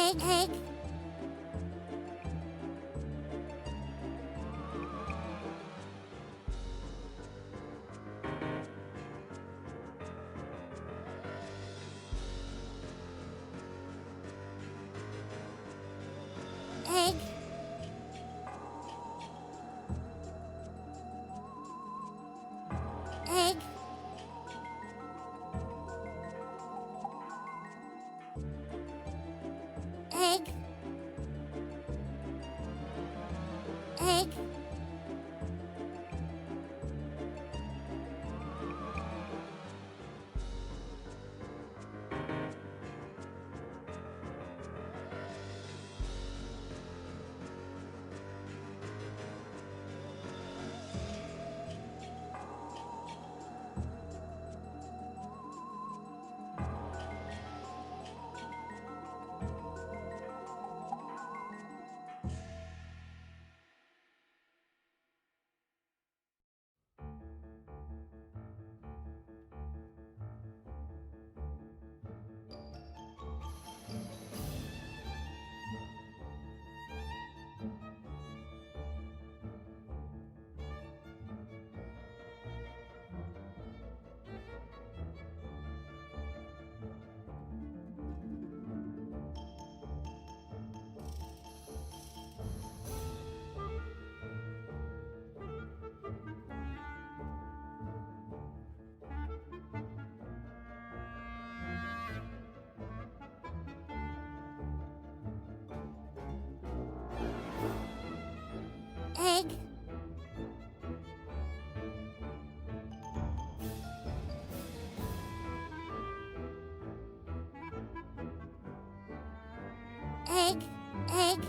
egg, egg, egg, egg, egg, egg, egg, egg,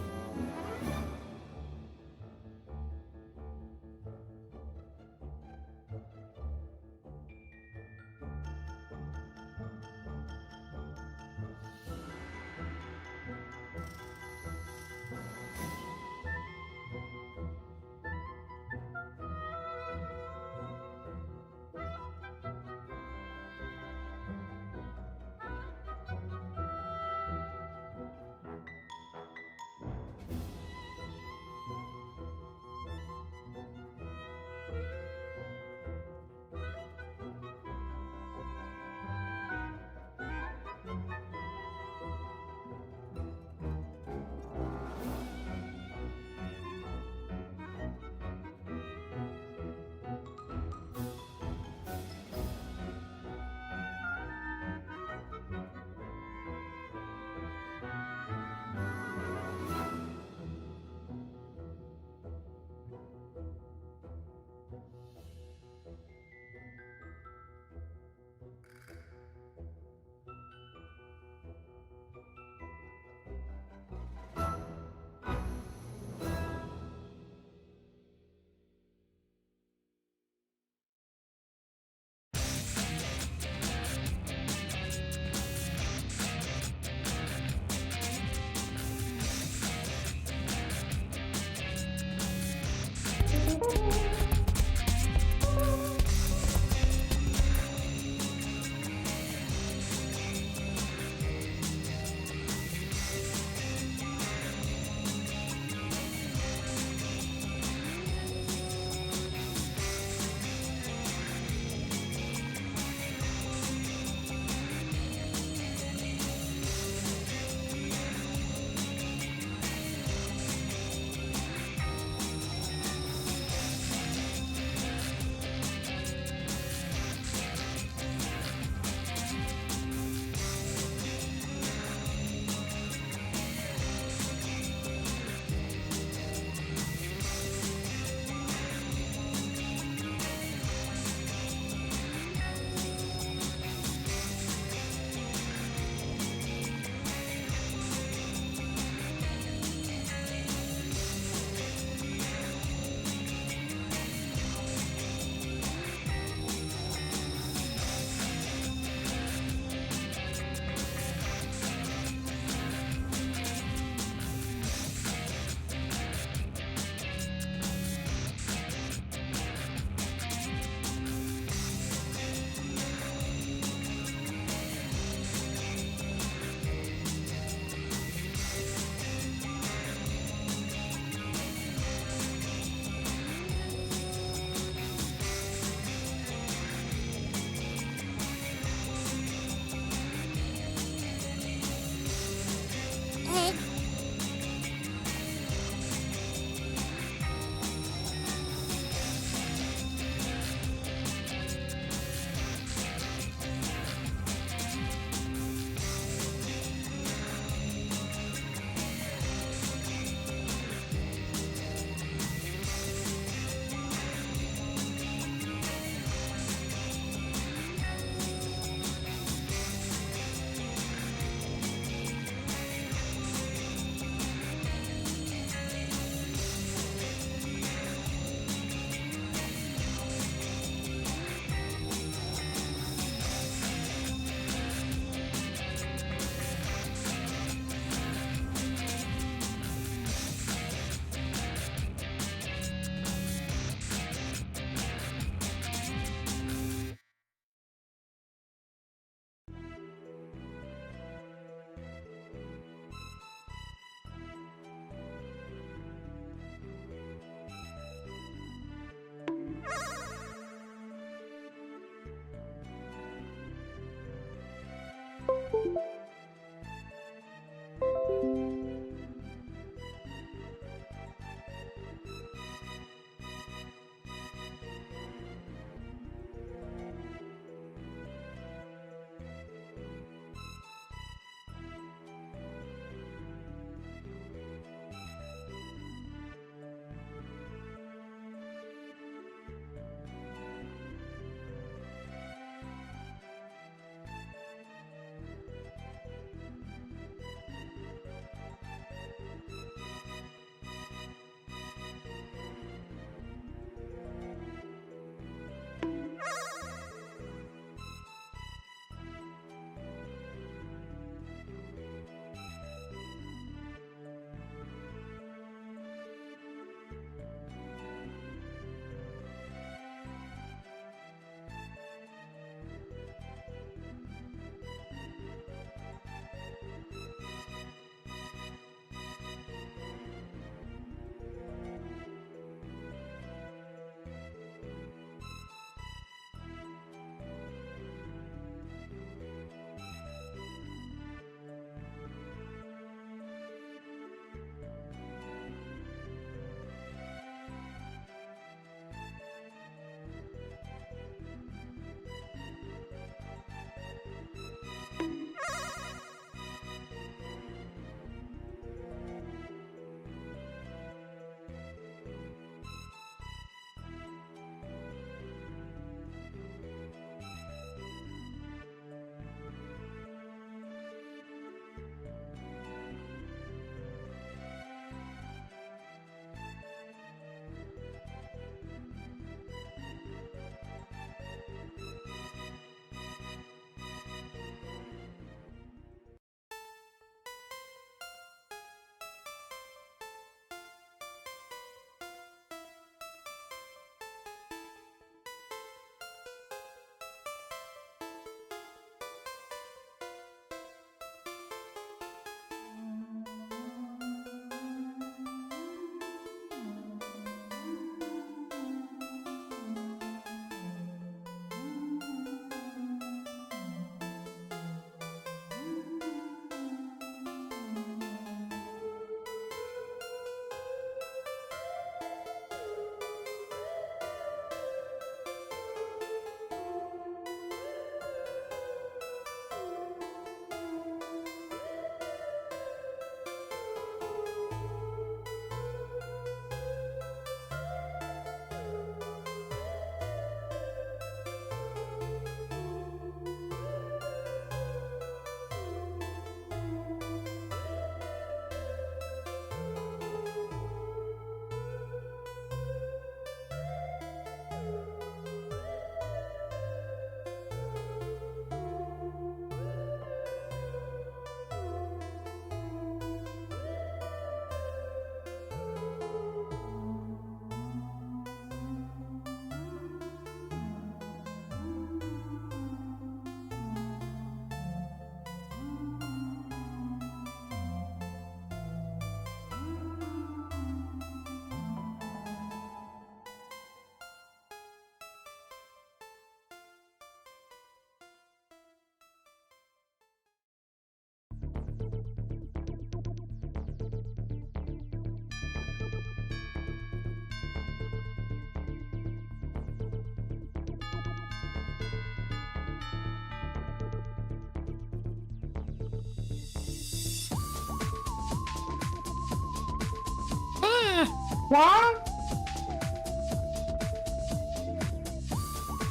What?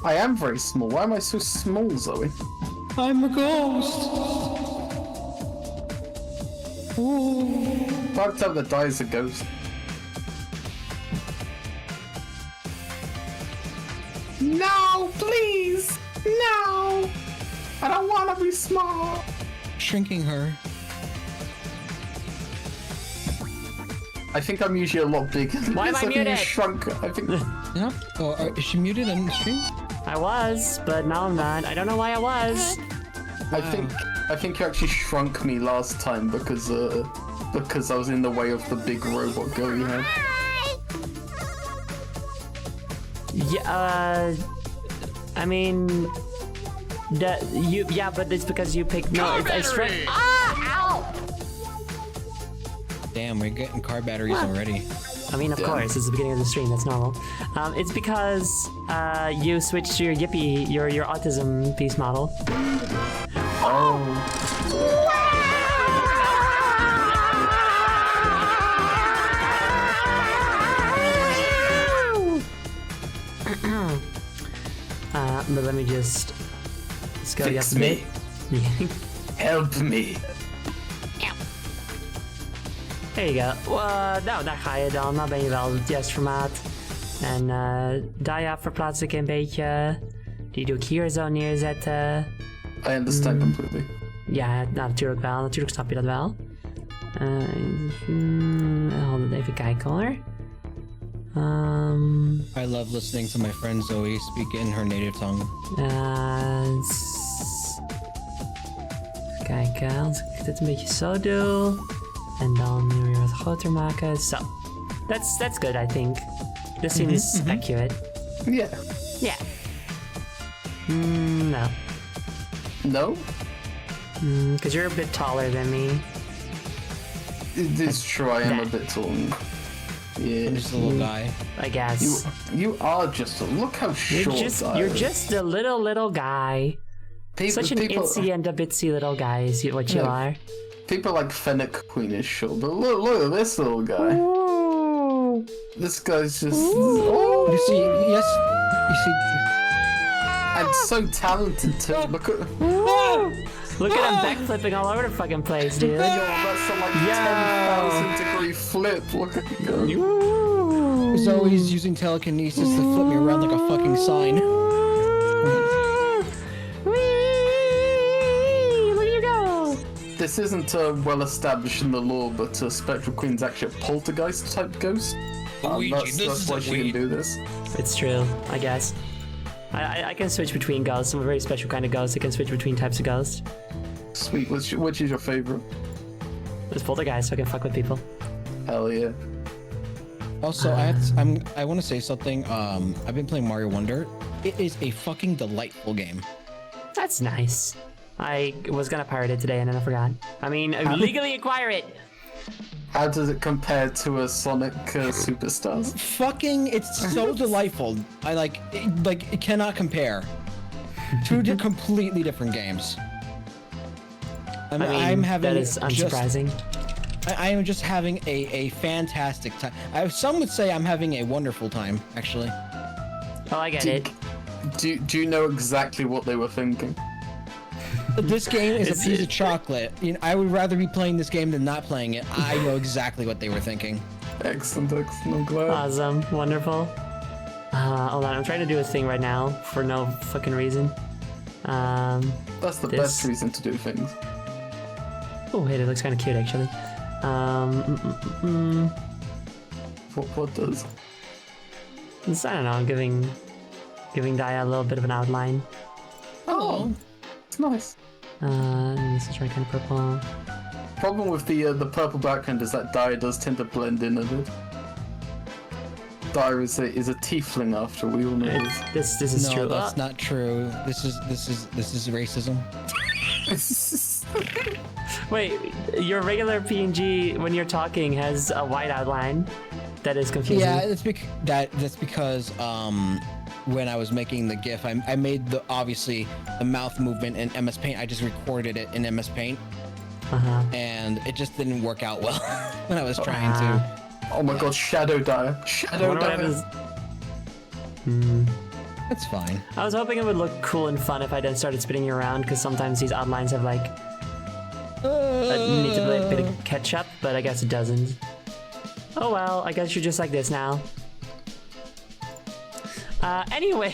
I am very small. Why am I so small, Zoe? I'm a ghost. Ooh. Fucked up that dies a ghost. No, please! No! I don't want to be small! Shrinking her. I think I'm usually a lot bigger. Why am I think you muted? shrunk. I think. Yeah. Oh, is she muted on the stream? I was, but now I'm not. I don't know why I was. I think you actually shrunk me last time because I was in the way of the big robot girl you had. Yeah, I mean, yeah, but it's because you picked, no, I straight, ow! Damn, we're getting car batteries already. I mean, of course, it's the beginning of the stream, that's normal. It's because, you switched to your Yippee, your autism piece model. Oh. But let me just scale you up Fix a me. bit. Help me. There you go. Nou, daar ga je dan. Nou ben je wel het juiste formaat. En Daya verplaats ik een beetje. Die doe ik hier zo neerzetten. I understand completely. Ja, nou natuurlijk wel. Natuurlijk snap je dat wel. Even kijken hoor. I love listening to my friend Zoe speak in her native tongue. Kijken, als ik dit een beetje zo doe. En dan weer wat groter maken. Zo. That's good, I think. This seems accurate. Yeah. Yeah. No. No? Because you're a bit taller than me. It is true, I am a bit tall. Yeah. I'm just a little guy. I guess. You are just look how short I You're am. just a little guy. Such an itsy and a bitsy little guy is what you are. People like Fennec Queen is short, but look at this little guy. Ooh. This guy's just oh, You see, yes, you see. and so talented too. Look at Look at him backflipping all over the fucking place, dude. yo, that's a like 10,000 degree flip. Look at him go. Ooh. Zoe's using telekinesis to flip me around like a fucking sign. Whee! Look at you go! This isn't well established in the lore, but Spectral Queen's actually a poltergeist type ghost. Luigi, That's why she can do this. It's true, I guess. I can switch between ghosts. I'm a very special kind of ghost. I can switch between types of ghosts. Sweet. Which is your favorite? There's poltergeist, so I can fuck with people. Hell yeah. Also, I want to say something. I've been playing Mario Wonder. It is a fucking delightful game. That's nice. I was gonna pirate it today and then I forgot. I mean, legally acquire it. How does it compare to a Sonic Superstars? Fucking, it's so delightful. I it cannot compare. Two completely different games. I mean, I'm having that is unsurprising. I am just having a fantastic time. Some would say I'm having a wonderful time, actually. Oh, I get it. Do you know exactly what they were thinking? This game is a piece of chocolate. You know, I would rather be playing this game than not playing it. I know exactly what they were thinking. Excellent, I'm glad. Awesome, wonderful. Hold on, I'm trying to do a thing right now for no fucking reason. That's the best reason to do things. Oh, hey, that looks kind of cute actually. What does? It's, I don't know, giving Daya a little bit of an outline. Oh, it's nice. And this is right kind of purple. Problem with the purple background is that Daya does tend to blend in a bit. Daya is a tiefling after all, we all know this. This is No, true. that's not true. This is racism. Wait, your regular PNG when you're talking has a white outline. That is confusing. Yeah, that's because when I was making the GIF, I made obviously the mouth movement in MS Paint. I just recorded it in MS Paint, and it just didn't work out well when I was trying to. Oh my god, Shadow Dyer. I Shadow wonder what Dyer. happens. That's fine. I was hoping it would look cool and fun if I then started spinning you around, because sometimes these odd lines have like need to play a bit of catch up, but I guess it doesn't. Oh well, I guess you're just like this now. Anyway,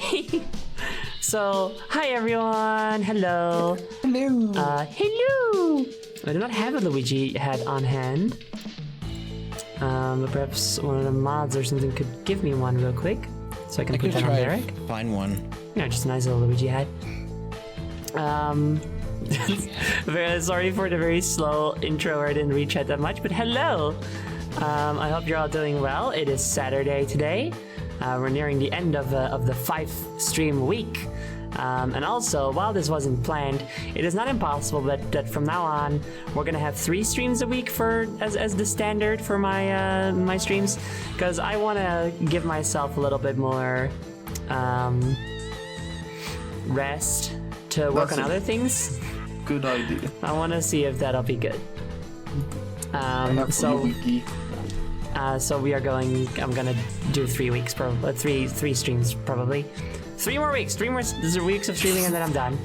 so hi everyone, hello. Hello. Hello. I do not have a Luigi hat on hand. But perhaps one of the mods or something could give me one real quick, so I can I put could that on try Derek. to find one. Yeah, just a nice little Luigi hat. Very sorry for the very slow intro where I didn't reach out that much, but hello! I hope you're all doing well. It is Saturday today. We're nearing the end of the 5-stream week. And also, while this wasn't planned, it is not impossible that from now on we're gonna have 3 streams a week as the standard for my my streams, because I want to give myself a little bit more rest to work That's on a- other things. Good idea. I want to see if that'll be good. That's So Luigi. so we are going. I'm gonna do 3 weeks, probably three streams, probably 3 more weeks. 3 more weeks of streaming, and then I'm done.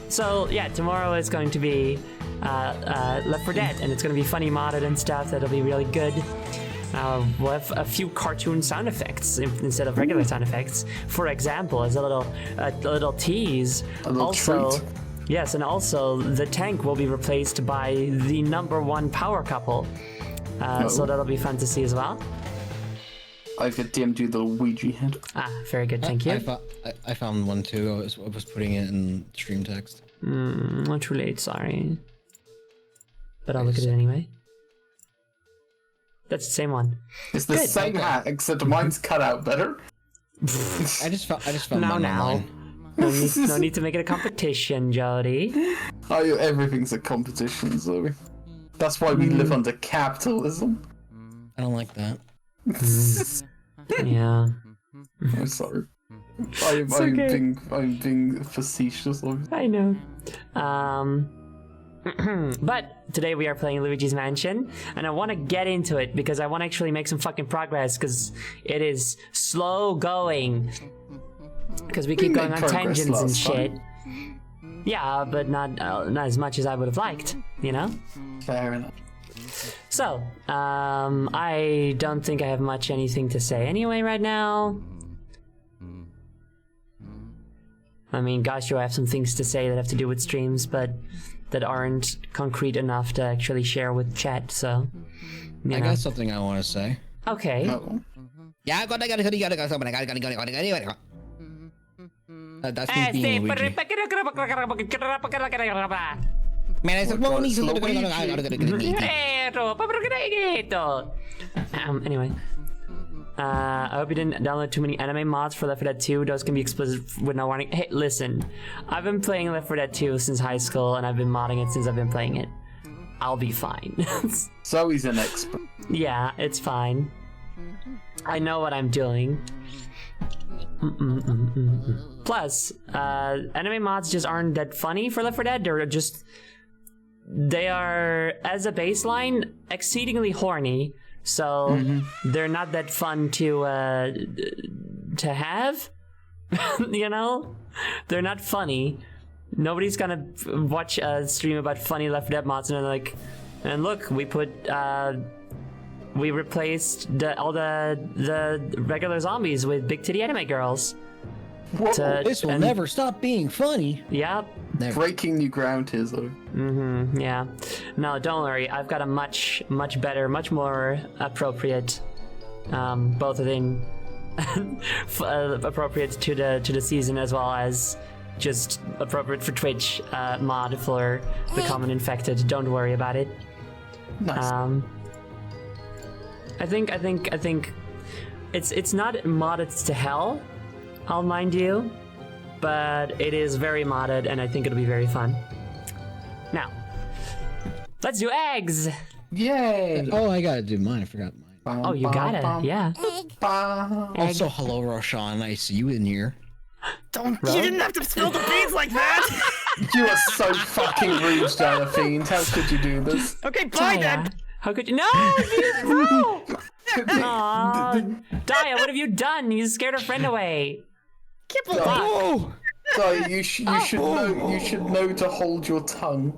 So yeah, tomorrow is going to be Left 4 Dead, and it's going to be funny modded and stuff. That'll be really good. We'll have a few cartoon sound effects instead of regular sound effects. For example, as a little tease. A little treat. Yes, and also the tank will be replaced by the #1 power couple. So that'll be fun to see as well. I could DM'd you the Luigi head. Ah, very good, thank you. I found one too. I was putting it in stream text. Not too late, sorry. But I'll look at it anyway. That's the same one. It's the Good, same okay. hat, except mine's cut out better. I just found Now, mine now. online. No need to make it a competition, Jody. Oh, everything's a competition, Zoe. That's why we live under capitalism. I don't like that. Yeah. I'm sorry. I'm okay. being facetious. Obviously. I know. But today we are playing Luigi's Mansion, and I want to get into it because I want to actually make some fucking progress, because it is slow going. Because we keep going on made progress tangents and last shit. time. Yeah, but not as much as I would have liked, you know? Fair enough. So, I don't think I have much anything to say anyway right now. I mean, gosh, I have some things to say that have to do with streams, but that aren't concrete enough to actually share with chat, so... You I know. got something I want to say. Okay. No. Yeah, that's me being Luigi. Man, I said, well, It's anyway. I hope you didn't download too many anime mods for Left 4 Dead 2. Those can be explicit with no warning. Hey, listen. I've been playing Left 4 Dead 2 since high school, and I've been modding it since I've been playing it. I'll be fine. Zoe's an expert. Yeah, it's fine. I know what I'm doing. Plus, anime mods just aren't that funny for Left 4 Dead. They are, as a baseline, exceedingly horny. So they're not that fun to have. You know, they're not funny. Nobody's gonna watch a stream about funny Left 4 Dead mods and they're like, and look, we replaced all the regular zombies with big titty anime girls. Whoa. This will never stop being funny. Yep. Never. Breaking new ground here, Zoe. Yeah. No, don't worry. I've got a much better, much more appropriate, both within appropriate to the season as well as just appropriate for Twitch mod for the common infected. Don't worry about it. Nice. I think it's not modded to hell, I'll mind you, but it is very modded, and I think it'll be very fun. Now, let's do eggs. Yay! Oh, I gotta do mine. I forgot mine. Oh, you gotta, yeah. Egg. Also, hello, Roshan. I see you in here. You didn't have to spill the beans like that! You are so fucking rude, Josephine. How could you do this? Okay, bye Daya, then. how could you? No, no! Aw, Daya, what have you done? You scared our friend away. Can't believe Oh! Sorry, you should know. You should know to hold your tongue.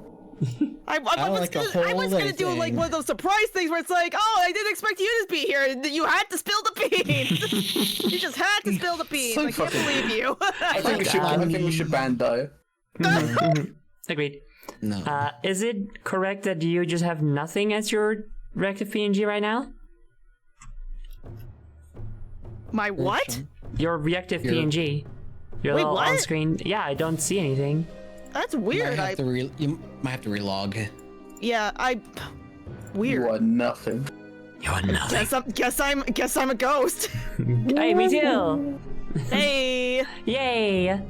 I was like a gonna, I was whole gonna do like thing. one of those surprise things where it's like, oh, I didn't expect you to be here. You had to spill the beans. You just had to spill the beans. So I can't fucking- believe you. I think we should. I think we should ban Daya. Agreed. No. Is it correct that you just have nothing as your reactive PNG right now? My what? Your reactive Your- PNG. Your Wait, little what? on-screen. Yeah, I don't see anything. That's You weird. you might have to relog. Yeah, weird. You are nothing. You're nothing. Guess I'm a ghost. Hey, me too. Hey. Yay.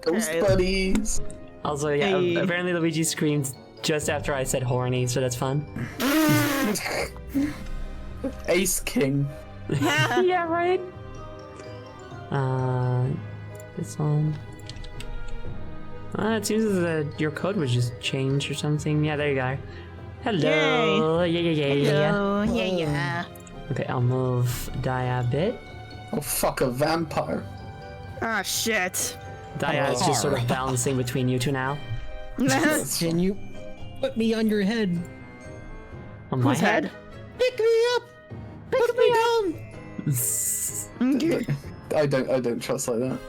Ghost Okay. buddies. Also, yeah, Hey. apparently Luigi screamed just after I said horny, so that's fun. Ace King. Yeah, right? This one. It seems that your code was just changed or something. Yeah, there you go. Hello. Yeah. Oh, yeah. Okay, I'll move Daya a bit. Oh fuck, a vampire. Ah, shit. Daya is just sort of balancing between you two now. Can you put me on your head? On my Whose head? Pick me up! Put me down! I don't trust like that.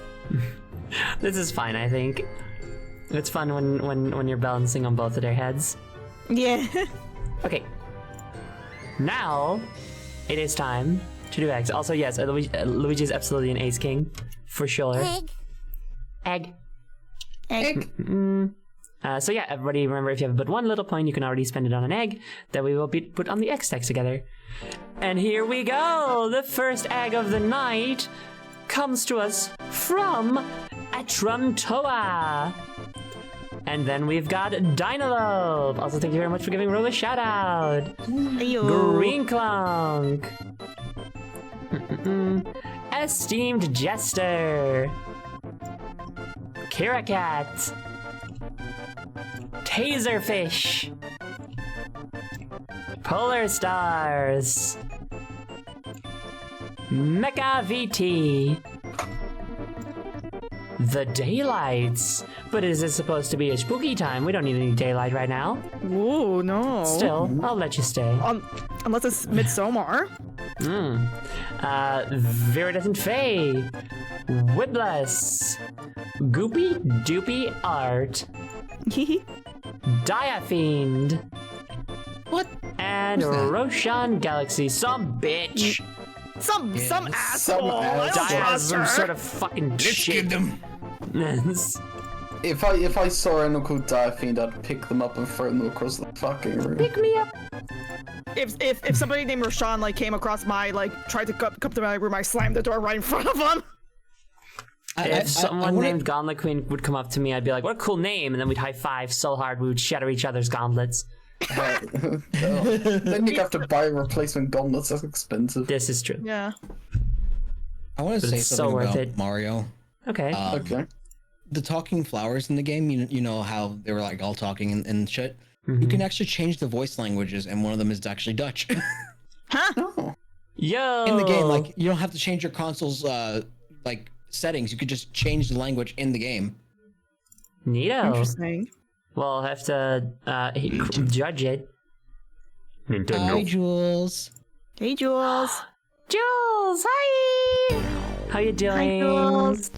This is fine, I think. It's fun when you're balancing on both of their heads. Yeah. Okay. Now, it is time to do eggs. Also, yes, Luigi is absolutely an ace king. For sure. Egg. Egg. So yeah, everybody remember, if you have but one little point, you can already spend it on an egg that we will put on the egg stacks together. And here we go! The first egg of the night comes to us from Atramtoa. And then we've got Dynalobe. Also, thank you very much for giving Rue a shout out. Green Clunk. Esteemed Jester. Kirakat. Taserfish. Polar Stars. Mecha VT. The Daylights. But is this supposed to be a spooky time? We don't need any daylight right now. Ooh, no. Still, I'll let you stay. Unless it's Midsommar. Viridescent Fae. Wibless. Goopy Doopy Art. Diafiend. What? And Who's that? Roshan Galaxy. Some bitch. Some Some asshole. I asshole. don't Dia has trust some her. sort of fucking shit. them. If I saw anyone called Diafiend, I'd pick them up and throw them across the fucking room. Pick me up. If somebody named Roshan came across my tried to come to my room, I slammed the door right in front of him. If someone named Gauntlet Queen would come up to me, I'd be like, what a cool name. And then we'd high five so hard we would shatter each other's gauntlets. Then you'd have to buy a replacement gauntlets. That's expensive. This is true. Yeah. I want to say it's so something worth about it. Mario. Okay. Okay. The talking flowers in the game, you know how they were like all talking and shit? You can actually change the voice languages, and one of them is actually Dutch. Oh. Yo. In the game, like, you don't have to change your console's like settings. You could just change the language in the game. Neato. Interesting. Well, I'll have to judge it. Hi, Jules. Hey, Jules. Jules, hi! How you doing? Jules.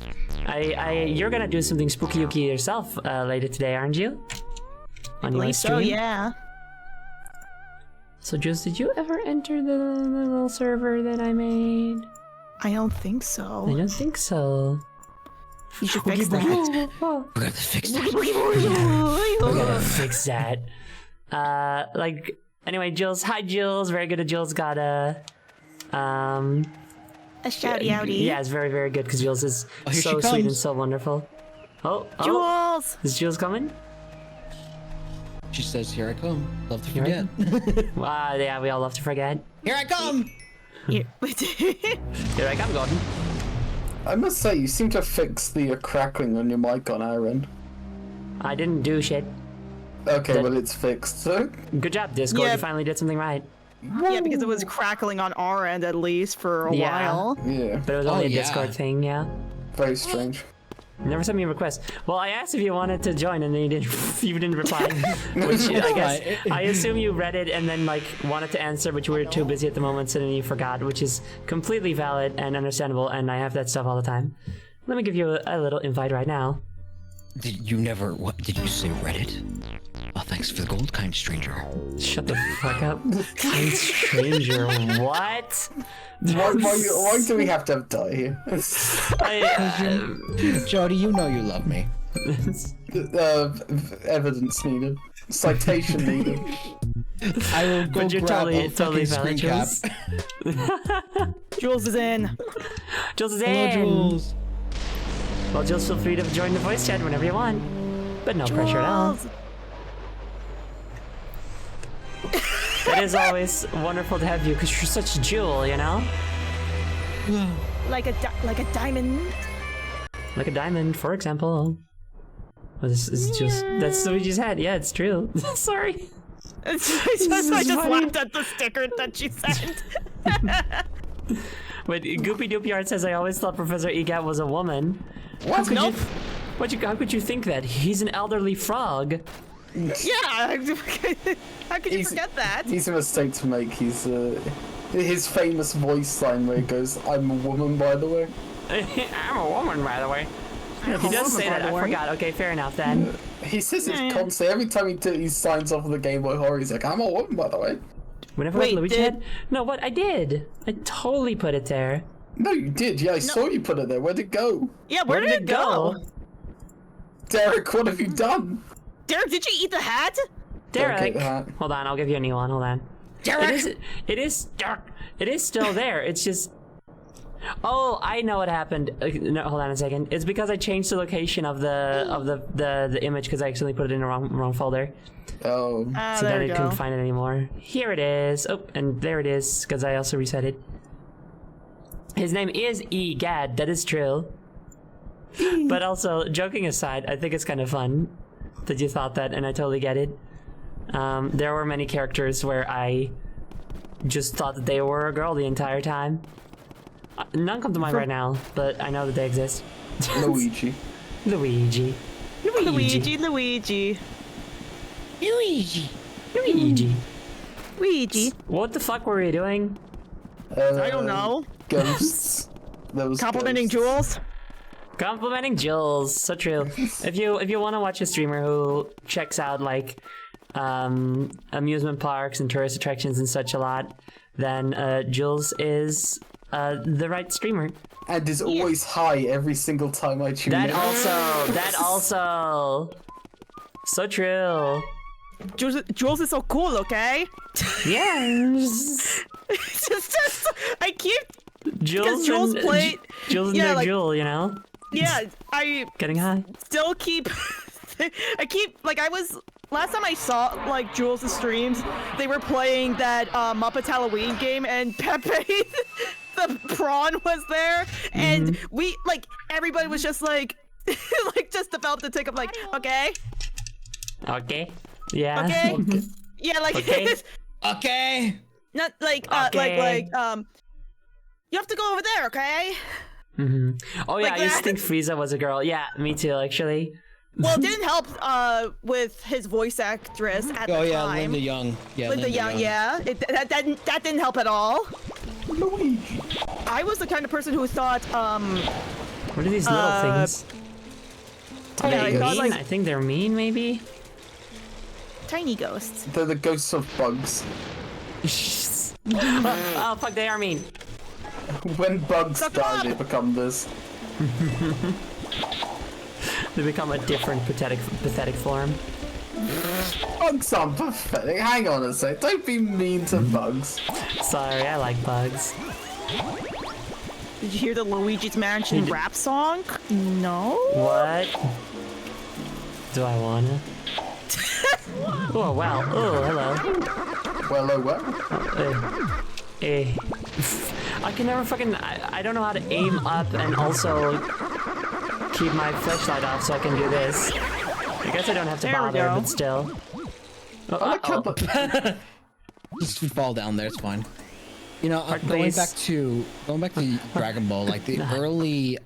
You're gonna do something spooky yourself later today, aren't you? On your Believe stream? so, yeah. So, Jules, did you ever enter the little server that I made? I don't think I so. don't think so. You should fix that. Oh, We're gonna fix that. we gotta fix that. Anyway, Jules. Hi, Jules. Very good. Jules got a shouty outy. Yeah, it's very, very good because Jules is Oh, here so she sweet and comes. so wonderful. Oh, Jules. is Jules coming? She says, "Here I come." Love to Here I forget. Wow, yeah, we all love to forget. Here I come. Yeah. Here I come, Gordon. I must say, you seem to fix the crackling on your mic on our end. I didn't do shit. Okay, well it's fixed. So Good job, Discord. Yeah. You finally did something right. Yeah, because it was crackling on our end at least for a Yeah. while. yeah, But it was only a yeah. Discord thing, yeah. very strange. Never sent me a request. Well, I asked if you wanted to join, and then you didn't. You didn't reply. Which I guess I assume you read it and then like wanted to answer, but you were too busy at the moment, so then you forgot, which is completely valid and understandable. And I have that stuff all the time. Let me give you a little invite right now. Did you never? What did you say? Reddit? Oh, thanks for the gold, kind stranger. Shut the fuck up, kind stranger. What? Why do we have to have die here? Jody, you know you love me. Evidence needed. Citation needed. I will go But you're grab totally a fucking screen cap. Jules. Jules is in. Jules is Hello, in. Jules. Well, Jules, feel free to join the voice chat whenever you want, but no pressure at all. Jules. It is always wonderful to have you because you're such a jewel, you know? Like a diamond. Like a diamond, for example. Well, this is just, that's what we just had. Yeah, it's true. Sorry. I just funny. laughed at the sticker that she sent. But Goopy Doopy Art says, I always thought Professor Egat was a woman. How could Nope. how could you think that? He's an elderly frog. Yeah. How could you forget that? He's a mistake to make. He's his famous voice line where he goes, "I'm a woman, by the way." I'm a woman, by the way. He does say that. I forgot. Okay, fair enough then. He says it constantly. Every time he signs off of the Game Boy Horror, he's like, "I'm a woman, by the way." Whenever Wait, Luigi did- had... No, what? I did. I totally put it there. No, you did. Yeah, I saw you put it there. Where'd it go? Yeah, where did it go? Derek, what have you done? Derek, did you eat the hat? Derek, get that. hold on, I'll give you a new one. Hold on. Derek. It is still there. It's just. Oh, I know what happened. No, hold on a second. It's because I changed the location of the image because I accidentally put it in the wrong folder. Oh, Ah, So there then we I go. couldn't find it anymore. Here it is. Oh, and there it is because I also reset it. His name is Egad. That is true. But also, joking aside, I think it's kind of fun that you thought that, and I totally get it. There were many characters where I just thought that they were a girl the entire time. None come to mind right now, but I know that they exist. Luigi. Luigi. Luigi. Luigi. What the fuck were we doing? I don't know. Ghosts. There was Complimenting ghosts. Jules. Complimenting Jules, so true. If you want to watch a streamer who checks out like amusement parks and tourist attractions and such a lot, then Jules is the right streamer. And is always high every single time I tune in. That also, so true. Jules is so cool, okay? Yeah, It's just I keep Jules Jules and played- Jules and yeah, their like- Jewel, you know, yeah, I getting high. still keep I was last time I saw like Jules' streams, they were playing that Muppet Halloween game and Pepe the prawn was there and we like everybody was just like like just developed a tick of like okay Okay. Yeah. okay yeah like Okay. Okay. not like Okay. you have to go over there, okay? Oh yeah, Like I used to that. think Frieza was a girl. Yeah, me too, actually. Well, it didn't help with his voice actress at Oh the yeah, time. Linda Young. Yeah, Linda Young, yeah. That didn't help at all. Luigi. I was the kind of person who thought, What are these little things? Are yeah, they I thought mean? like I think they're mean, maybe. tiny ghosts. They're the ghosts of bugs. Oh fuck, they are mean. When bugs Suck die, up. they become this. They become a different pathetic form. Bugs aren't pathetic. Hang on a sec. Don't be mean to bugs. Sorry, I like bugs. Did you hear the Luigi's Mansion rap song? No. What? Do I wanna? Oh wow. Oh hello. Well, oh well. I can never fucking. I don't know how to aim up and also keep my flashlight off so I can do this. I guess guess I don't have to There we bother, go. but still. I like how the- Just fall down there. It's fine. You know, Heart, going please. back to Dragon Ball, like the early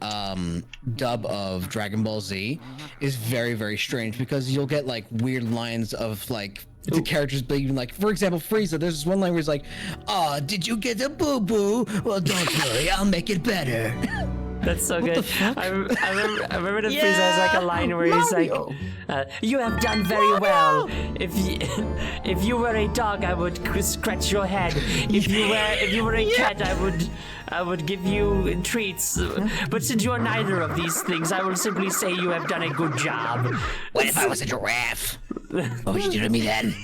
dub of Dragon Ball Z is very, very strange because you'll get like weird lines of like the characters being like, for example, Frieza. There's this one line where he's like, "Oh, did you get a boo boo? Well, don't worry, I'll make it better." That's so good. I remember that Yeah, Frieza has like a line where he's Mario. like, "You have done very well. If you were a dog, I would scratch your head. If you were a cat, I would give you treats. But since you are neither of these things, I will simply say you have done a good job." What if I was a giraffe? What would you do to me then?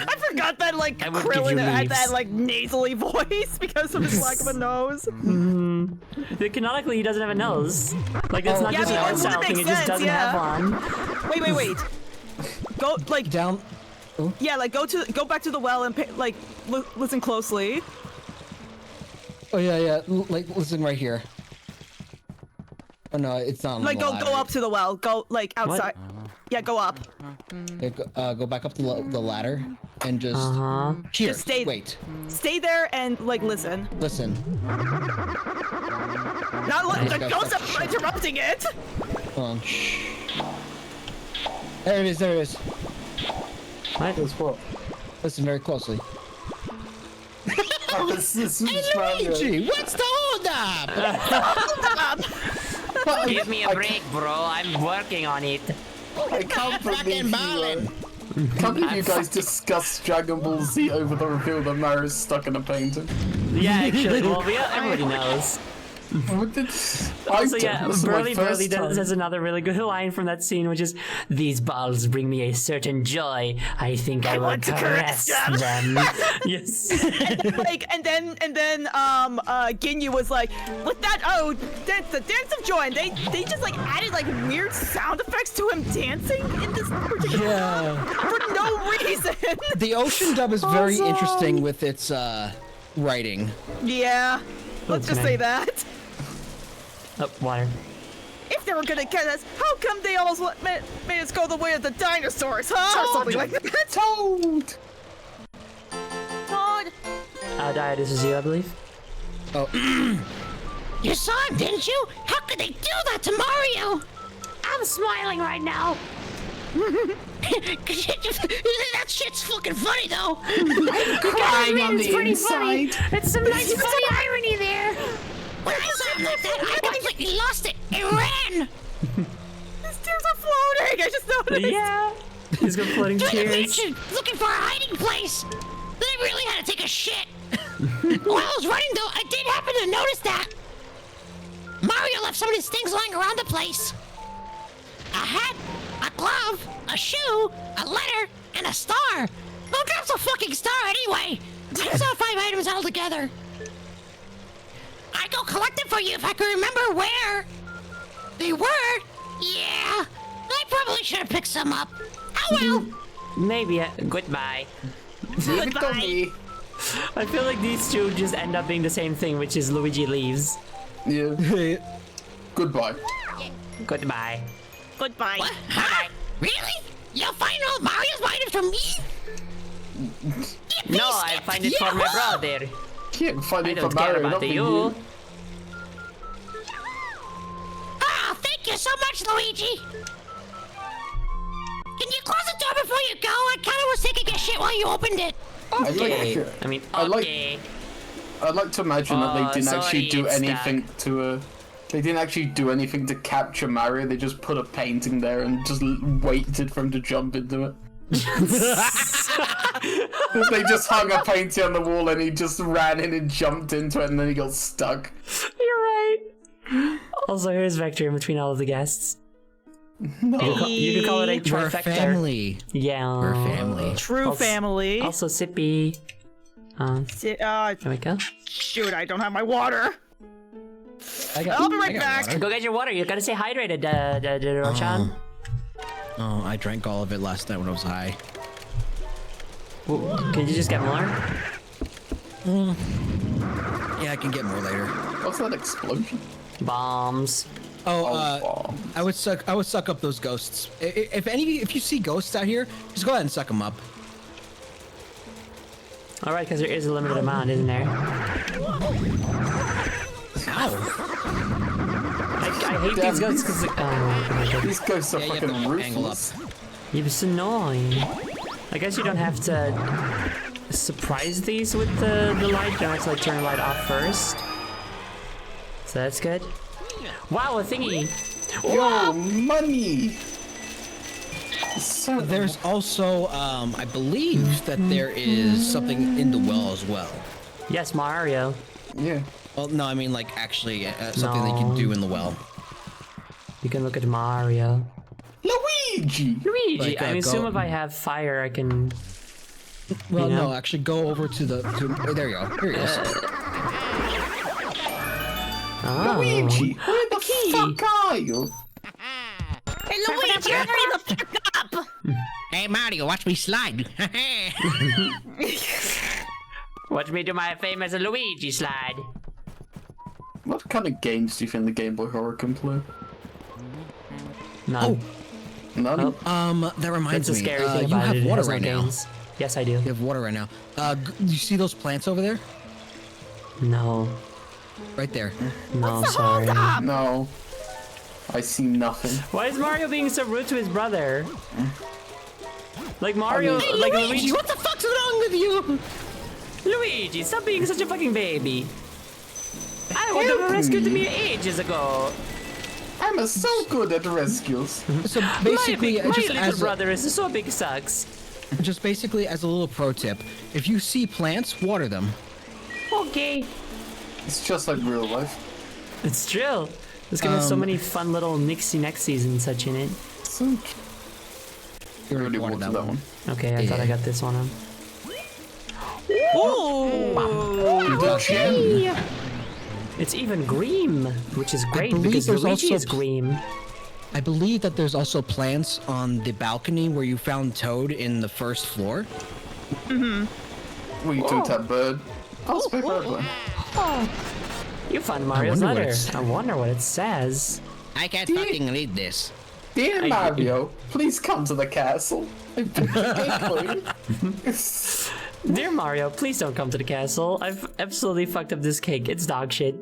I forgot that like I would give Krillin you had leaves. that like nasally voice because of his lack of a nose. Canonically, he doesn't have a nose. Like that's not Yeah, just an but art it style would thing. make He just sense, doesn't yeah. have one. Wait. Go like Down. yeah, like go back to the well and like listen closely. Oh yeah. Like listen right here. Oh no, it's not. On Like the go ladder. up to the well. Go like outside. Yeah, go up. Yeah, go back up the ladder and just here. Just stay- Wait. Stay there and like listen. Listen. Not Nice, don't guys. stop interrupting it. Hold on. Shh. There it is. There it is. What? Guess what? Listen very closely. Oh, this is Mario. Luigi, what's the hold up? Give me a break, bro. I'm working on it. I can't believe Fucking ballin'. Can't believe you guys discussed Dragon Ball Z over the reveal that Mario's stuck in a painting. Yeah, actually, well, everybody knows. What did So yeah, Burly says another really good line from that scene, which is, "These balls bring me a certain joy. I think I will want to caress caress them." Yes. and then Ginyu was like, with that the dance of joy, and they just like added like weird sound effects to him dancing in this particular Yeah. for no reason. The ocean dub is very interesting with its writing. Yeah, let's just say Okay. that. Oh, water. If they were gonna get us, how come they almost made us go the way of the dinosaurs, huh? Or something like that. Toad! Todd. Dia, this is you, I believe. Oh. You saw him, didn't you? How could they do that to Mario? I'm smiling right now. That shit's fucking funny, though. Crying on It's the pretty inside. funny. It's some nice funny irony there. When I saw him like that, I completely lost it. It ran. His tears are floating. I just noticed. Yeah. He's got floating Through the tears. mansion, looking for a hiding place. They really had to take a shit. While I was running, though, I did happen to notice that Mario left some of his things lying around the place. A hat, a glove, a shoe, a letter, and a star. Who drops a fucking star anyway? I saw 5 items all together. I'd go collect them for you if I could remember where they were. Yeah, I probably should have picked some up. Oh well. Maybe. Goodbye. Leave it to me. I feel like these two just end up being the same thing, which is Luigi leaves. Yeah. Goodbye. Goodbye. Goodbye. What? Huh? Really? You'll find all Mario's items from me? No, I find it for my brother. Can't find I it for don't care Mario, about not for you. you. Ah, thank you so much, Luigi. Can you close the door before you go? I kind of was taking a shit while you opened it. Okay. I mean, I like- okay. I'd like to imagine that Oh, they didn't actually sorry, do it's anything to they didn't actually do anything to capture Mario. They just put a painting there and just waited for him to jump into it. They just hung a painting on the wall and he just ran in and jumped into it and then he got stuck. You're right. Also, here's Vector in between all of the guests. You could call it a We're trifecta. family. Yeah. We're family. True Also- family. Also, Sippy. There we go. Shoot, I don't have my water. I I'll be right I got back. water. Go get your water. You gotta stay hydrated, Rochan. Oh, I drank all of it last night when I was high. Could you just get more? Yeah, I can get more later. What's that explosion? Bombs. bombs. I would suck up those ghosts. If you see ghosts out here, just go ahead and suck them up. All right, because there is a limited amount, isn't there? I hate these ghosts because These ghosts are Yeah, you have to fucking angle up. ruthless. it's annoying. I guess you don't have to surprise these with the light. You don't have to like turn the light off first. So that's good. Wow, a thingy. Yo, money! So There's also, I believe that there is something in the well as well. Yes, Mario. yeah. Well, no, I mean like actually something that you can do in the well. You can look at Mario. Luigi! Luigi. Like, I assume go- if I have fire, I can. Well, You know? no, actually go over to the. Oh, there you go. Here he is. Oh. Luigi! Where the fuck are you? Hey, Luigi, hurry the fuck up! Hey, Mario, watch me slide. Watch me do my famous Luigi slide. What kind of games do you think the Game Boy Horror can play? None. None? Oh. That reminds That's the me. scary thing You about have it. It water has no right now. games. Yes, I do. You have water right now. You see those plants over there? No. Right there. No, sorry. No. I see nothing. Why is Mario being so rude to his brother? Like Mario, like Luigi. what the fuck's wrong with you? Luigi, stop being such a fucking baby. I would have rescued me ages ago. I'm so good at rescues. So basically, my just little as brother is so big sucks. just basically as a little pro tip, if you see plants, water them. Okay. It's just like real life. It's true. This game has so many fun little nixie nexies and such in it. So You really watered watered that one. Okay, I thought I Yeah. got this one on. The gem. It's even green, which is great believe because there's Luigi also is green. I believe that there's also plants on the balcony where you found Toad in the first floor. Well, you took that bird. I'll speak bird. You found Mario's wonder what letter. it's- I wonder what it says. I can't fucking read this. Dear Mario, please come to the castle. I've been for you. Dear Mario, please don't come to the castle. I've absolutely fucked up this cake. It's dog shit.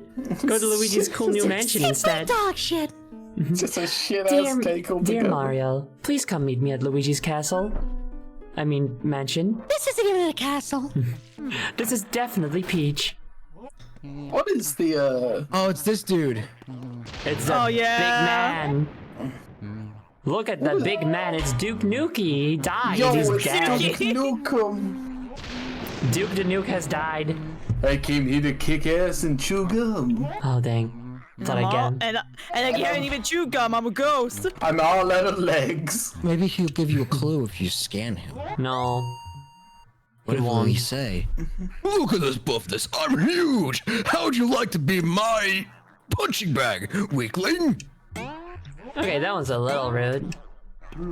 Go to Luigi's cool new mansion instead. Dog shit. Just a shit ass cake Dear altogether. Mario, please come meet me at Luigi's castle. I mean, mansion. This isn't even a castle. This is definitely Peach. What is the Oh, it's this dude. It's the Oh, yeah. big man. Look at the big man. It's Duke Nukem. He died. Yo, He's it's dead. Duke Nukem. Duke the Nuke has died. I came here to kick ass and chew gum. Oh, dang. Thought I'd get him. And I can't even chew gum. I'm a ghost. I'm all out of legs. Maybe he'll give you a clue if you scan him. No. What will he say? Look at this buffness. I'm huge. How'd you like to be my punching bag, weakling? Okay, that one's a little rude.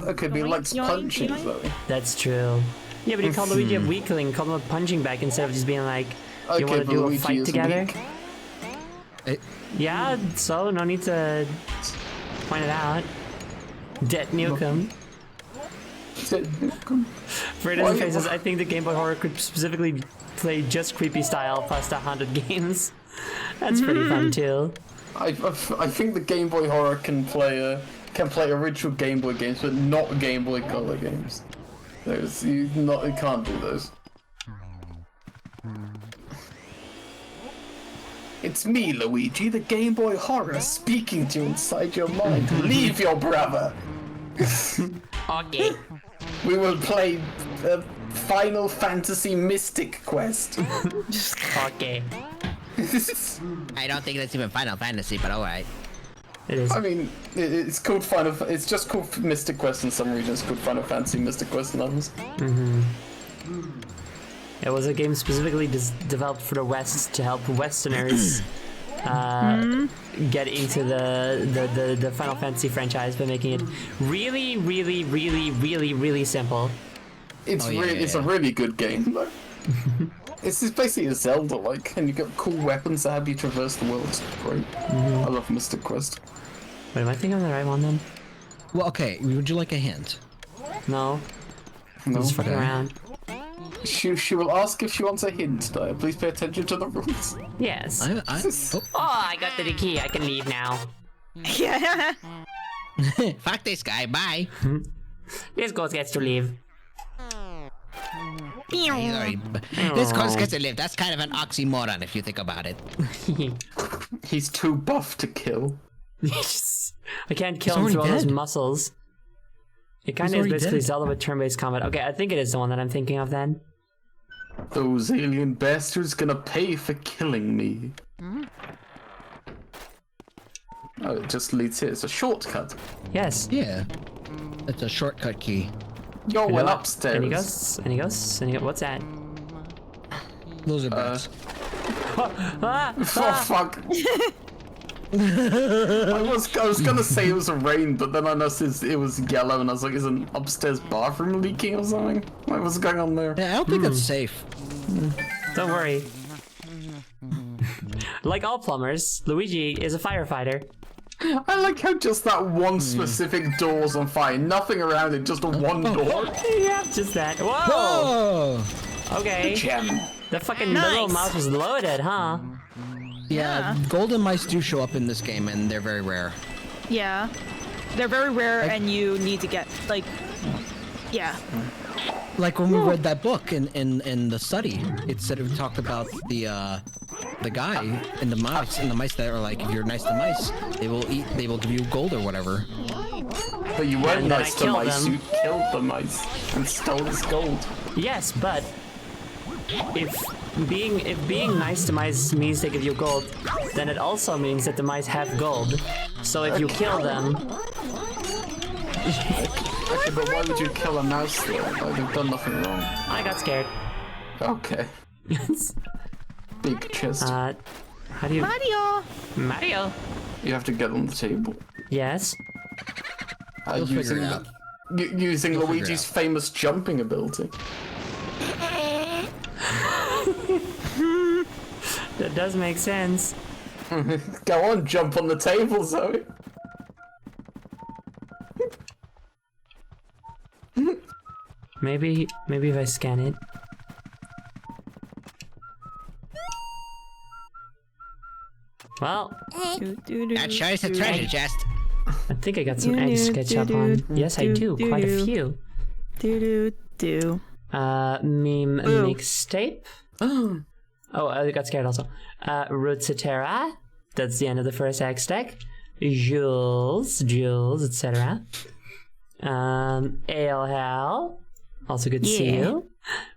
Okay, but he likes yoink, punching yoink. though. That's true. Yeah, but you call Luigi a weakling, call him a punching bag instead of just being like, you Okay, want to but do a Luigi fight is together? weak. Yeah, so no need to point it out. Det Nukem. For Why- faces, I think the Game Boy Horror could specifically play just creepy style plus the haunted games. That's pretty fun too. I think the Game Boy Horror can play original Game Boy games, but not Game Boy Color games. Those you can't do those. It's me, Luigi, the Game Boy Horror, speaking to you inside your mind. Leave your brother. Okay. We will play Final Fantasy Mystic Quest. Okay. I don't think that's even Final Fantasy, but alright. It is. I mean, it's called Final. It's just called Mystic Quest in some regions. It's called Final Fantasy Mystic Quest in others. It was a game specifically developed for the West to help Westerners get into the Final Fantasy franchise by making it really, really, really, really, really simple. It's yeah, really, yeah, it's a yeah. really good game. Though. It's just basically a Zelda-like, and you get cool weapons that help you traverse the world. It's great. I love Mystic Quest. Wait, am I thinking of the right one then? Well, okay. Would you like a hint? No. No. Just fucking around. She will ask if she wants a hint, though. Please pay attention to the rules. Yes. Oh. Oh, I got the key. I can leave now. Yeah. Fuck this guy. Bye. This ghost gets to leave. He's already, this ghost gets to live. That's kind of an oxymoron if you think about it. He's too buff to kill. I can't kill him already through all those dead. muscles. It kind He's of is already basically dead. Zelda with turn-based combat. Okay, I think it is the one that I'm thinking of then. Those alien bastards gonna pay for killing me. Oh, it just leads here. It's a shortcut. Yes. Yeah. It's a shortcut key. Yo, You know went what? upstairs. Any ghosts? Any ghosts? Any what's that? Those are bats. Ah, Oh fuck! I was gonna say it was a rain, but then I noticed it was yellow, and I was like, "Is an upstairs bathroom leaking or something? Like, what's going on there?" Yeah, I don't think that's safe. don't worry. Like all plumbers, Luigi is a firefighter. I like how just that one specific door's on fire. Nothing around it, just a one door. Yeah, just that. Whoa! Whoa! Okay. Gem. The fucking Nice. little mouse was loaded, huh? Yeah, golden mice do show up in this game, and they're very rare. Yeah. They're very rare, and you need to get, like... Yeah. Like when we read that book in the study, it said it talked about the guy and the mice that are like, if you're nice to mice, they will give you gold or whatever. But you weren't And then nice I to killed mice. them. You killed the mice and stole his gold. Yes, but if being nice to mice means they give you gold, then it also means that the mice have gold. So if you kill them, Okay, but why would you kill a mouse though? Like, they've done nothing wrong. I got scared. Okay. Big chest. How do you... Mario! Mario? You have to get on the table. Yes. You'll figure it out. Using figure it Luigi's out. famous jumping ability. That does make sense. Go on, jump on the table, Zoe. Maybe if I scan it. Well, That sure is a treasure chest. I think I got some eggs to catch up on. Yes, I do. Quite a few. Do. Meme Ooh. mixtape. Oh, I got scared also. Rootsetera. That's the end of the first egg stack. Jules, etc. Ale Hal. Also good to see Yeah. you.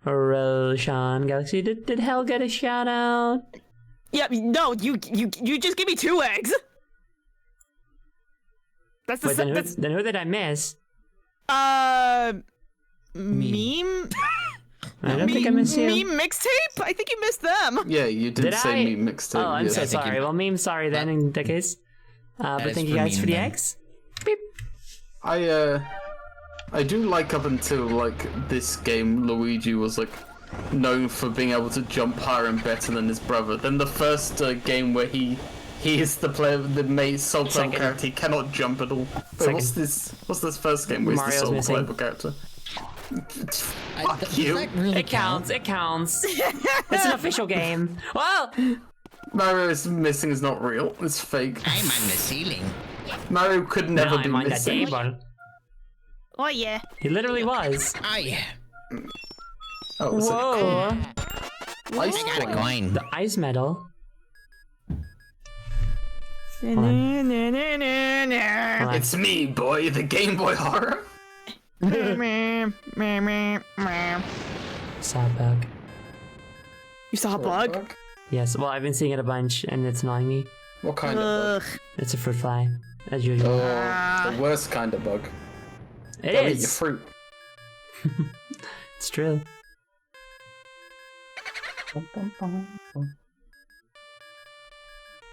Roshan Galaxy. Did Hal get a shout out? Yeah, no, you just give me 2 eggs. That's the Wait, then who did I miss? meme. I don't think I missed you. Meme mixtape. I think you missed them. Yeah, you did, Did say I? me mixtape. Oh, I'm yeah. so think you- sorry. Well, meme, sorry then in that case. But is thank you for guys for meme the then. eggs. Beep. I do like up until like this game, Luigi was like known for being able to jump higher and better than his brother. Then the first game where he is the player, the main sole playable Second. character, he cannot jump at all. Wait, what's this first game? Where's Mario's the sole missing. playable character? Fuck Does you. that really It counts. It counts. It's an official game. Well, Mario's missing is not real. It's fake. I'm on the ceiling. Mario could never now be I'm on the missing. table. Oh yeah. He literally was. Oh yeah. Oh, it's Whoa. a ice I got a coin. coin. The ice medal. It's me, boy, the Game Boy horror. Saw a bug. You saw a bug? Yes. Well, I've been seeing it a bunch, and it's annoying me. What kind of bug? Ugh. It's a fruit fly, as usual. Oh, the worst kind of bug. It They'll eat your is. fruit. It's true.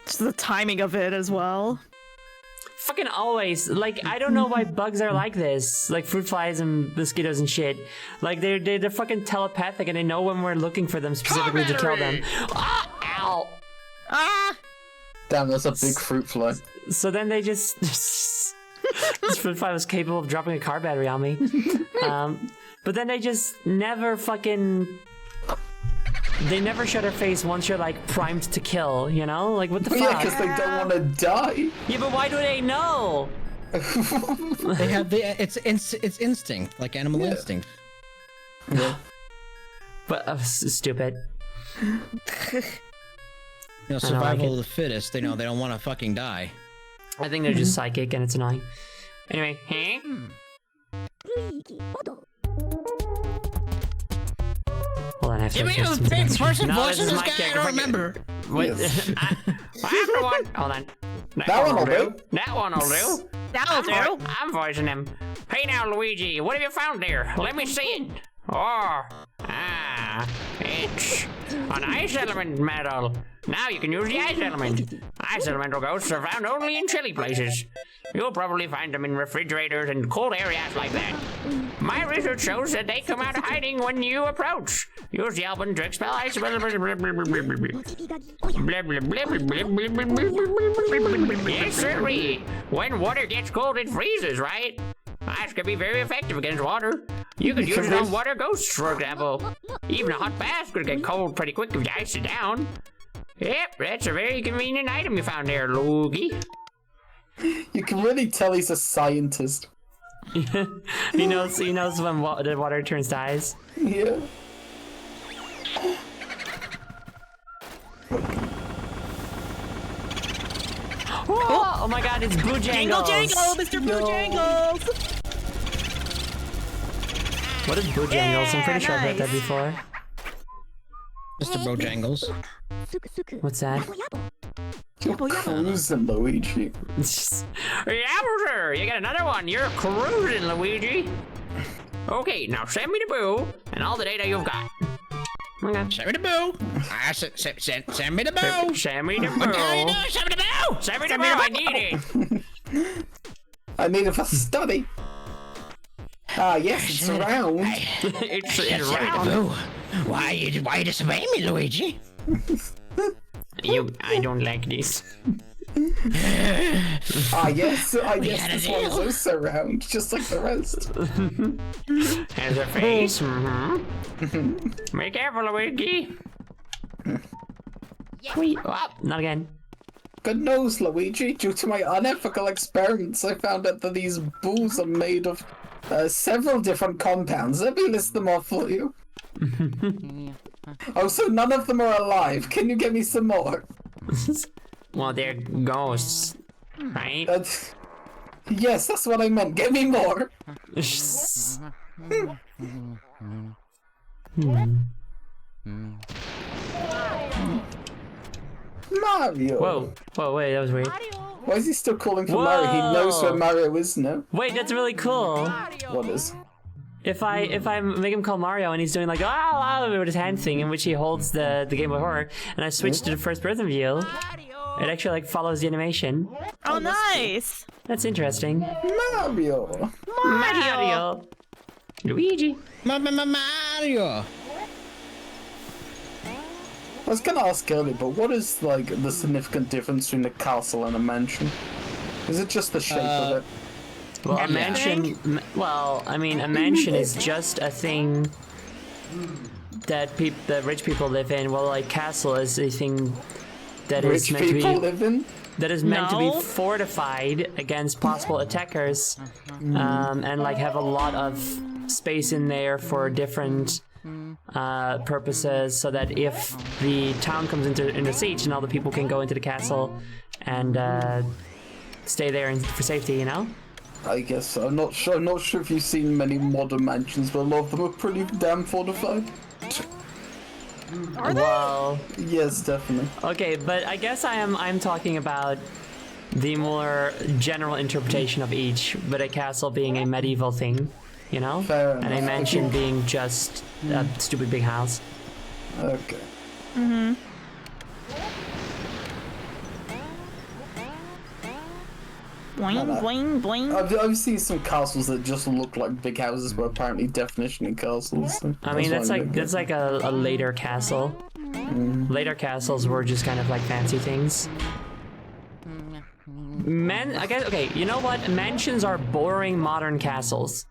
Just the timing of it as well. Fucking always. Like, I don't know why bugs are like this. Like fruit flies and mosquitoes and shit. Like they're fucking telepathic and they know when we're looking for them specifically to kill them. Ah! Ow! Ah! Damn, that's a big fruit fly. So then they just this fruit fly was capable of dropping a car battery on me. But then they just never fucking. They never show their face once you're like primed to kill, you know? Like what the Yeah, fuck? because they don't want to die. Yeah, but why do they know? They have it's instinct, like animal instinct. Yeah. But stupid. You know, like survival it. of the fittest. They know they don't want to fucking die. I think they're just psychic and it's annoying. Anyway, Hold on, I have to Give me adjust a some big things. person No, voice this in is this my guy. I character. don't remember. Wait, Yes. I have one. Hold on. That one will do. That one will do. That'll do. I'm voicing him. Hey now, Luigi, what have you found there? Let me see it. Oh, it's an ice element medal. Now you can use the ice element. Ice elemental ghosts are found only in chilly places. You'll probably find them in refrigerators and cold areas like that. My research shows that they come out of hiding when you approach. Use the album to expel ice. Yes, sirree. When water gets cold, it freezes, right? Ice can be very effective against water. You could use it on water ghosts, for example. Even a hot bath could get cold pretty quick if you ice it down. Yep, that's a very convenient item you found there, Luigi. You can really tell he's a scientist. He knows when the water turns to ice. Yeah. Oh my god, it's Bojangles! Jangle, jangle, Mr. Bojangles. What is Bojangles? I'm pretty sure I've heard that nice. before. Mr. Bojangles. What's that? You're cruising, Luigi. Yowzer! You got another one. You're cruising, Luigi. Okay, now send me the boo and all the data you've got. Okay. Send me the boo. Send me the boo. Send me the boo. What can you do? Send me the boo. Send me the boo. I need it. I need it for study. Ah, yes, it's around. It's Send me the around. boo. Why you disobey me, Luigi? I don't like this. Ah, yes, I guess had a this one's deal. also round, just like the rest. Has a face. Mm-hmm. Be careful, Luigi. Wait, oh, not again. Good news, Luigi. Due to my unethical experiments, I found out that these boos are made of several different compounds. Let me list them off for you. Oh, so none of them are alive. Can you get me some more? Well, they're ghosts, right? Yes, that's what I meant. Get me more. Mario. Whoa, wait, that was weird. Why is he still calling for Mario? He knows where Mario is now. Wait, that's really cool. What is? If I make him call Mario and he's doing like with his hand thing in which he holds the Game Boy Horror, and I switch to the first person view, it actually like follows the animation. Oh, nice. That's interesting. Mario. Mario. Luigi. Mario. I was gonna ask earlier, but what is like the significant difference between a castle and a mansion? Is it just the shape of it? Well, a mansion. I mean, a mansion is just a thing that the rich people live in. Well, like castle is a thing that is Rich meant to people be live in? that is meant to be No. fortified against possible attackers, and like have a lot of space in there for different purposes, so that if the town comes into siege, and all the people can go into the castle and stay there for safety. You know. I guess I'm not sure. I'm not sure if you've seen many modern mansions, but a lot of them are pretty damn fortified. Are they? Well, Yes, definitely. okay, but I guess I'm talking about the more general interpretation of each, but a castle being a medieval thing, you know? Fair And a enough. mansion being just a stupid big house. Okay. Boing, boing, boing. I've seen some castles that just look like big houses, but apparently definition in castles. So I mean, that's why I'm like thinking. a later castle. Later castles were just kind of like fancy things. I guess, okay, you know what? Mansions are boring modern castles.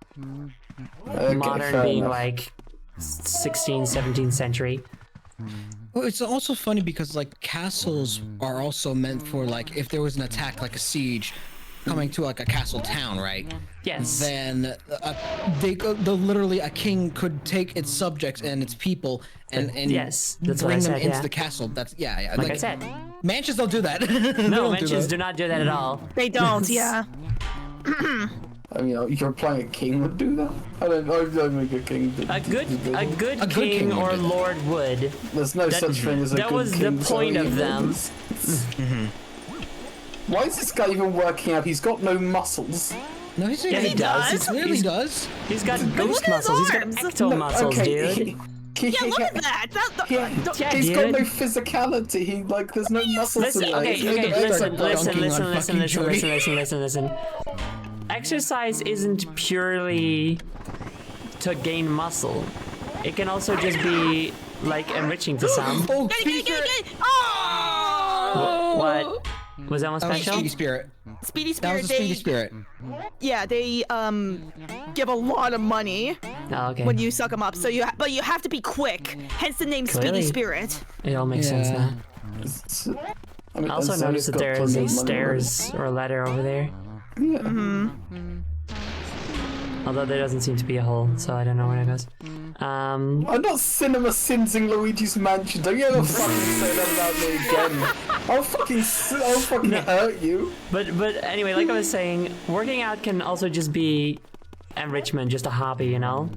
Okay, Modern fair being enough. like 16th, 17th century. Well, it's also funny because like castles are also meant for like if there was an attack like a siege coming to like a castle town, right? Yes. Then the literally a king could take its subjects and its people and Yes, that's what I bring them said, into yeah. the castle. That's yeah. Like I said. mansions don't do that. No, mansions do not do that at all. They don't, yeah. I mean, you're playing a king would do that. I don't think a king. A good good king king or would do that. lord would. There's no such thing as a that good was the king. so point of even them. it's- Why is this guy even working out? He's got no muscles. No, he he does. He clearly He's- does. He's got look ghost at his muscles. He's got arms. ecto muscles, dude. Yeah, look at that. Yeah, Yeah, he's dude. got no physicality. He like there's no muscles Listen, in there. okay, He's made okay, of listen, extra listen, dunking listen, on listen, fucking listen, Jody. listen. Exercise isn't purely to gain muscle. It can also just be like enriching to some. Oh, Get Speedy it, get it, Spirit. get it! Oh! What? Was that one That was special? Speedy Spirit. Speedy That was Spirit, a Speedy Spirit. yeah, they give a lot of money Oh, okay. when you suck them up. So but you have to be quick. Hence the name Clearly. Speedy Spirit. It all makes sense Yeah. now. I mean, I also and noticed that Zoe's got there is plenty a of money, stairs or a ladder over there. Although there doesn't seem to be a hole, so I don't know where it goes. I'm not cinema sinsing Luigi's Mansion. Don't you ever fucking say that about me again. I'll fucking hurt you. But anyway, like I was saying, working out can also just be enrichment, just a hobby, you know?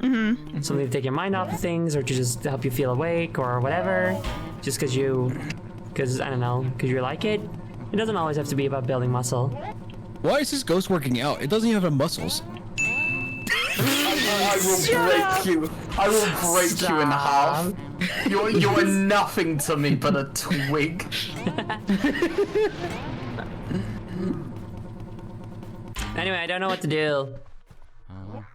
Mm-hmm. Something to take your mind off of things, or to just help you feel awake, or whatever. Just because you like it. It doesn't always have to be about building muscle. Why is this ghost working out? It doesn't even have muscles. I will break you. I will break you in half. You're nothing to me but a twig. Anyway, I don't know what to do.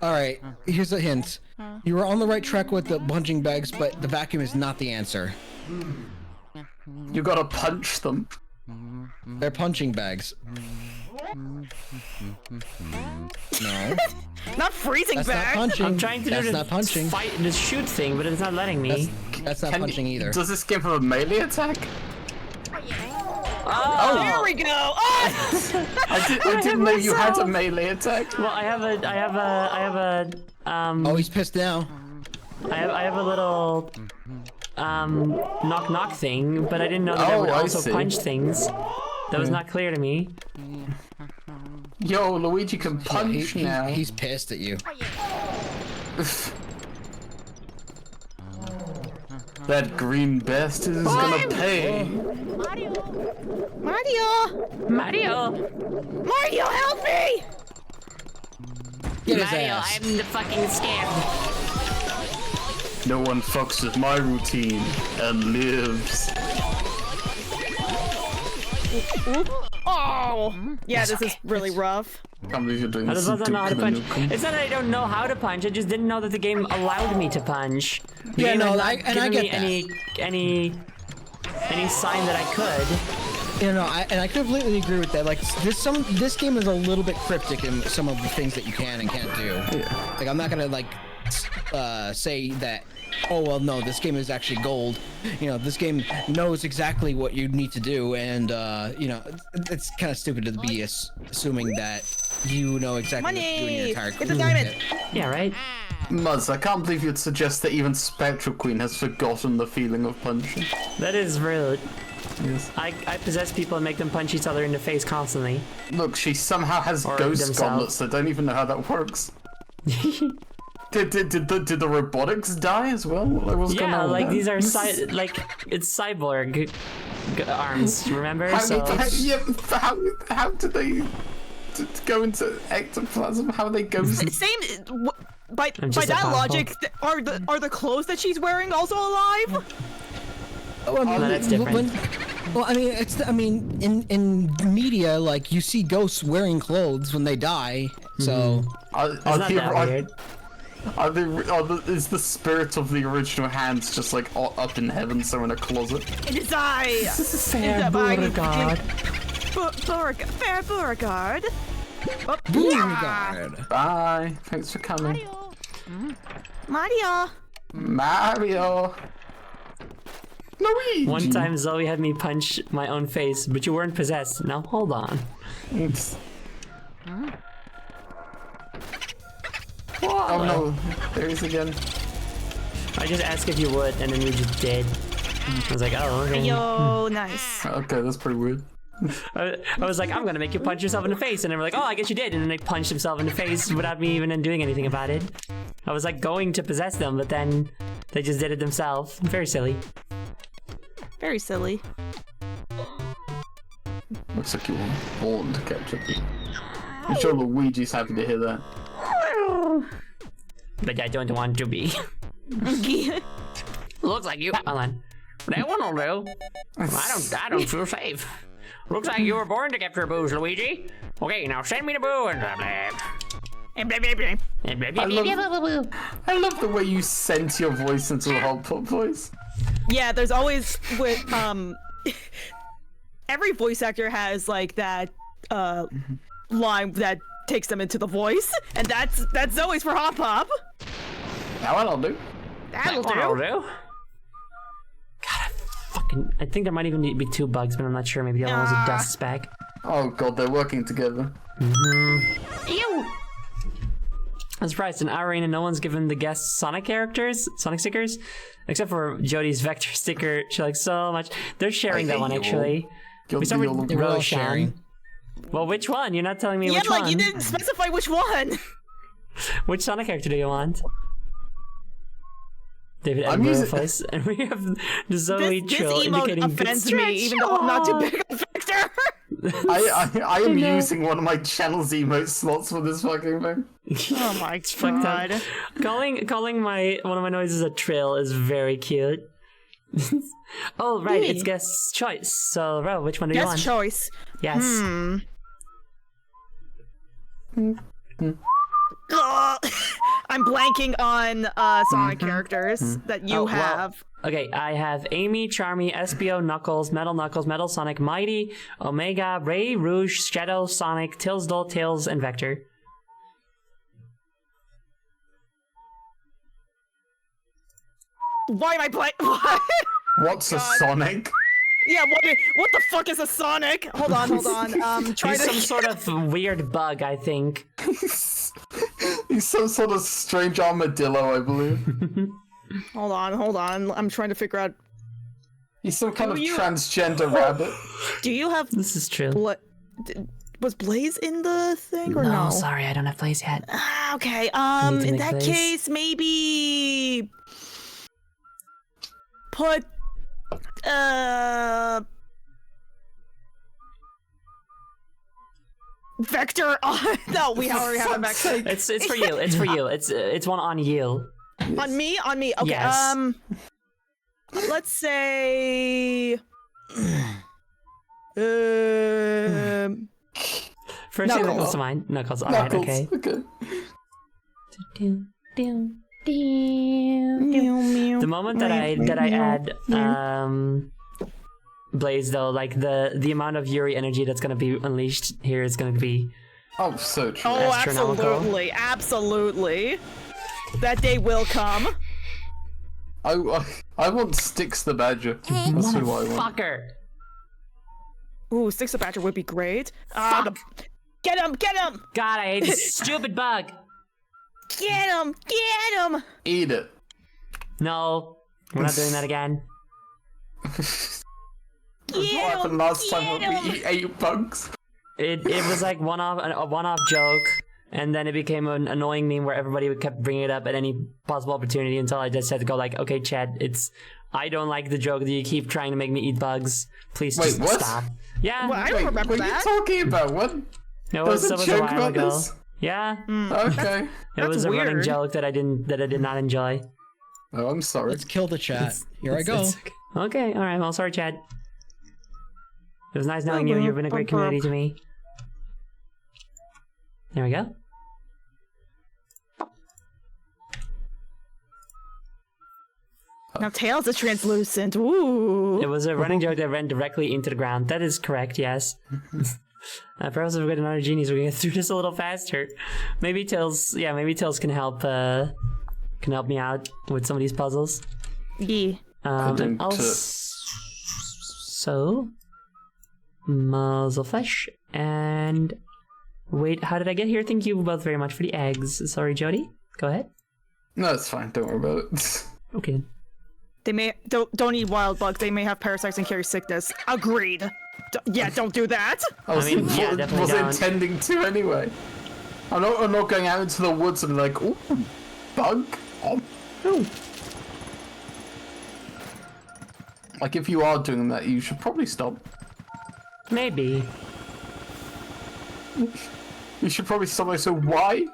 All right, here's a hint. You were on the right track with the punching bags, but the vacuum is not the answer. You gotta punch them. They're punching bags. No, Not freezing that's back. not punching. I'm trying to that's do not punching. the shoot thing, but it's not letting me. That's not punching either. Does this give him a melee attack? There we go. Oh! I didn't know you had a melee attack. Well, I have a Oh, he's pissed now. I have a little knock knock thing, but I didn't know that I Oh, would I also see. punch things. That was not clear to me. Yo, Luigi can punch now. He's pissed at you. That green bastard is gonna pay. Mario, help me! Get his ass. I'm the fucking scared. No one fucks with my routine and lives. Oh, yeah, this is really rough. I can't believe you're doing I this. just don't know how to punch. Duke It's not that I don't know how to punch. I just didn't know that the game allowed me to punch. The Yeah, game no, had not I given get me that. any sign that I could. You know, I completely agree with that. Like this game is a little bit cryptic in some of the things that you can and can't do. Like I'm not gonna like say that. Oh well, no, this game is actually gold. You know, this game knows exactly what you need to do, and you know, it's kind of stupid to be assuming that you know exactly what to do in your Money! entire Get the diamond! Yeah, right. Muzz, I can't believe you'd suggest that even Spectral Queen has forgotten the feeling of punching. That is rude. Yes. I possess people and make them punch each other in the face constantly. Look, she somehow has Or ghost themselves. gauntlets. I don't even know how that works. Did the robotics die as well? Like, what's going Yeah, on like with these that? are like it's cyborg arms. Remember? How did they go into ectoplasm? How are they ghosts? Same. By I'm just that a logic, are the clothes that she's wearing also alive? Oh, I mean, No, that's different. Well, I mean, in media, like you see ghosts wearing clothes when they die. So It's not that weird. Is the spirit of the original hands just like up in heaven, so in a closet? In his eye. Fair Beauregard. Beauregard. Oh, Beauregard. Bye. Thanks for coming. Mario. Mario. Luigi. One time Zoe had me punch my own face, but you weren't possessed. Now hold on. Oops. Oh no, there he is again. I just asked if you would, and then you just did. I was like, oh, okay. Yo, nice. Okay, that's pretty weird. I was like, I'm gonna make you punch yourself in the face, and they were like, oh, I guess you did, and then they punched himself in the face without me even doing anything about it. I was like going to possess them, but then they just did it themselves. Very silly. Very silly. Looks like you were born to capture people. I'm sure Luigi's happy to hear that. But I don't want to be. Looks like you. Hold on. That one will do. I don't feel safe. Looks like you were born to capture boos, Luigi. Okay, now send me the boo and blah blah. I love the way you sense your voice into the hot pot voice. Yeah, there's always with every voice actor has like that line that takes them into the voice, and that's Zoe's for Hop Pop. Now I'll do. That'll do. do. God, I think there might even be 2 bugs, but I'm not sure. Maybe the other one was a dust speck. Oh god, they're working together. Ew! I'm surprised in our arena no one's given the guest Sonic stickers, except for Jody's Vector sticker. She likes so much. They're sharing that one actually. We started with They were all Roshan. sharing. Well, which one? You're not telling me Yeah, which like one. you didn't specify which one. Which Sonic character do you want? David I'm Edinburgh using- voice, and we have Zoe This Chill emote indicating good offends stretch. me, even though I'm not too big on Vector. I am using one of my channel's emote slots for this fucking thing. Oh my Fucked up. god. Calling one of my noises a trill is very cute. Oh right, it's guest choice. So Ro, which one do you want? Guess choice. Yes. I'm blanking on Sonic characters that you Oh, well, have. Okay, I have Amy, Charmy, Espio, Knuckles, Metal Sonic, Mighty, Omega, Ray, Rouge, Shadow, Sonic, Tilsdale, Tails, and Vector. Why am I blank? What? What's a Sonic? Yeah, what the fuck is a Sonic? Hold on. Try He's to. some sort of weird bug, I think. He's some sort of strange armadillo, I believe. Hold on. I'm trying to figure out. He's some kind of you- transgender rabbit. Do you have This is true. was Blaze in the thing or no? No, sorry, I don't have plays yet. Ah, okay. need to In make that Blaze. case, maybe put Vector on. No, we already have a Vector. It's for you. It's for you. It's one on you. On me. Okay. Yes. Let's say. First thing that Knuckles. comes to mind. Knuckles. All right. Knuckles. Okay. The moment that I add Blaze though, like the amount of Yuri energy that's gonna be unleashed here is gonna be Oh, so true. Oh, Astronomical. absolutely. That day will come. I want Styx the Badger. That's who I want. fucker. Ooh, Six of Badger would be great. Get him! God, I hate this stupid bug. Get him! Eat it. No, we're not doing that again. What happened last time when we ate 8 bugs? It was like a one-off joke, and then it became an annoying meme where everybody kept bringing it up at any possible opportunity until I just had to go like, okay, Chad, I don't like the joke that you keep trying to make me eat bugs. Please Wait, just what? stop. Yeah, Well, I don't remember What are you that. talking about? What? it There's was a a joke while about ago. this? Yeah, Okay. it was a running weird. joke that I did not enjoy. Oh, I'm sorry. Let's kill the chat. Here I go. It's okay, all right. Well, sorry, Chad. It was nice knowing you. You've been a great community to me. There we go. Now Tails is translucent. Ooh. It was a running joke that ran directly into the ground. That is correct, yes. Perhaps if we get another genie, so we can get through this a little faster. Maybe Tails can help me out with some of these puzzles. Yeah. And also, muzzlefish and wait, how did I get here? Thank you both very much for the eggs. Sorry, Jody. Go ahead. No, it's fine. Don't worry about it. Okay. They may don't eat wild bugs. They may have parasites and carry sickness. Agreed. Don't do that. I definitely was don't. intending to anyway. I'm not going out into the woods and be like, ooh, bug. Oh. Like, if you are doing that, you should probably stop. Maybe. You should probably stop. So why?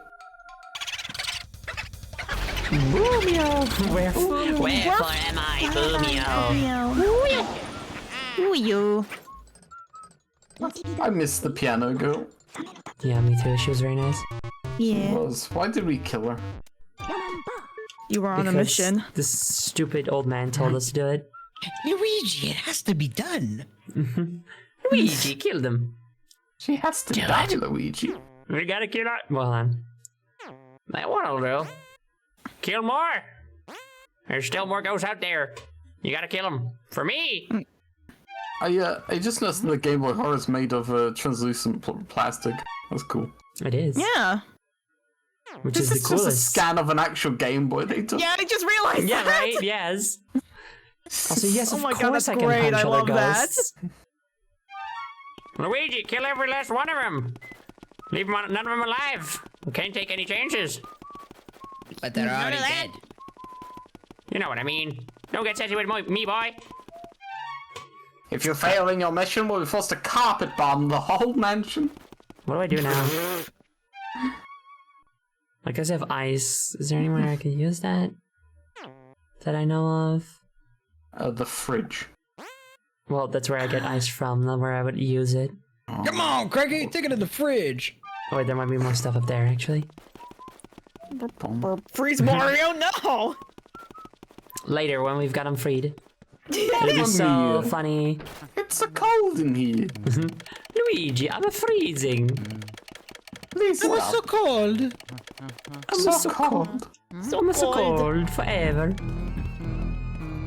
Boomio! Wherefore am I, Boomio? Ooh, you. I miss the piano girl. Yeah, me too. She was very nice. Yeah. Why did we kill her? You were on a Because mission. this stupid old man told us to do it. Luigi, it has to be done. Luigi, kill them. She has to die, Luigi. We gotta kill her. Well then. That one'll do. Kill more! There's still more ghosts out there. You gotta kill them. For me! I just noticed that the Game Boy Horror is made of translucent plastic. That's cool. It is. Yeah. Which This is the is just a coolest. scan of an actual Game Boy they took. Yeah, I just realized Yeah, that. right? Yes. Also, yes, Oh of my God, course that's I can great. punch I other love that. ghosts. Luigi, kill every last one of them. Leave them none of them alive. We can't take any chances. But they're already dead. You know what I mean. Don't get sassy with me, boy. If you fail in your mission, we'll be forced to carpet bomb the whole mansion. What do I do now? I guess I have ice. Is there anywhere I can use that? That I know of? The fridge. Well, that's where I get ice from, not where I would use it. Come on, Craigie, take it to the fridge. Oh wait, there might be more stuff up there, actually. Freeze Mario, no! Later, when we've got him freed. It'll Mamma be so mia. funny. It's so cold in here. Luigi, I'm freezing. Please It was stop. so cold. I'm so cold. I'm so cold forever.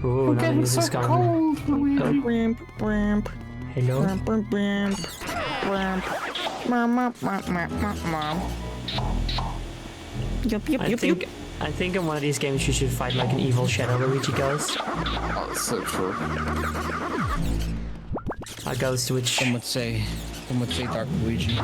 Ooh, now the Getting so music's gone. cold, Luigi. Brimp, brimp, Hello? brimp, brimp, brimp. Mom. Yup, yup, yup, yup. I think in one of these games you should fight like an evil Shadow Luigi ghost. Oh, that's so true. A ghost which... Some would say Dark Luigi.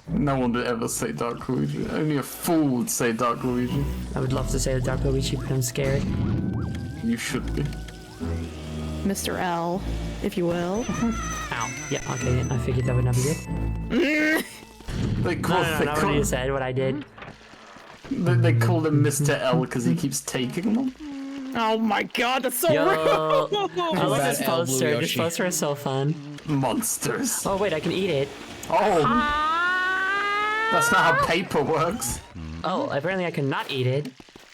No one would ever say Dark Luigi. Only a fool would say Dark Luigi. I would love to say the Dark Luigi, but I'm scared. You should be. Mr. L, if you will. Ow. Yeah, okay, I figured that would not be good. They call, No, they not call, what you said, what I did. they call him Mr. L because he keeps taking them. Oh my God, that's so Yo, rude. I love this Bad L Blue poster. This Yoshi. poster is so fun. Monsters. Oh wait, I can eat it. Oh, that's not how paper works. Oh, apparently I cannot eat it.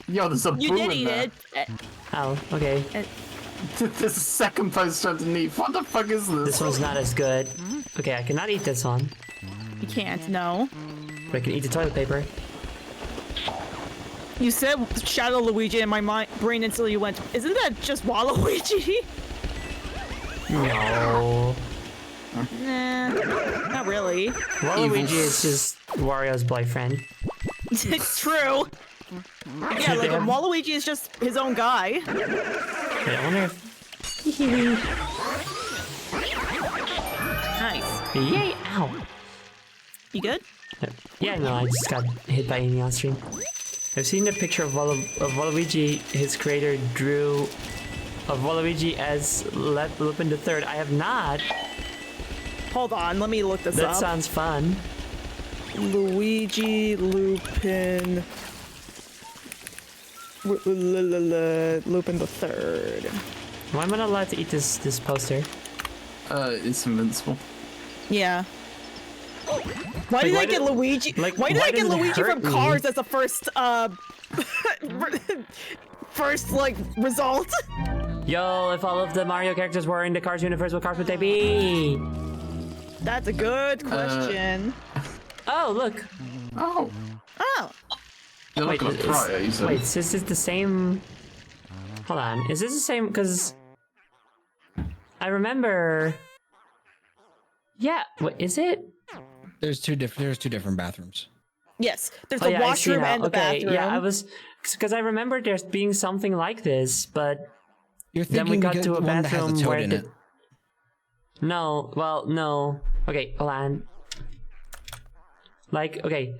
Yo, there's a You boo did in eat there. it. Oh, okay. There's a second poster underneath. What the fuck is this? This one's not as good. Okay, I cannot eat this one. You can't, no. But I can eat the toilet paper. You said Shadow Luigi and my brain instantly went, isn't that just Waluigi? No. Nah, not really. Waluigi is just Wario's boyfriend. It's true. Yeah, like Waluigi is just his own guy. Wait, I wonder if... Nice. Yay! Ow! You good? Yeah, no, I just got hit by Amy on stream. I've seen a picture of Waluigi. His creator drew of Waluigi as Lupin III. I have not. Hold on, let me look this That up. sounds fun. Luigi Lupin. Lupin the Third. Why am I not allowed to eat this poster? It's invincible. Yeah. Why did why I get did- Luigi? like, why did why I get does it Luigi hurt from me? Cars as the first first like result? Yo, if all of the Mario characters were in the Cars universe, what cars would they be? That's a good question. Oh, look. Oh, Oh, you're not gonna try it, you said. Wait, is this the same? Hold on, is this the same? Because I remember. Yeah, what is it? There's two different bathrooms. yes. There's Oh the yeah, I see washroom now. and the Okay, bathroom. yeah, I was because I remember there's being something like this, but You're then thinking we got because to a one that has bathroom a toad where in it. No, well, no. Okay, hold on. Like, okay,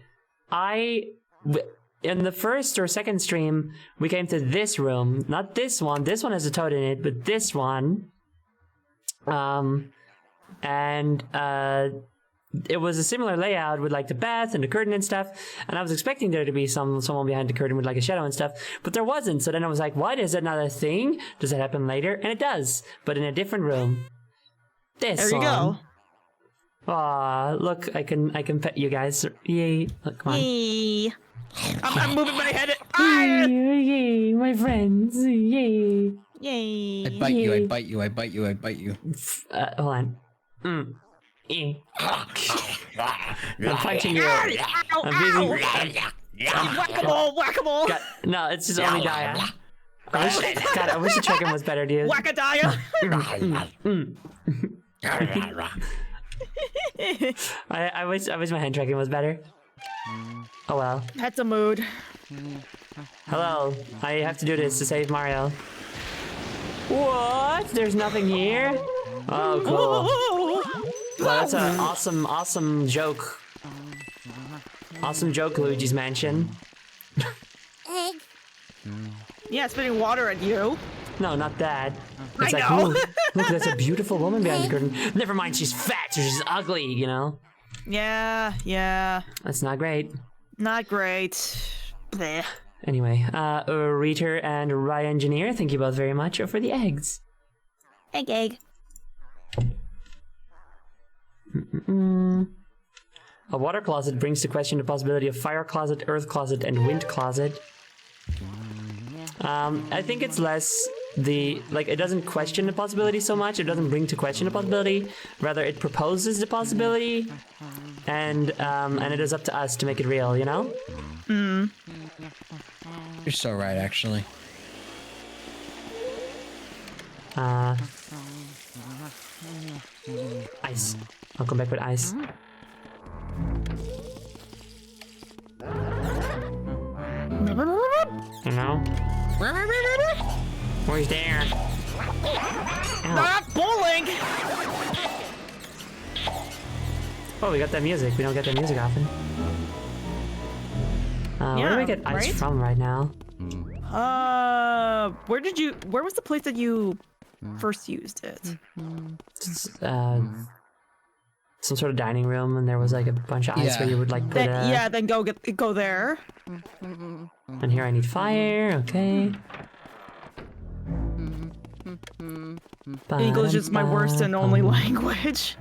in the first or second stream, we came to this room, not this one. This one has a toad in it, but this one. And it was a similar layout with like the bath and the curtain and stuff. And I was expecting there to be someone behind the curtain with like a shadow and stuff, but there wasn't. So then I was like, what? Is that not a thing? Does it happen later? And it does, but in a different room. This There you go. one. Aw, look, I can pet you guys. Yay. Look, come on. Yay. I'm moving my head. Yay, my friends. Yay. Yay. I bite you, I bite you, I bite you, I bite you. Hold on. I'm punching you. Ow, I'm ow. beating. Whack-a-mole, whack-a-mole. No, it's just only Daya. I wish the chicken was better, dude. Whack-a-dia. I wish my hand tracking was better. Oh well. That's a mood. Hello. I have to do this to save Mario. What? There's nothing here? Oh, cool. Well, that's an awesome joke. Awesome joke, Luigi's Mansion. Egg. Yeah, spitting water at you. No, not that. It's I like, know. ooh, look, that's a beautiful woman behind the curtain. Never mind, she's fat, so she's ugly, you know? Yeah. That's not great. Not great. Bleh. Anyway, Reater and Ryan Engineer, thank you both very much for the eggs. Egg. A water closet brings to question the possibility of fire closet, earth closet, and wind closet. I think it's less it doesn't question the possibility so much. It doesn't bring to question the possibility. Rather, it proposes the possibility, and it is up to us to make it real. You know? You're so right, actually. Ice. I'll come back with ice. You know? Where's there? Ow. Not bowling. Oh, we got that music. We don't get that music often. Where do we Yeah, get ice right? from right now? Where was the place that you first used it? It's, some sort of dining room, and there was like a bunch of ice Yeah. where you would like put Then go there. And here I need fire. Okay. English is my worst and only language.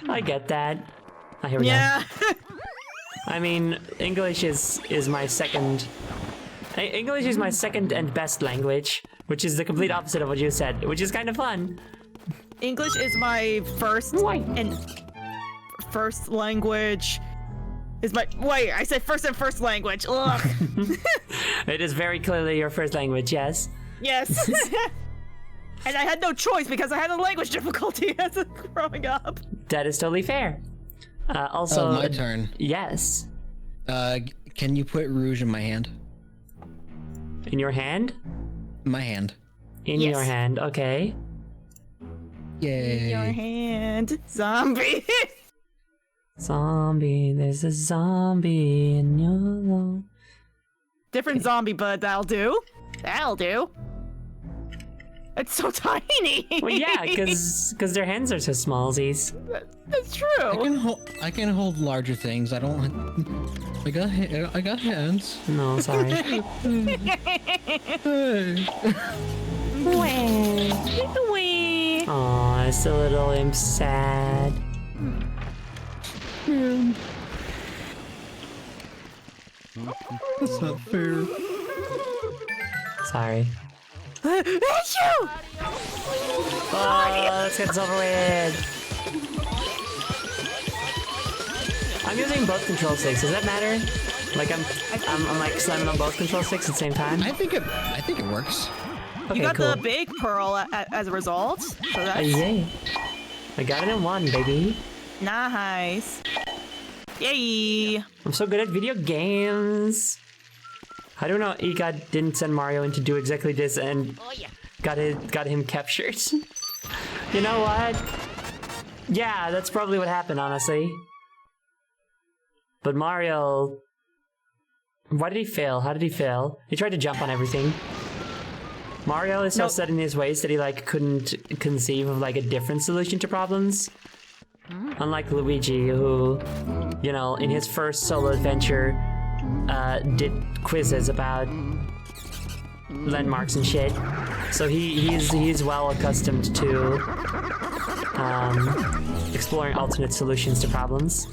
I get that. Oh, here we Yeah. go. I mean, English is my second. English is my second and best language, which is the complete opposite of what you said, which is kind of fun. English is my first Why? and first language. I said first and first language. Ugh. It is very clearly your first language, yes. Yes. And I had no choice because I had a language difficulty as a growing up. That is totally fair. Also, Oh, my turn. yes. Can you put rouge in my hand? In your hand? My hand. In Yes. your hand, okay. Yay. Your hand, zombie. Zombie, there's a zombie in your love. Different zombie, but that'll do. That'll do. It's so tiny. Well, yeah, because their hands are so smallsies. That's true. I can hold larger things. I don't. I got hands. No, sorry. Hey. Wee. Aw, it's a little imp sad. That's not fair. Sorry. Achoo! Oh, let's get this over with. I'm using both control sticks. Does that matter? Like I'm like slamming on both control sticks at the same time. I think it works. Okay, You got cool. the big pearl as a result. So that's Yay! I got it in one, baby. nice. Yay! I'm so good at video games. I don't know. Ika didn't send Mario in to do exactly this and got him captured. You know what? Yeah, that's probably what happened, honestly. But Mario, why did he fail? How did he fail? He tried to jump on everything. Mario is so set in his ways that he like couldn't conceive of like a different solution to problems. Unlike Luigi, who, you know, in his first solo adventure, did quizzes about landmarks and shit. So he's well accustomed to exploring alternate solutions to problems.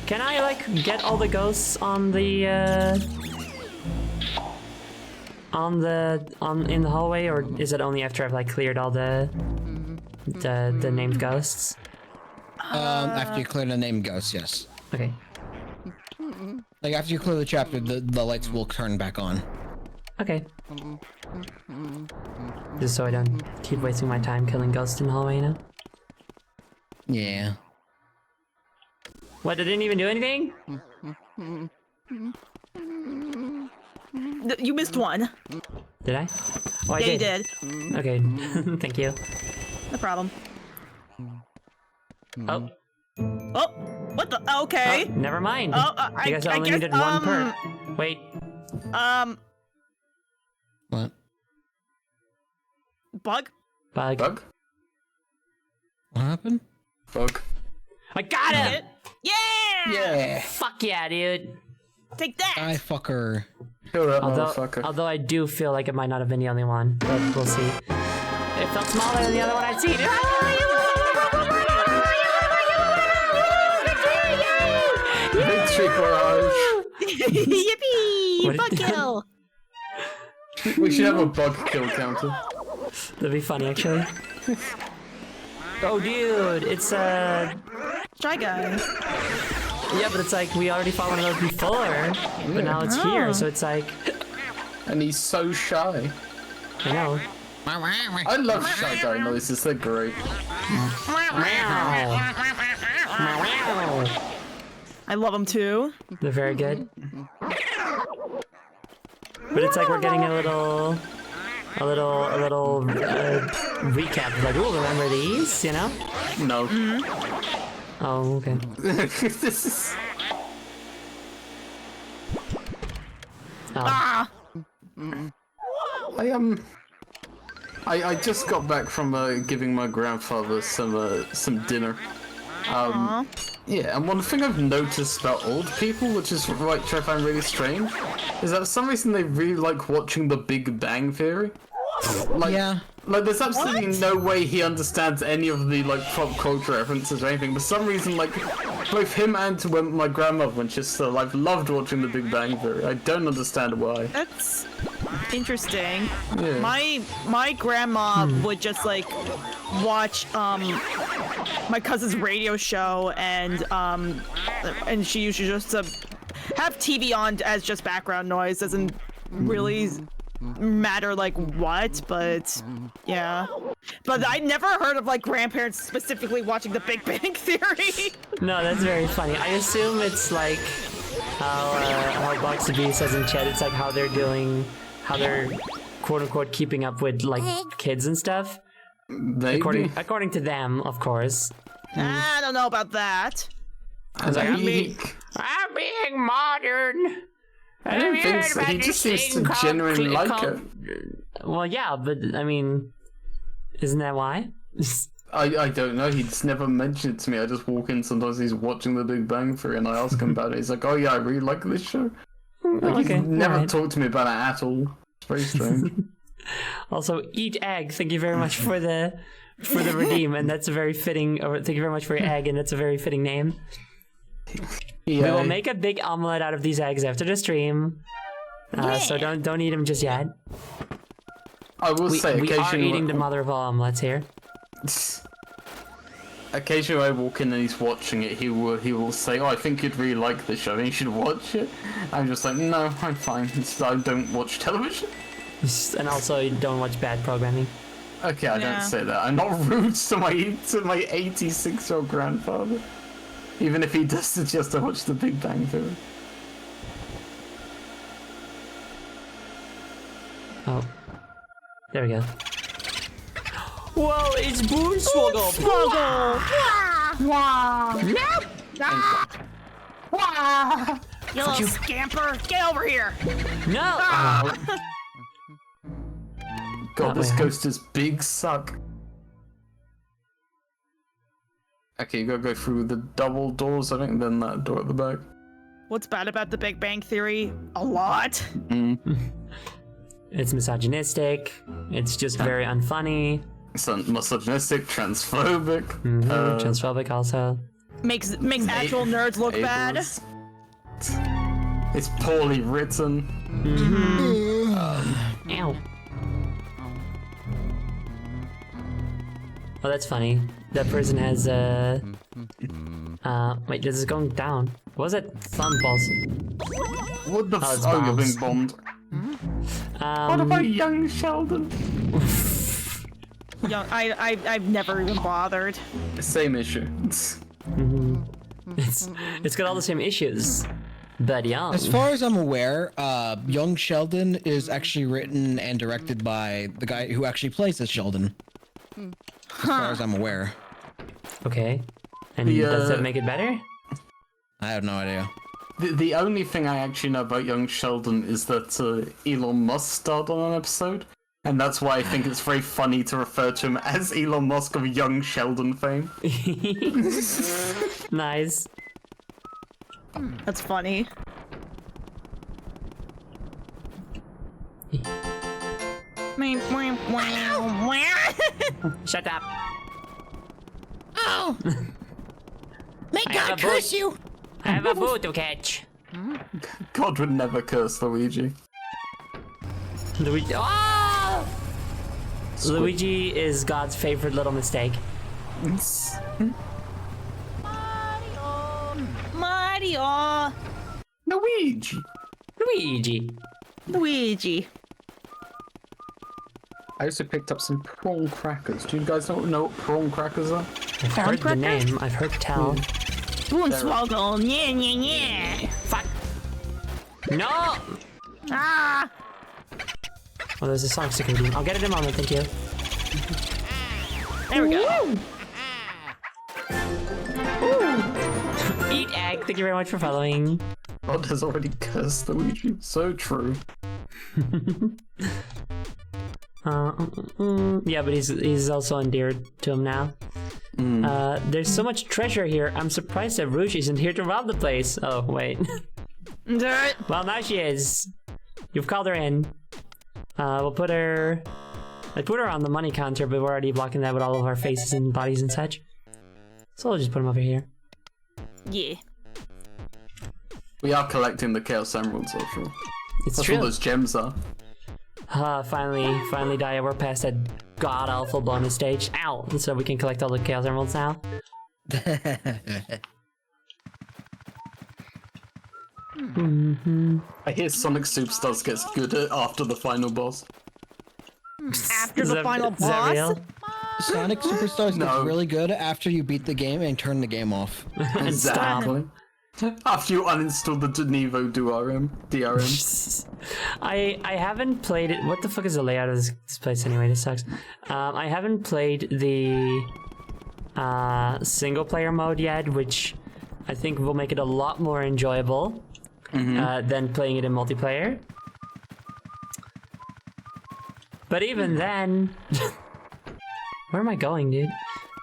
Can I like get all the ghosts on the in the hallway, or is it only after I've like cleared all the named ghosts? After you clear the name ghosts, yes. Okay. Like after you clear the chapter, the lights will turn back on. Okay. Just so I don't keep wasting my time killing ghosts in the hallway, you know? Yeah. What, I didn't even do anything? You missed one. Did I? Oh, I Yeah, did. you did. Okay, thank you. No problem. Oh, Oh, what the? Okay. never mind. Oh, I guess I only guess, needed one perk. Wait, What? Bug? bug. Bug? What happened? Bug. I got Get it! it? Yeah! Yeah. Fuck yeah, dude. Take that! I fucker. Kill that Although, motherfucker. although I do feel like it might not have been the only one, but we'll see. It felt smaller than the other one I'd seen. Victory barrage. Yippee! What Bug did- kill! We should have a bug kill counter. That'd be funny, actually. Oh, dude, it's Try guy. yeah, but it's like we already fought one of those before, but now it's here, so it's like And he's so shy. I know. I love shy guy noises, they're great. I love him too. They're very good. But it's like we're getting a little recap. Like, oh, remember these? You know? No. Oh, okay. This is... Ah! I just got back from giving my grandfather some dinner. Yeah, and one thing I've noticed about old people, which is which I find really strange, is that for some reason they really like watching The Big Bang Theory. Like, Yeah. Like, there's absolutely no way he understands any of the like pop culture references or anything. But for some reason, like, both him and my grandmother, when she's still alive, loved watching The Big Bang Theory. I don't understand why. That's interesting. Yeah. My grandma would just like watch my cousin's radio show and she usually just have TV on as just background noise. Doesn't really matter like what, but yeah. But I never heard of like grandparents specifically watching The Big Bang Theory. No, that's very funny. I assume it's like how Box B says in chat. It's like how they're quote unquote keeping up with like kids and stuff. Maybe. According to them, of course. I don't know about that. I'm being modern. I don't think so. He just seems to genuinely like it. Well, yeah, but I mean, isn't that why? I don't know. He's never mentioned it to me. I just walk in. Sometimes he's watching The Big Bang Theory, and I ask him about it. He's like, "Oh yeah, I really like this show." Like, Okay, he's never alright. talked to me about it at all. It's very strange. Also, eat egg. Thank you very much for the redeem, and that's a very fitting. Or thank you very much for your egg, and that's a very fitting name. We will make a big omelet out of these eggs after the stream. So don't eat them just yet. I will say, we are occasionally eating the mother of all omelets here. Occasionally I walk in and he's watching it, he will say, oh, I think you'd really like this show and you should watch it. I'm just like, no, I'm fine. I don't watch television. And also, you don't watch bad programming. Okay, I don't say that. I'm not rude to my 86-year-old grandfather. Even if he does suggest to watch The Big Bang Theory. Oh. There we go. Well, it's Boonswoggle! You little scamper! Get over here! No! God, this wait, ghost is big suck. Okay, you gotta go through the double doors, I think, then that door at the back. What's bad about The Big Bang Theory? A lot. It's misogynistic. It's just very unfunny. It's misogynistic, transphobic. Transphobic also. Makes actual nerds look bad. ableist. It's poorly written. Ow. Oh, that's funny. That person has wait, this is going down. What was that thumb pulse? What the it's you're bombs. being bombed. What about young Sheldon? Young, I've never even bothered. Same issue. It's got all the same issues, but young. As far as I'm aware, Young Sheldon is actually written and directed by the guy who actually plays as Sheldon. As far as I'm aware. Okay. And The, does that make it better? I have no idea. The only thing I actually know about young Sheldon is that Elon Musk starred on an episode, and that's why I think it's very funny to refer to him as Elon Musk of young Sheldon fame. Nice. That's funny. Shut up. Oh! May I have God a curse boat. you! I have a boat to catch. God would never curse Luigi. Luigi. Oh! Luigi is God's favorite little mistake. Mario! Luigi. Luigi. Luigi. I also picked up some prawn crackers. Do you guys know what prawn crackers are? I've heard the name. I've heard tell. Boonswoggle! Yeah, yeah, yeah! Fuck. No! Ah! Oh, there's a song sticker beam. I'll get it in a moment, thank you. There we go. Eat egg. Thank you very much for following. God has already cursed Luigi. So true. Yeah, but he's also endeared to him now. There's so much treasure here. I'm surprised that Rouge isn't here to rob the place. Oh, wait. Well, now she is. You've called her in. We'll put her... I put her on the money counter, but we're already blocking that with all of our faces and bodies and such. So we'll just put them over here. Yeah. We are collecting the Chaos Emeralds, also. It's That's true. what those gems are. Finally, Daya, we're past that god-awful bonus stage. Ow! So we can collect all the Chaos Emeralds now. I hear Sonic Superstars gets good after the final boss. After Is the that- final is that boss? real? Sonic Superstars No. gets really good after you beat the game and turn the game off. And stop. Exactly. After you uninstall the Denevo DRM. I haven't played it. What the fuck is the layout of this place anyway? This sucks. I haven't played the single player mode yet, which I think will make it a lot more enjoyable than playing it in multiplayer. But even then, where am I going, dude?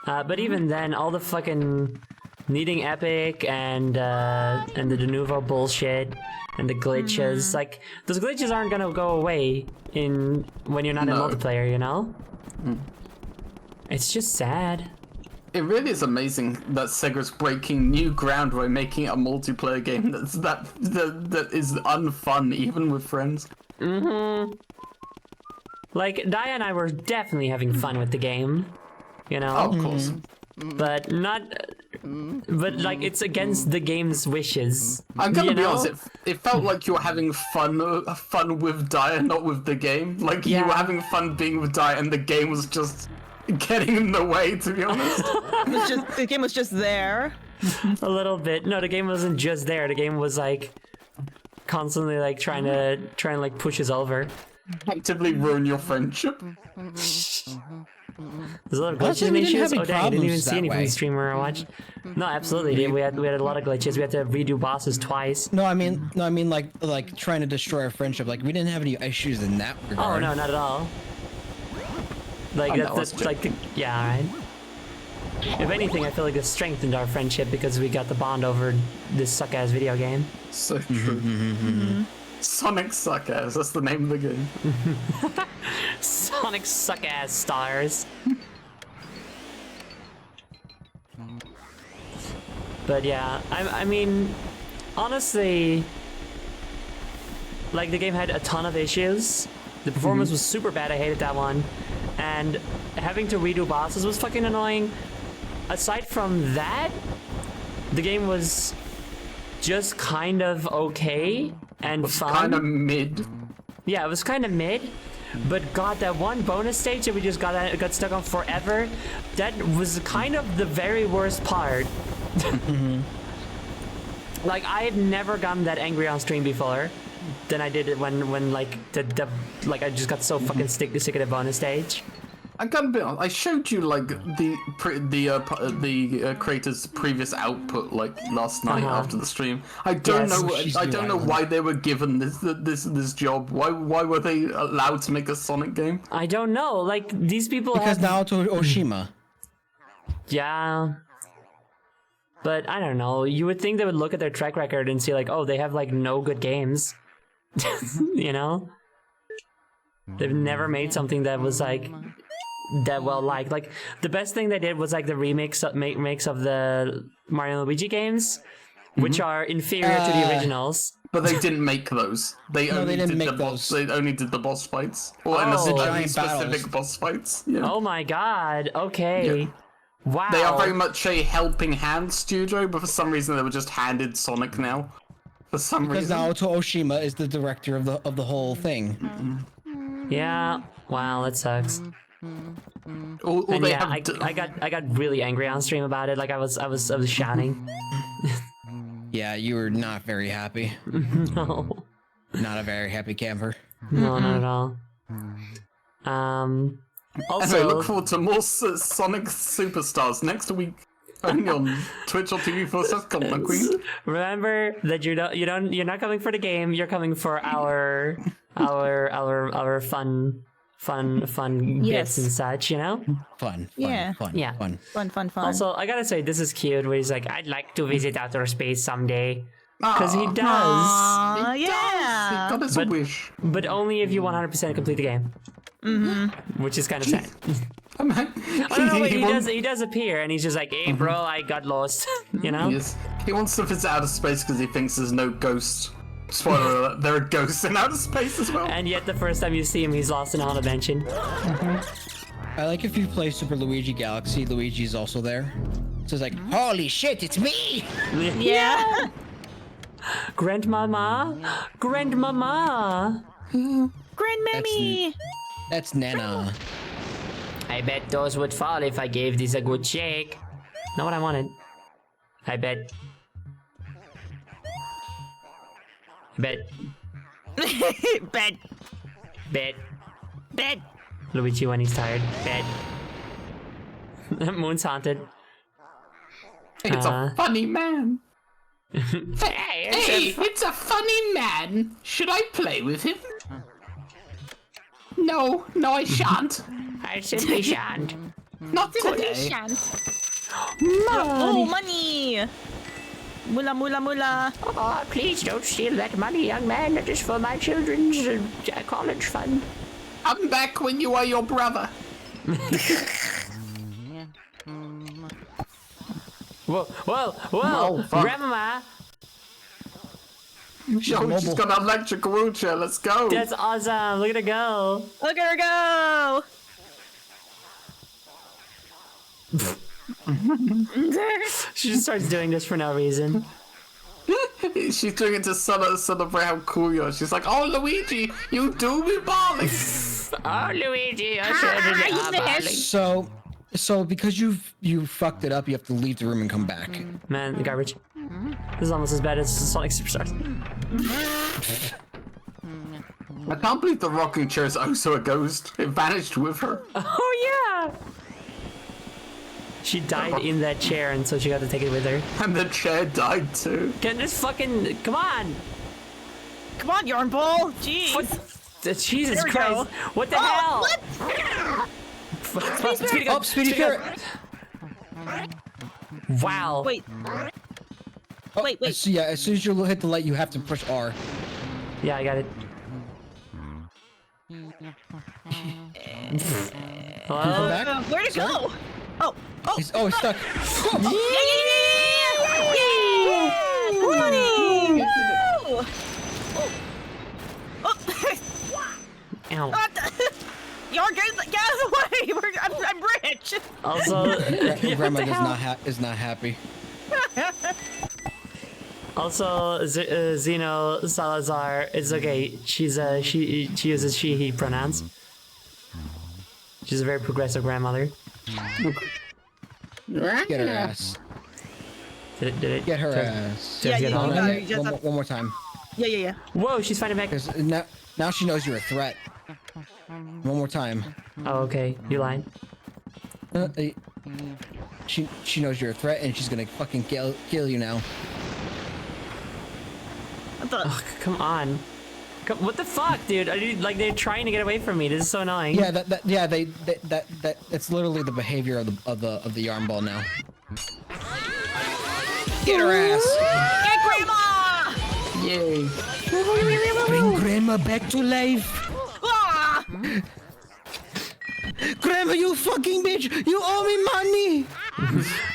But even then, all the fucking needing epic and the de novo bullshit and the glitches. Like those glitches aren't gonna go away when you're not in multiplayer, you know? It's just sad. It really is amazing that Sega's breaking new ground by making a multiplayer game that is unfun even with friends. Like Daya and I were definitely having fun with the game, you know? Oh, of course. But like it's against the game's wishes. I'm gonna you be know? honest, it felt like you were having fun with Daya, not with the game. Like you were Yeah. having fun being with Daya and the game was just getting in the way, to be honest. The game was just there. A little bit. No, the game wasn't just there. The game was like constantly like trying to like push us over. Actively ruin your friendship. There's a lot of Honestly, glitches and we didn't issues. have any Oh dang, I didn't even problems see that any from the way. streamer I watched. No, absolutely, dude. We had a lot of glitches. We had to redo bosses twice. No, I mean like trying to destroy our friendship. Like we didn't have any issues in that Oh regard. no, not at all. Like that was that's like the, yeah, alright. If anything, I feel like it strengthened our friendship because we got the bond over this suck ass video game. So true. Sonic Suck Ass, that's the name of the game. Sonic suck ass stars. But yeah, I mean, honestly, like the game had a ton of issues. The performance was super bad. I hated that one, and having to redo bosses was fucking annoying. Aside from that, the game was just kind of okay and fun. Kind of mid. Yeah, it was kind of mid, but God, that one bonus stage that we just got stuck on forever, that was kind of the very worst part. Like I've never gotten that angry on stream before than I did it when like the like I just got so fucking sick of the bonus stage. I gotta be honest, I showed you like the creator's previous output like last night after the stream. I don't Yes. know. I don't know why they were given this job. Why were they allowed to make a Sonic game? I don't know. Like these people Because have Naoto Oshima. yeah. But I don't know. You would think they would look at their track record and see like, oh, they have like no good games. You know? They've never made something that was like that well liked. Like the best thing they did was like the remakes of the Mario and Luigi games, which are inferior to the originals. But they didn't make those. They only didn't did make the boss. those. They only did the boss fights, or Oh. only The giant specific battles. boss fights. Yeah. Oh my god. Okay. Yeah. Wow. They are very much a helping hand studio, but for some reason they were just handed Sonic now. For some Because reason. Naoto Oshima is the director of the whole thing. Yeah. Wow, that sucks. All And they yeah, have I got really angry on stream about it. Like I was shouting. Yeah, you were not very happy. No. Not a very happy camper. No, not at all. Also, Anyway, look forward to more Sonic Superstars next week. Only on Twitch or TV for Content Queen. remember that you're not coming for the game. You're coming for our fun Yes. bits and such. You know. Fun. Yeah. Fun. Yeah. Fun. Fun. Also, I gotta say this is cute. Where he's like, I'd like to visit outer space someday, because he does. Yeah. That is a wish. But only if you 100% complete the game. Mm-hmm. Which is kind of sad. I mean, Oh, no, wait, wants- he does appear, and he's just like, hey, bro, I got lost. You know? Yes. He wants to visit outer space because he thinks there's no ghost. Spoiler alert, there are ghosts in outer space as well. And yet, the first time you see him, he's lost in a haunted mansion. I like if you play Super Luigi Galaxy, Luigi's also there. So it's like, holy shit, it's me! Yeah. Grandmama? Grandmama! Grandmammy. That's Nana. I bet those would fall if I gave this a good shake. Not what I wanted. I bet. Bet. Bed. Bet. Bed. Luigi when he's tired. Bet. Moon's haunted. It's a funny man. Hey, It's a funny man. Should I play with him? No, I shan't. I simply shan't. Not today. Oh, money. Mula, mula, mula. Oh, please don't steal that money, young man. That is for my children's college fund. I'm back when you are your brother. Whoa, whoa, whoa! Oh, fuck. Grandma! Yo, she's got an electric wheelchair. Let's go. That's awesome! Look at her go! Look at her go. She just starts doing this for no reason. She's doing it to celebrate how cool you are. She's like, "Oh, Luigi, you do me balling." Oh, Luigi, I said So because you fucked it up, you have to leave the room and come back. Man, garbage. This is almost as bad as Sonic Superstars. I can't believe the rocking chair is also a ghost. It vanished with her. Oh yeah! She died in that chair, and so she got to take it with her. And the chair died too. Can this fucking come on? Come on, yarn ball. Jeez. Jesus There we Christ! go. What the hell? What? Speedy Oh, Speedy Carrot! Wow. Wait. Wait. As soon as you hit the light, you have to push R. Yeah, I got it. Come Hello? back. Where'd it go? Oh. He's stuck. Yeah! Running! Woo! Oh. Ow. Yarn, get out of the way! I'm rich! Also, Grandma what the hell? is not happy. Also, Zeno Salazar. It's okay. She uses she/he pronouns. She's a very progressive grandmother. Get her ass. Did it? Get her Did- ass. did I get you on? got it. You just One more time. Yeah. Whoa, she's fighting back. Because now she knows you're a threat. One more time. Oh, okay. You lying. She knows you're a threat and she's gonna fucking kill you now. What the? Ugh, come on. What the fuck, dude? Are you, like, they're trying to get away from me. This is so annoying. Yeah, that's literally the behavior of the yarn ball now. Get her ass! Get Grandma! Yay. Bring Grandma back to life! Ah! Grandma, you fucking bitch! You owe me money!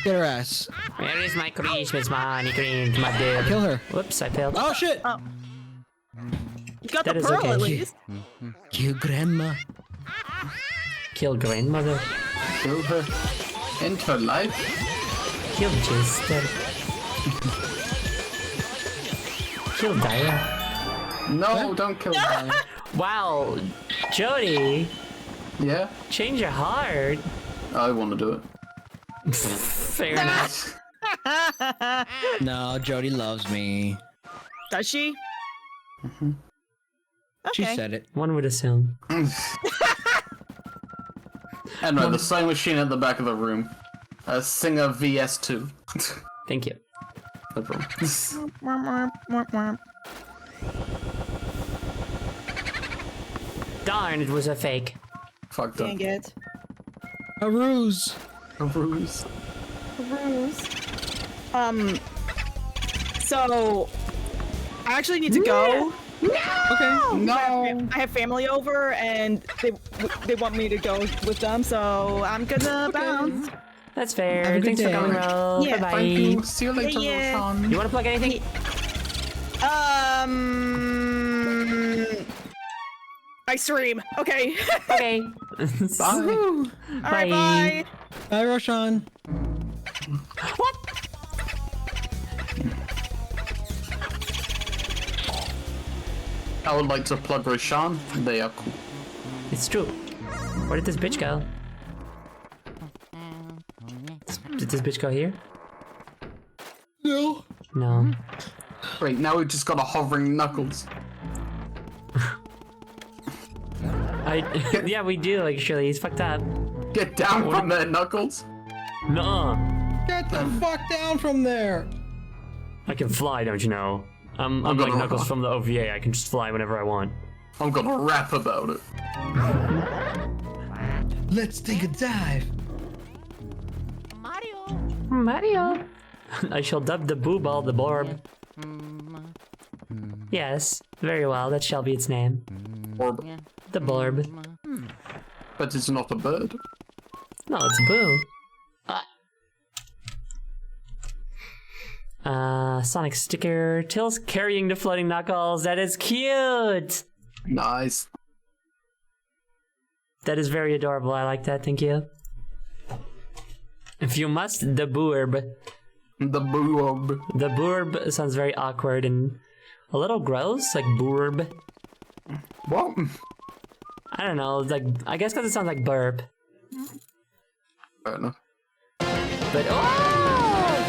Get her ass. Where is my Christmas money, Grinch, my dude? Kill her. Whoops, I failed. Oh shit! You got That the is pearl okay. at least. Kill Grandma. Kill grandmother. Kill her. End her life. Kill Jester. Kill Diane. No, don't kill her. Wow, Jody, Yeah, change your heart. I want to do it. Fair enough. No, Jody loves me. Does she? She Okay. said it. One would assume. Anyway, the sewing machine at the back of the room. Singer VS2. Thank you. No problem. Darn, it was a fake. Fucked Dang up. it. A ruse. A ruse. So I actually need to go. Okay. No. I have family over and they want me to go with them, so I'm gonna bounce. That's fair. Have a good Thanks for day. coming, Ro. Yeah. Bye-bye. Thank you. See you later, Yeah. Roshan. You want to plug anything? I stream. Okay. Okay. Bye. All right, bye. Bye, Roshan. What? I would like to plug Roshan. They are cool. It's true. Where did this bitch go? Did this bitch go here? No. No. Great, now we've just got a hovering Knuckles. Yeah, we do, actually. He's fucked up. Get down from there, Knuckles. No. Get the fuck down from there. I can fly, don't you know? I'm I'm like gonna- Knuckles from the OVA. I can just fly whenever I want. I'm gonna rap about it. Let's take a dive. Mario. I shall dub the Booball the Borb. Yes, very well, that shall be its name. Orb. The Borb. But it's not a bird. No, it's Boo. Sonic sticker. Till's carrying the floating knuckles. That is cute! Nice. That is very adorable. I like that. Thank you. If you must, the Boorb. The boob. The Boorb sounds very awkward and a little gross, like Boorb. What? I don't know, like, I guess because it sounds like burp. I don't know. But, oh!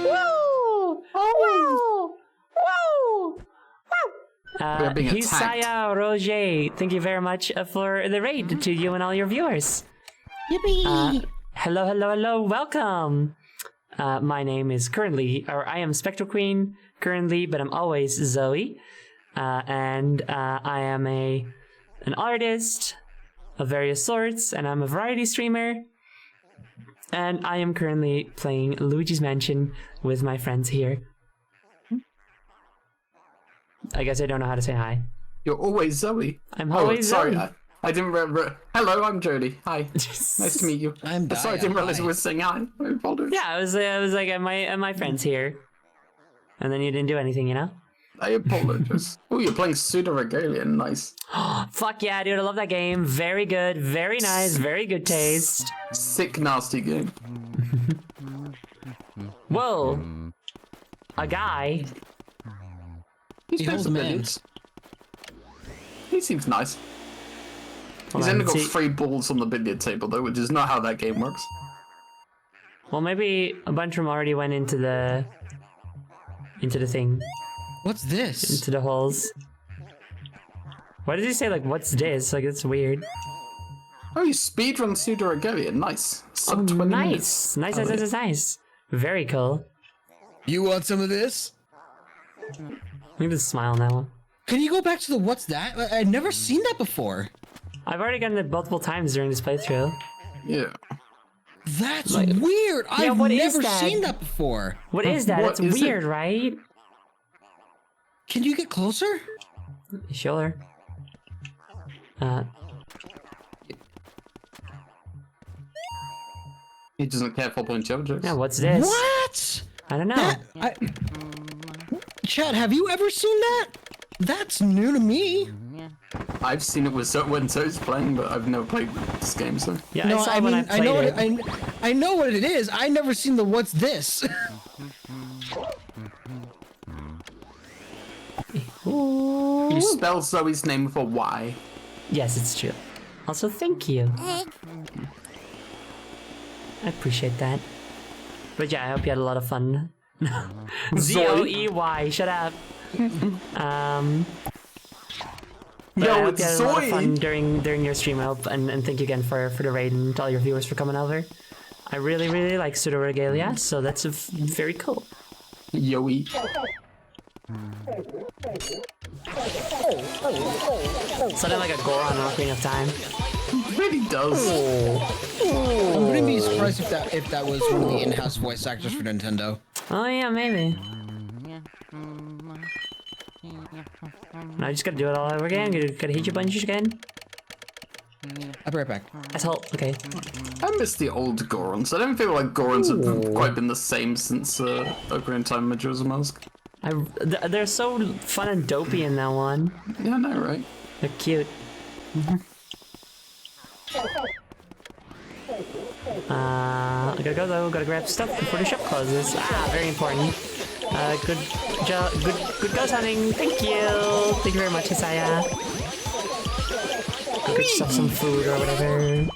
Whoa! Whoa! Whoa! Whoa! being attacked. Hisaya Roger, thank you very much for the raid to you and all your viewers. Yippee! Hello, hello, hello, welcome! My name is I am Spectral Queen currently, but I'm always Zoe. And I am an artist of various sorts, and I'm a variety streamer. And I am currently playing Luigi's Mansion with my friends here. I guess I don't know how to say hi. You're always Zoe. I'm always sorry. Zoe. I didn't Hello, I'm Jody. Hi. Nice to meet you. I'm Sorry, I didn't realize we were saying hi. I apologize. Yeah, I was like, am my friends here? And then you didn't do anything, you know? I apologize. Oh, you're playing Pseudo Regalia. Nice. Fuck yeah, dude, I love that game. Very good, very nice, very good taste. Sick, nasty game. Whoa. A guy. He's holds some a man. billiards. He seems nice. Hold He's on, only got see- 3 balls on the billiard table, though, which is not how that game works. Well, maybe a bunch of them already went into the thing, What's this? into the holes. Why did he say, like, what's this? Like, it's weird. Oh, you speedrun Pseudo Regalia. Nice. Sub Oh, 20 minutes. nice, nice, nice, nice, nice. Very cool. You want some of this? Look at the smile on that one. Can you go back to the what's that? I've never seen that before. I've already gotten it multiple times during this playthrough. Yeah. That's weird. I've what is never that? seen that before. What is that? What That's is weird, it? right? Can you get closer? Sure. He doesn't care for playing jokes. Yeah, what's this? What? I don't know. That, Chad, have you ever seen that? That's new to me. I've seen it with when Zoe's playing, but I've never played this game, so. Yeah, No, I saw I it when mean, I I know played what it. I know what it is. I never seen the what's this. You spell Zoe's name with a Y. Yes, it's true. Also, thank you. I appreciate that. But yeah, I hope you had a lot of fun. Zoey, shut up. But I Yo, hope you it's had a lot of fun Zoe! during your stream. I hope, and thank you again for the raid and to all your viewers for coming over. I really, really like Pseudo Regalia, so that's very cool. Yoey. Sounded like a Goron Ocarina of Time. It really does. I wouldn't be surprised if that was one of the in-house voice actors for Nintendo. Oh yeah, maybe. Now I just gotta do it all over again. Gotta hit your bunches again. I'll be right back. Asshole. Okay. I miss the old Gorons. I don't feel like Gorons have quite been the same since Ocarina of Time Majora's Mask. They're so fun and dopey in that one. Yeah, I know, right? They're cute. I gotta go though. Gotta grab stuff before the shop closes. Ah, very important. Good job. Good ghost hunting. Thank you. Thank you very much, Hisaya. Go get yourself some food or whatever.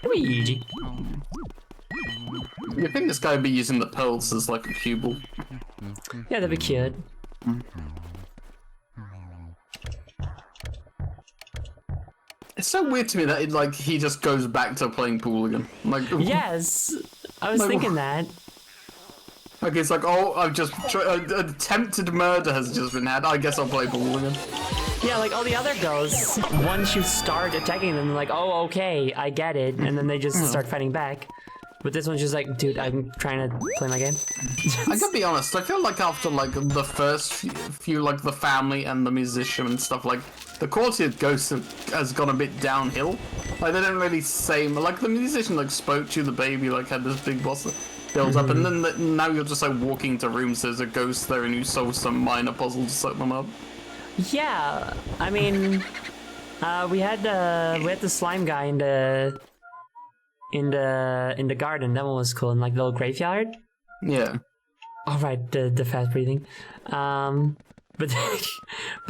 Luigi. You think this guy would be using the pearls as like a cubal? Yeah, that'd be cute. It's so weird to me that he just goes back to playing pool again. Like Yes, I was Like, thinking that. Like it's like, oh, I've just attempted murder has just been had. I guess I'll play pool again. Yeah, like all the other ghosts, once you start attacking them, like, oh, okay, I get it, and then they just start fighting back. But this one's just like, dude, I'm trying to play my game. I gotta be honest, I feel like after like the first few like the family and the musician and stuff, like the quality of Ghosts has gone a bit downhill. Like they don't really say, like the musician like spoke to the baby, like had this big boss build up, and then now you're just like walking into rooms, there's a ghost there, and you solve some minor puzzle to set them up. Yeah, I mean, we had the slime guy in the garden. That one was cool, in like the little graveyard. Yeah. All right, the fast breathing. But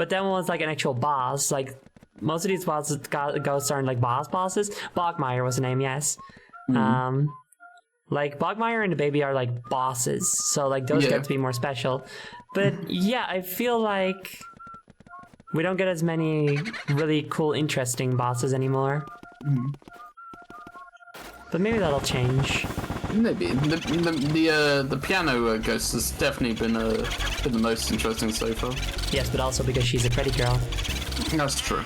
that one was like an actual boss. Like most of these ghosts aren't like bosses. Bogmire was the name, yes. Like Bogmire and the baby are like bosses, so like those get to be more special. But yeah, I feel like we don't get as many really cool, interesting bosses anymore. But maybe that'll change. Maybe the piano ghost has definitely been the most interesting so far. Yes, but also because she's a pretty girl. That's true.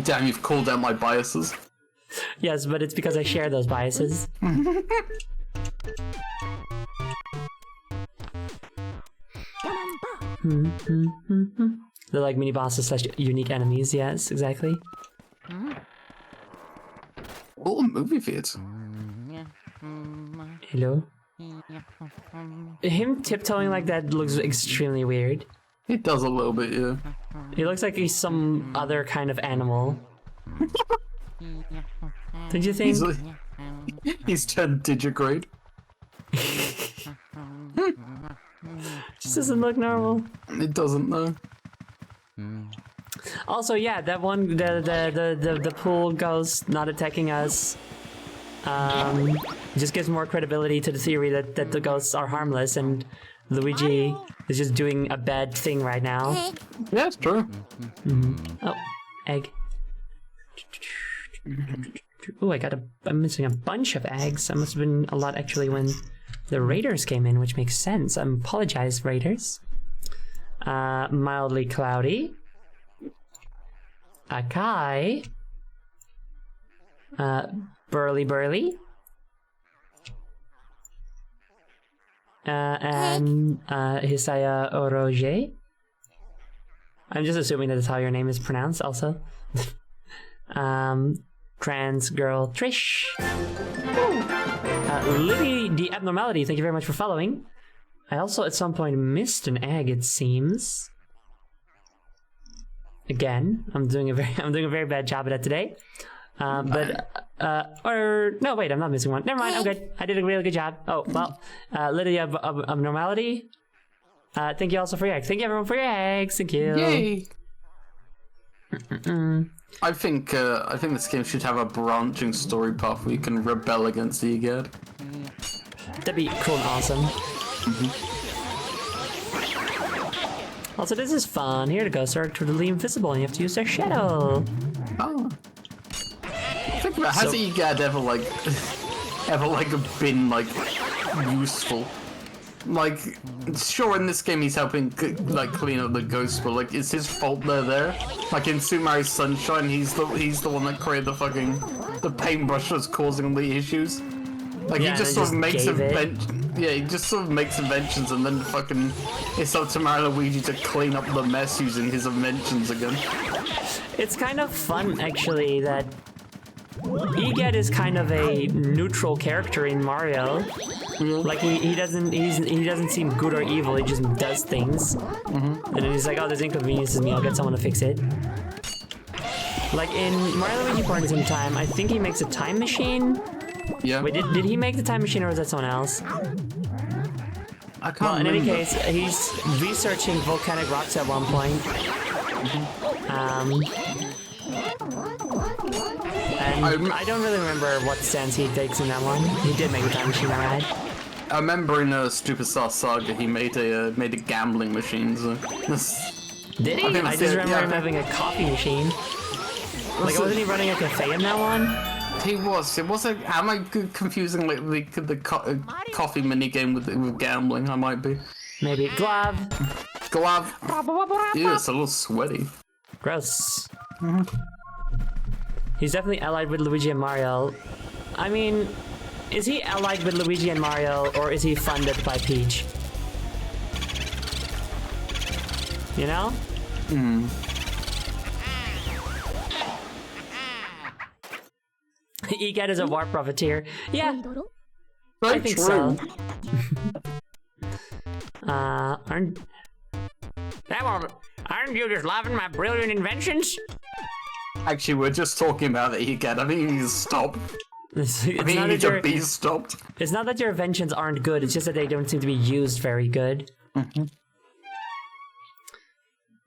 Damn, you've called out my biases. Yes, but it's because I share those biases. They're like mini bosses slash unique enemies. Yes, exactly. Oh, movie theater. Hello. Him tiptoeing like that looks extremely weird. It does a little bit, yeah. He looks like he's some other kind of animal. Don't you think? He's turned digigrade. Just doesn't look normal. It doesn't though. Also, yeah, that one, the pool ghost not attacking us, just gives more credibility to the theory that the ghosts are harmless and Luigi is just doing a bad thing right now. Yeah, it's true. Oh, egg. Ooh, I'm missing a bunch of eggs. That must have been a lot actually when the raiders came in, which makes sense. I apologize, raiders. Mildly cloudy. Akai. Burly. And Hisaya Oroge. I'm just assuming that is how your name is pronounced also. Trans girl Trish. Libby the Abnormality, thank you very much for following. I also at some point missed an egg, it seems. Again, I'm doing a very bad job at that today. Or no, wait, I'm not missing one. Never mind, I'm good. I did a really good job. Oh well, Lydia of Abnormality. Thank you also for your eggs. Thank you everyone for your eggs. Thank you. Yay! I think this game should have a branching story path where you can rebel against the Egad. That'd be cool and awesome. Also, this is fun. Here the ghosts are totally invisible and you have to use their shadow. Oh. Think about has the Egad ever been like useful? Like, sure, in this game he's helping like clean up the ghosts, but like, is his fault they're there? Like in Super Mario Sunshine, he's the one that created the paintbrush that's causing the issues. Like yeah, he just sort of makes he just sort of makes inventions, and then fucking it's up to Mario and Luigi to clean up the mess using his inventions again. It's kind of fun actually that Egad is kind of a neutral character in Mario. Like he doesn't seem good or evil. He just does things, and then he's like, "Oh, this inconveniences me. I'll get someone to fix it." Like in Mario Luigi Partners in Time, I think he makes a time machine. Yeah. Wait, did he make the time machine or was that someone else? I can't Well, in any remember. case, he's researching volcanic rocks at one point. And I don't really remember what stance he takes in that one. He did make a time machine, alright. I remember in Superstar Saga he made a gambling machine. So Did he? I just remember him having a coffee machine. Like, wasn't he running a cafe in that one? He was. It was. Am I confusing like the coffee mini game with gambling? I might be. Maybe. Glove. Ew, it's a little sweaty. Gross. He's definitely allied with Luigi and Mario. I mean, Is he allied with Luigi and Mario, or is he funded by Peach? You know? Egad is a war profiteer. Yeah, I think so. Aren't you just loving my brilliant inventions? Actually, we're just talking about it again. I think you need to stop. It's I think you not need that to be stopped. it's not that your inventions aren't good, it's just that they don't seem to be used very good.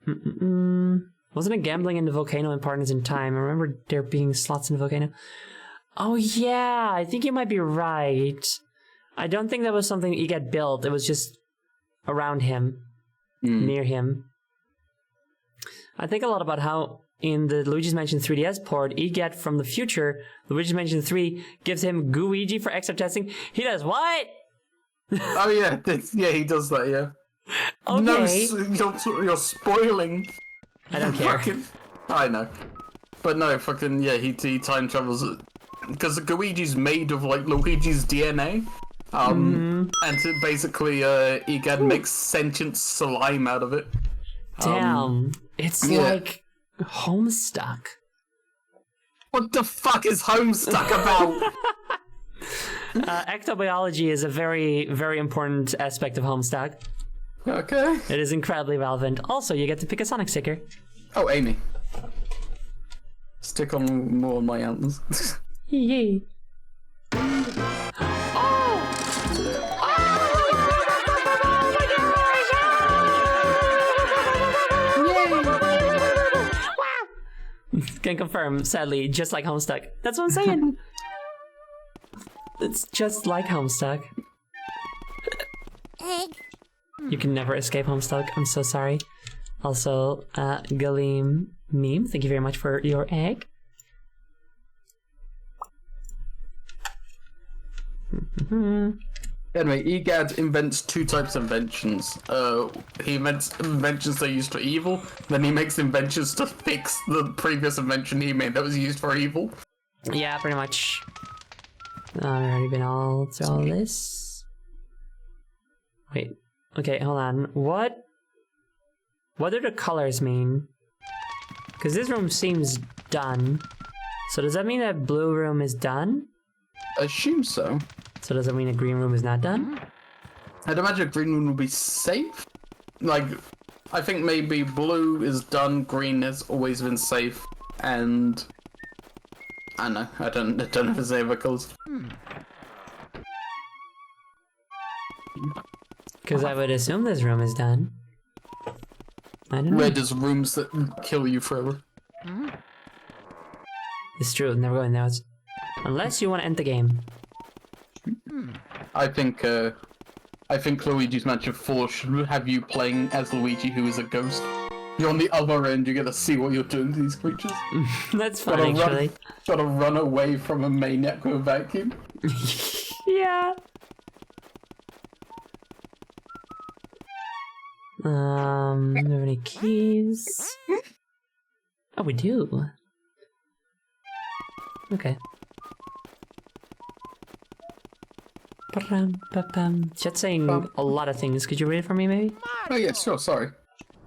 Wasn't it gambling in the volcano and partners in time? I remember there being slots in the volcano. Oh yeah, I think you might be right. I don't think that was something Egad built. It was just around him, near him. I think a lot about how in the Luigi's Mansion 3DS port, Egad from the future, Luigi's Mansion 3, gives him Gooigi for extra testing. He does what? Oh yeah, yeah, he does that. Yeah. Okay. No, you're spoiling. I don't care. I know, but no, fucking yeah, he time travels because Luigi's made of like Luigi's DNA. And basically, Egad makes sentient slime out of it. Damn. It's like Homestuck. What the fuck is Homestuck about? Ectobiology is a very, very important aspect of Homestuck. Okay. It is incredibly relevant. Also, you get to pick a Sonic sticker. Oh, Amy. Stick on more on my antlers. Yay. Can confirm, sadly, just like Homestuck. That's what I'm saying. It's just like Homestuck. Egg. You can never escape Homestuck. I'm so sorry. Also, Galeem Meme, thank you very much for your egg. Anyway, Egad invents two types of inventions. He invents inventions that are used for evil, then he makes inventions to fix the previous invention he made that was used for evil. Yeah, pretty much. I've already been all through all this. Wait. Okay, hold on. What do the colors mean? Because this room seems done. So does that mean that blue room is done? I assume so. So does that mean a green room is not done? I'd imagine green room would be safe. Like, I think maybe blue is done, green has always been safe, and I don't know. I don't know if there's any other colours. Because I would assume this room is done. I don't know. Red is rooms that kill you forever. It's true, never going there. Unless you want to end the game. I think Luigi's Mansion 4 should have you playing as Luigi, who is a ghost. You're on the other end, you get to see what you're doing to these creatures. That's fun, actually. Gotta run away from a maniac with a vacuum. Yeah. Do we have any keys? Oh, we do. Okay. Chat's saying a lot of things. Could you read it for me, maybe? Oh yeah, sure, sorry.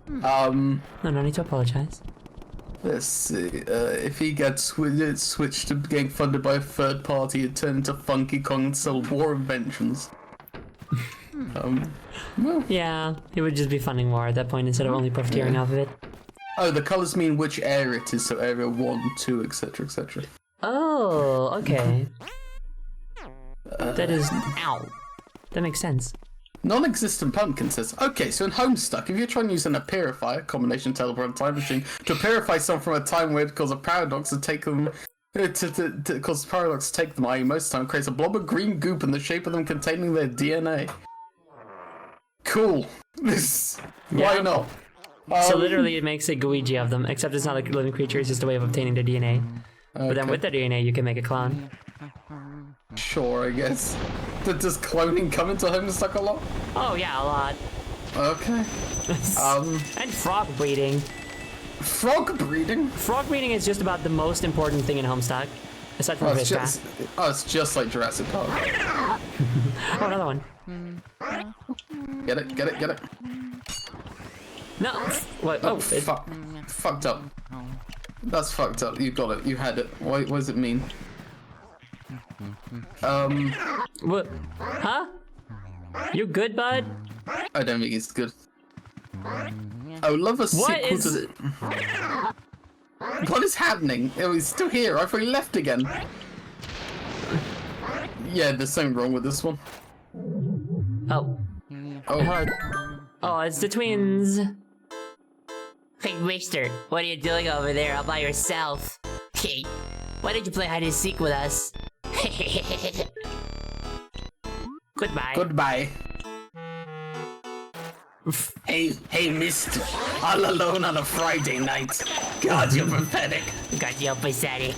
No need to apologize. Let's see, if he gets switched to getting funded by a third party, it turned into Funky Kong and sell war inventions. Well. Yeah, it would just be funding war at that point instead of only profiteering off of it. Oh, the colours mean which area it is, so area 1, 2, etc, etc. Oh, okay. That is... Ow. That makes sense. Non-existent pumpkin says, okay, so in Homestuck, if you're trying to use an aperifier, combination teleport and time machine, to apperify someone from a time where it causes a paradox to take them... to cause paradox to take them, i.e. most of the time, creates a blob of green goop in the shape of them containing their DNA. Cool. Why not? So literally it makes a Gooigi of them, except it's not a living creature, it's just a way of obtaining their DNA. Okay. But then with the DNA you can make a clone. Sure, I guess. Does cloning come into Homestuck a lot? Oh yeah, a lot. Okay. And frog breeding. Frog breeding? Frog breeding is just about the most important thing in Homestuck. Aside from Vista. It's just like Jurassic Park. Oh, another one. Get it. No. What? Oh, Fucked up. That's fucked up. You got it. You had it. What does it mean? What? Huh? You good, bud? I don't think it's good. I would love a sequel to the... What is happening? Oh, he's still here. I thought he left again. Yeah, there's something wrong with this one. Oh. Oh. Hello. Oh, it's the twins. Hey, mister, what are you doing over there all by yourself? Hey, why don't you play hide and seek with us? Goodbye. Goodbye. Hey, mister. All alone on a Friday night. God, you're pathetic. God, you're pathetic.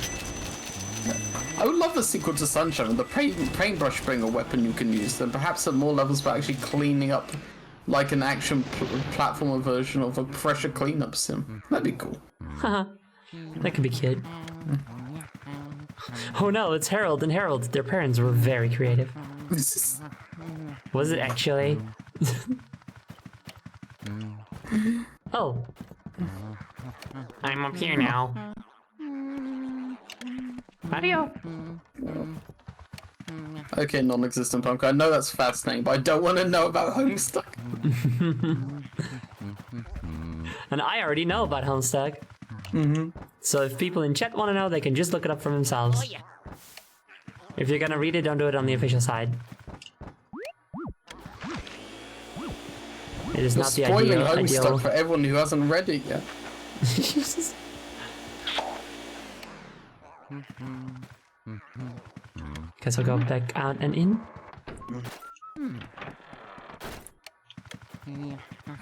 I would love a sequel to Sunshine, the paintbrush being a weapon you can use, and perhaps at more levels by actually cleaning up, like an action platformer version of a pressure cleanup sim. That'd be cool. Haha. That could be cute. Oh no, it's Harold and Harold. Their parents were very creative. Was it actually? Oh. I'm up here now. Mario. Okay, non-existent punk. I know that's fascinating, but I don't want to know about Homestuck. And I already know about Homestuck. So if people in chat want to know, they can just look it up for themselves. Oh, yeah. If you're gonna read it, don't do it on the official side. It is You're not the spoiling ideal. Homestuck for everyone who hasn't read it yet. Guess I'll go back out and in.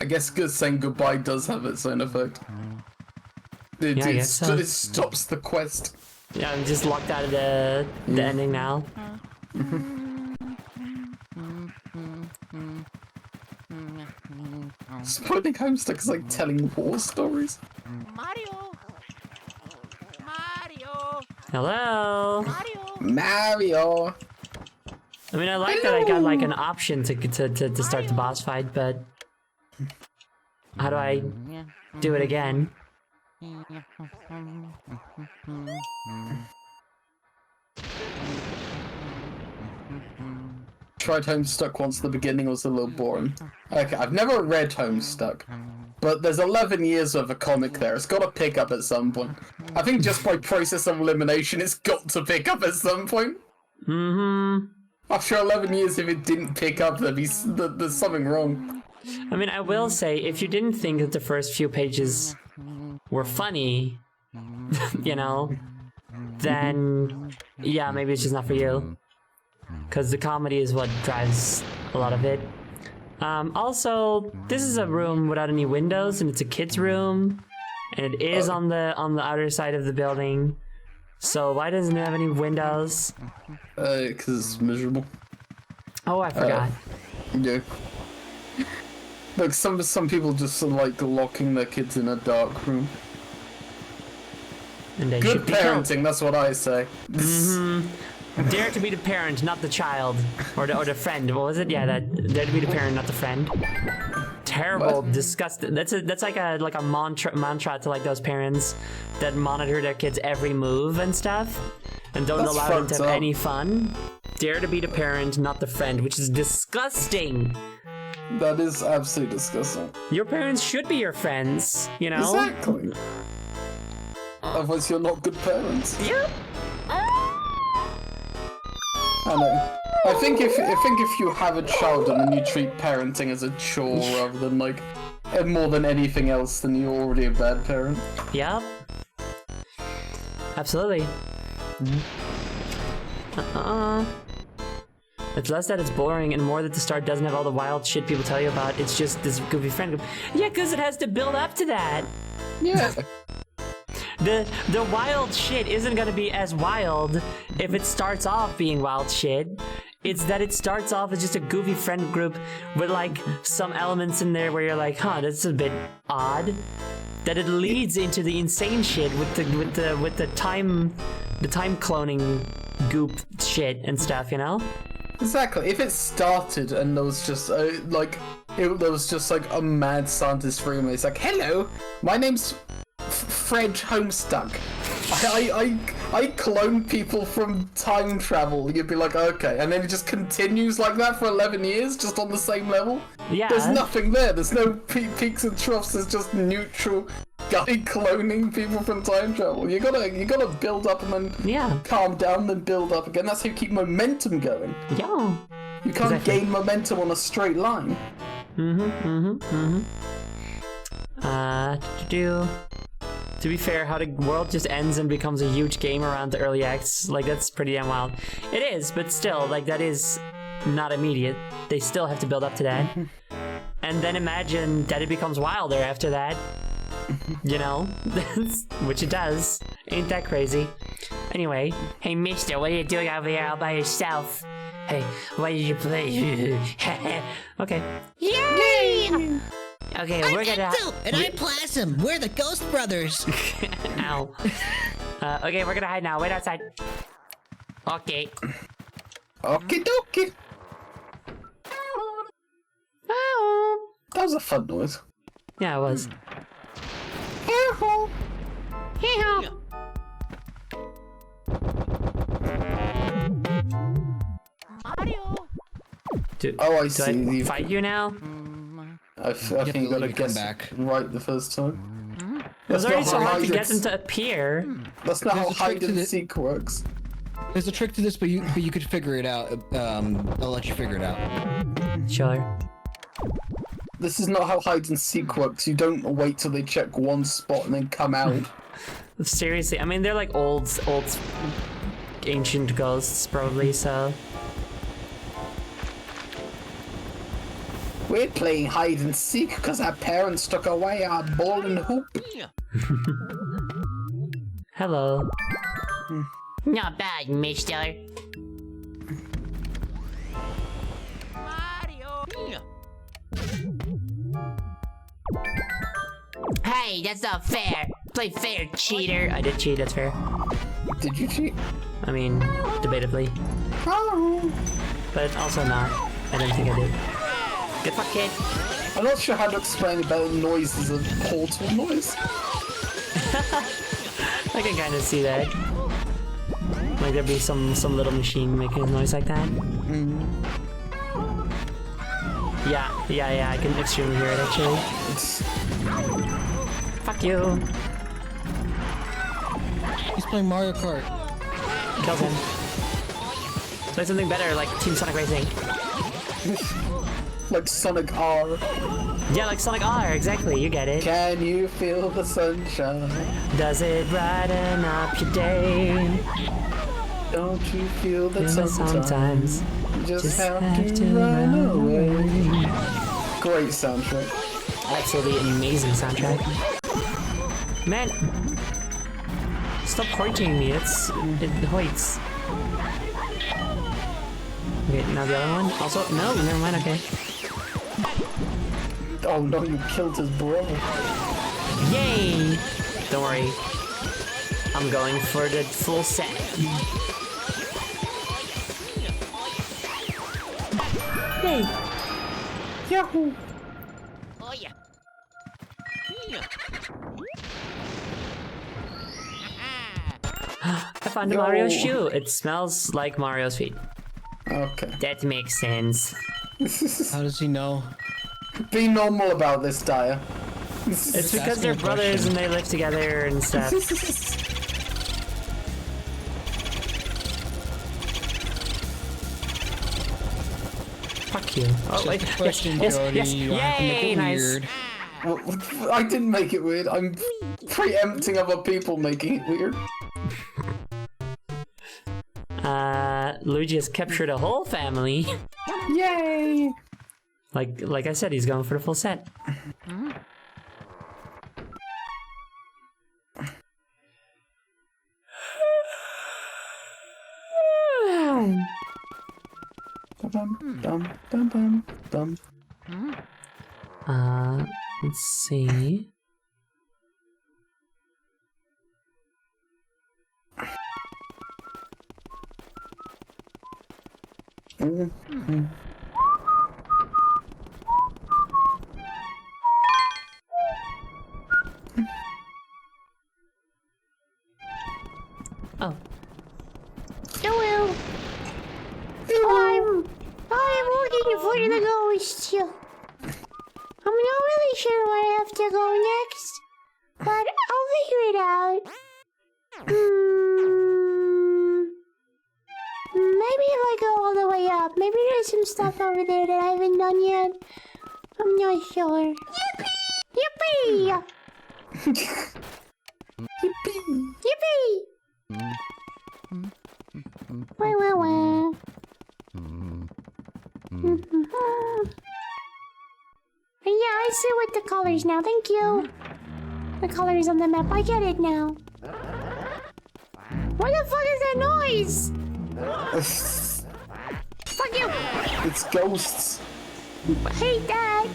I guess saying goodbye does have its own effect. It stops the quest. Yeah, I'm just locked out of the ending now. Spoiling Homestuck is like telling war stories. Mario! Mario! Hello. Mario! I mean, I like that I got like an option to start the boss fight, but how do I do it again? Tried Homestuck once. The beginning was a little boring. Okay, I've never read Homestuck, but there's 11 years of a comic there. It's got to pick up at some point. I think just by process of elimination, it's got to pick up at some point. After 11 years, if it didn't pick up, there's something wrong. I mean, I will say, if you didn't think that the first few pages were funny, you know, then yeah, maybe it's just not for you. Because the comedy is what drives a lot of it. Also, this is a room without any windows, and it's a kid's room, and it is on the outer side of the building. So why doesn't it have any windows? Because it's miserable. Oh, I forgot. Yeah. Look, some people just like locking their kids in a dark room. And they Good should be killed. parenting, that's what I say. Dare to be the parent, not the child, or the friend. What was it? Yeah, dare to be the parent, not the friend. Terrible, disgusting. That's like a mantra to like those parents that monitor their kids' every move and stuff, and don't allow them to have any fun. Dare to be the parent, not the friend, which is disgusting. That is absolutely disgusting. Your parents should be your friends, you know. Exactly. Otherwise, you're not good parents. Yeah. I know. I think if you have a child and then you treat parenting as a chore rather than like more than anything else, then you're already a bad parent. Yep. Absolutely. It's less that it's boring and more that the start doesn't have all the wild shit people tell you about. It's just this goofy friend group. Yeah, because it has to build up to that. Yeah. The wild shit isn't gonna be as wild if it starts off being wild shit. It's that it starts off as just a goofy friend group with like some elements in there where you're like, huh, this is a bit odd. that it leads into the insane shit with the time cloning goop shit and stuff, you know? Exactly. If it started and there was just there was just like a mad scientist room, it's like, hello, my name's Fred Homestuck. I clone people from time travel. You'd be like, okay, and then it just continues like that for 11 years, just on the same level. Yeah. There's nothing there. There's no peaks and troughs. There's just neutral guy cloning people from time travel. You gotta build up and then calm down, then build up again. That's how you keep momentum going. Yeah. You can't gain momentum on a straight line. To be fair, how the world just ends and becomes a huge game around the early acts, like, that's pretty damn wild. It is, but still, like, that is not immediate. They still have to build up to that. And then imagine that it becomes wilder after that. You know? Which it does. Ain't that crazy? Anyway. Hey, mister, what are you doing over here all by yourself? Hey, why did you play? Okay. Yay! Okay, I'm we're gonna... Ecto, and I'm Plasm. We're the Ghost Brothers. Ow. Okay, we're gonna hide now. Wait outside. Okay. Okie dokie. That was a fun noise. Yeah, it was. Oh, I Do see. I fight you now? I think you gotta guess back. right the first time. It was already so how hard to hide get them and- to appear. That's not how There's a trick hide to and the- seek works. There's a trick to this, but you could figure it out. I'll let you figure it out. Sure. This is not how hide and seek works. You don't wait till they check one spot and then come out. Seriously, I mean, they're like old ancient ghosts, probably, so... We're playing hide and seek because our parents took away our ball and hoop. Hello. Not bad, mister. Hey, that's not fair. Play fair, cheater. I did cheat, that's fair. Did you cheat? I mean, debatably. Oh. But also not. I don't think I did. Get fucked, kid. I'm not sure how to explain about noises of portal noise. I can kind of see that. Like there'd be some little machine making a noise like that. Yeah, I can extremely hear it actually. Fuck you. He's playing Mario Kart. Kills him. Play something better like Team Sonic Racing. Like Sonic R. Yeah, like Sonic R, exactly, you get it. Can you feel the sunshine? Does it brighten up your day? Don't you feel that Feel it sometimes you just have to run away? Great soundtrack. Absolutely amazing soundtrack. Man, stop pointing me. It hoits. Okay, now the other one. Also, no, never mind. Okay. Oh no, you killed his brother. Yay! Don't worry. I'm going for the full set. Yay! Yahoo! Oh yeah. I found a Mario shoe. It smells like Mario's feet. Okay. That makes sense. How does he know? Be normal about this, Dyer. It's because they're asking a brothers question. and they live together and stuff. Fuck you. Oh, wait. Just a question, yes, Jody. yes, You don't have to make yay, it nice. weird. I didn't make it weird. I'm preempting other people making it weird. Luigi has captured a whole family. Yay! Like I said, he's going for the full set. Dum, dum, dum, dum, dum. Let's see. Oh. Hello. I'm looking for the ghost. I'm not really sure where I have to go next, but I'll figure it out. Maybe if I go all the way up, maybe there's some stuff over there that I haven't done yet. I'm not sure. Yippee! Yippee! Yippee! Wah, wah, wah. Yeah, I see with the colors now. Thank you. The colors on the map. I get it now. What the fuck is that noise? Fuck you! It's ghosts. I hate that.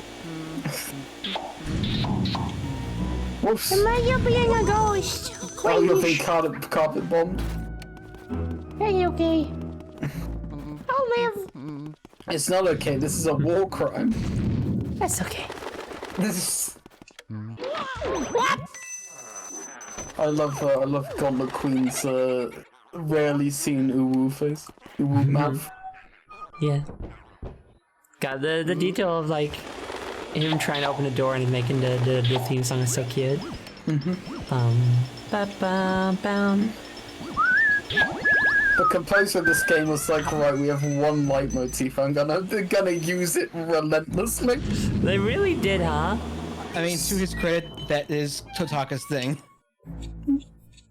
Whoops. Am I being a ghost? Oh, you're being Cringe. carpet bombed. Hey, okay. I'll live. It's not okay. This is a war crime. That's okay. This is... I love Gauntlet Queen's rarely seen uwu face, uwu mouth. Yeah. God, the detail of like him trying to open the door and making the theme song is so cute. Ba-ba-bam. The composer of this game was like, right, we have one leitmotif. I'm gonna use it relentlessly. They really did, huh? I mean, to his credit, that is Totaka's thing.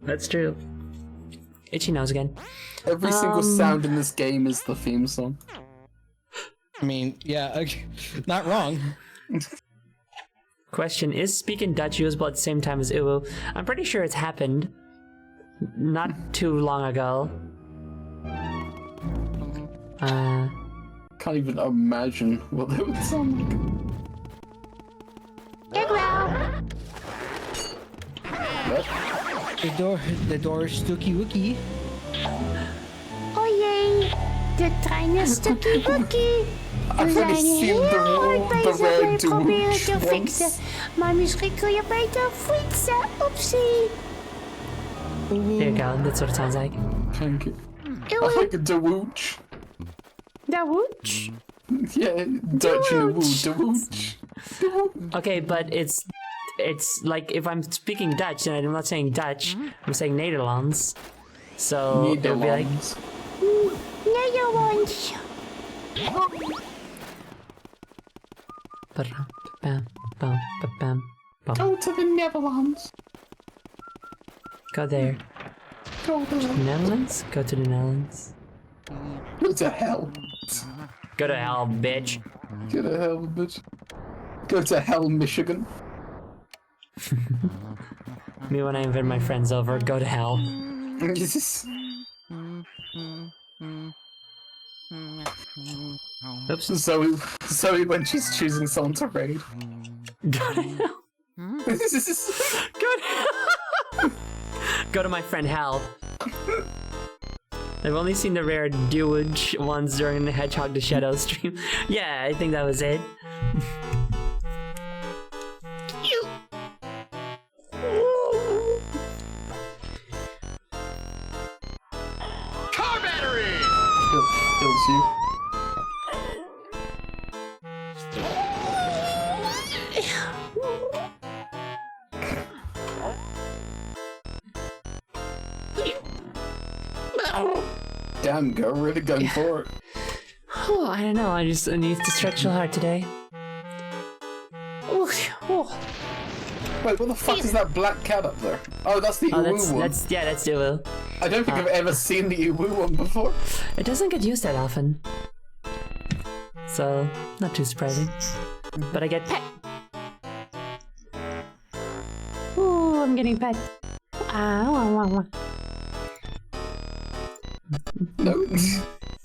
That's true. Itchy nose again. Every single sound in this game is the theme song. I mean, yeah, not wrong. Question, is speaking Dutch usable at the same time as Uwu? I'm pretty sure it's happened. Not too long ago. Can't even imagine what they would sound like. What? The door is Stooky Wookie. Oh yay! De trein is stukkie bukkie. I've only seen the red proberen douche te once. fixen, maar misschien kun je beter fietsen. Oepsie. There you go, that's what it sounds like. Thank you. I like a dewooch. De wooch? Yeah, Dutch and a woo, dewooch. Okay, but it's like if I'm speaking Dutch and I'm not saying Dutch, I'm saying Nederlands. So it would be like Nederlands. Nederlands. bam, bam, bam, bam. Go to the Netherlands. Go there. Go to the Netherlands? Go to the Netherlands. Go to hell. Go to hell, bitch. Go to hell, bitch. Go to hell, Michigan. Me when I invite my friends over, go to hell. Oops. Zoe when she's choosing someone to raid. Go to hell. Go to hell. Go to my friend Hal. I've only seen the rare Dewage ones during the Hedgehog the Shadow stream. Yeah, I think that was it. Car battery! Kills you. Damn, girl, really going for it. Oh, I don't know. I need to stretch a lot today. Wait, what the fuck is that black cat up there? Oh, that's the Oh, Uwu one. that's Duo. I don't think I've ever seen the Uwu one before. It doesn't get used that often, so not too surprising. But I get pet. Ooh, I'm getting pet.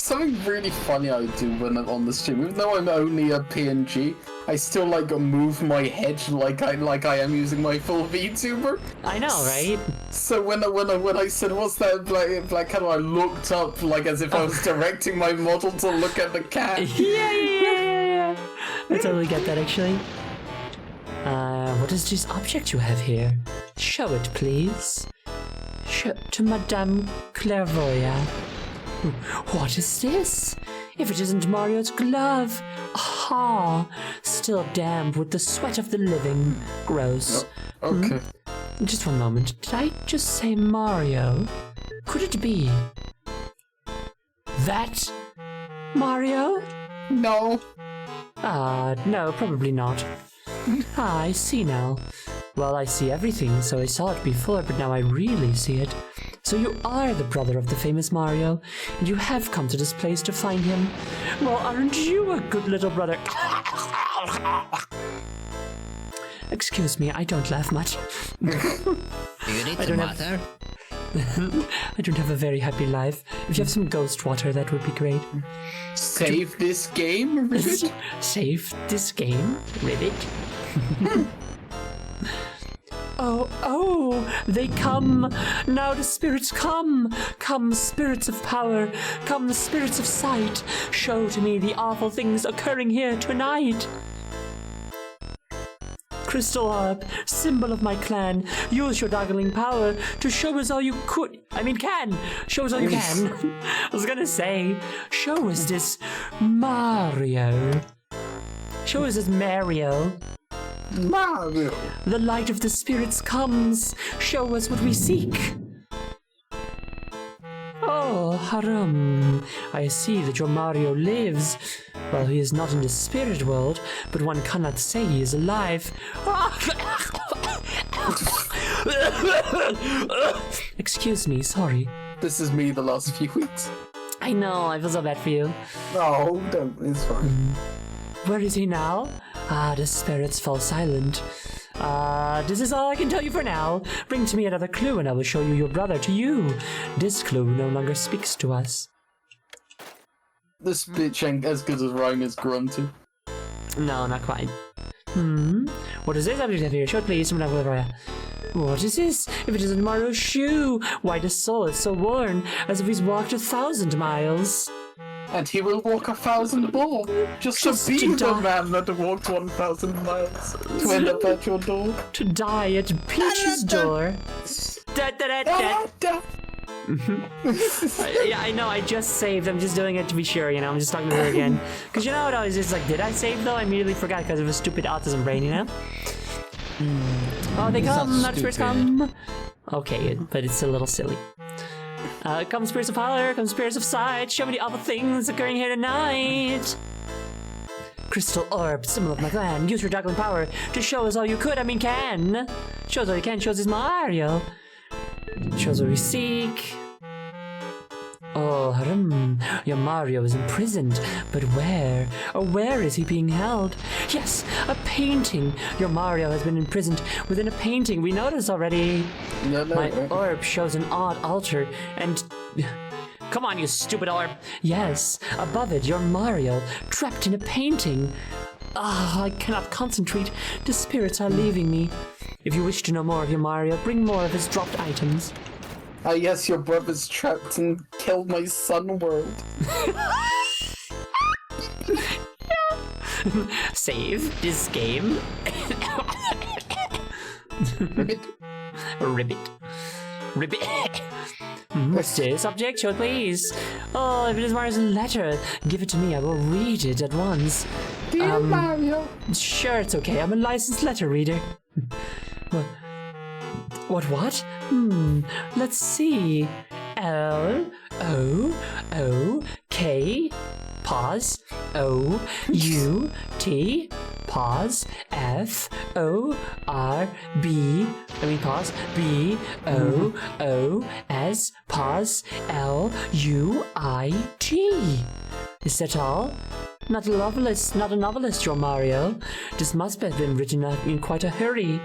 something really funny I do when I'm on the stream. Even though I'm only a PNG, I still like move my head like I am using my full VTuber. I know, right? So when I said what's that black cat, I looked up like as if I was directing my model to look at the cat. Yeah. I totally get that, actually. What is this object you have here? Show it, please. Show to Madame Clairvoyant. What is this? If it isn't Mario's glove. Aha! Still damp with the sweat of the living. Gross. Okay. Just one moment. Did I just say Mario? Could it be that Mario? No. No, probably not. I see now. Well, I see everything, so I saw it before, but now I really see it. So you are the brother of the famous Mario, and you have come to this place to find him. Well, aren't you a good little brother? Excuse me, I don't laugh much. Do you need some water? I don't have a very happy life. If you have some ghost water, that would be great. Save this game, Ribbit? Save this game, Ribbit? Oh, they come! Now the spirits come! Come, spirits of power! Come, the spirits of sight! Show to me the awful things occurring here tonight! Crystal Orb, symbol of my clan, use your darkling power to show us all you can! Show us all you can! I was gonna say, show us this Mario. Show us this Mario. Mario. The light of the spirits comes. Show us what we seek. Oh, Harum. I see that your Mario lives. Well, he is not in the spirit world, but one cannot say he is alive. Excuse me, sorry. This is me the last few weeks. I know, I feel so bad for you. No, don't. It's fine. Where is he now? The spirits fall silent. This is all I can tell you for now. Bring to me another clue and I will show you your brother to you. This clue no longer speaks to us. This bitch ain't as good as Ryan is grunted. No, not quite. What is this object here? Show it please. What is this? If it isn't Mario's shoe, why the sole is so worn, as if he's walked 1,000 miles. And he will walk 1,000 more, just to be to the die. man that walked 1,000 miles to end up at your door. To die at Peach's door. Yeah, I know, I just saved. I'm just doing it to be sure, you know. I'm just talking to her again. Because you know what I was just like, did I save though? I immediately forgot because of a stupid autism brain, you know? Oh, they come, not spirits come. Okay, but it's a little silly. Come spirits of power, come spirits of sight, show me the awful things occurring here tonight. Crystal orb, symbol of my clan, use your darkling power to show us all you can. Show us all you can, shows us Mario. Shows what we seek. Oh, your Mario is imprisoned, but where? Oh, where is he being held? Yes, a painting. Your Mario has been imprisoned within a painting. We know this already. My orb shows an odd altar, and... Come on, you stupid orb. Yes, above it, your Mario, trapped in a painting. I cannot concentrate. The spirits are leaving me. If you wish to know more of your Mario, bring more of his dropped items. Yes, your brother's trapped and killed my sun world. Save this game. Ribbit. Ribbit. What's this object? Show it, please. Oh, if it is Mario's letter, give it to me. I will read it at once. Dear Mario. Sure, it's okay. I'm a licensed letter reader. What? Let's see. L-O-O-K, pause, O-U-T, pause, F-O-R-B, pause, B-O-O-S, pause, L-U-I-T. Is that all? Not a novelist, your Mario. This must have been written in quite a hurry.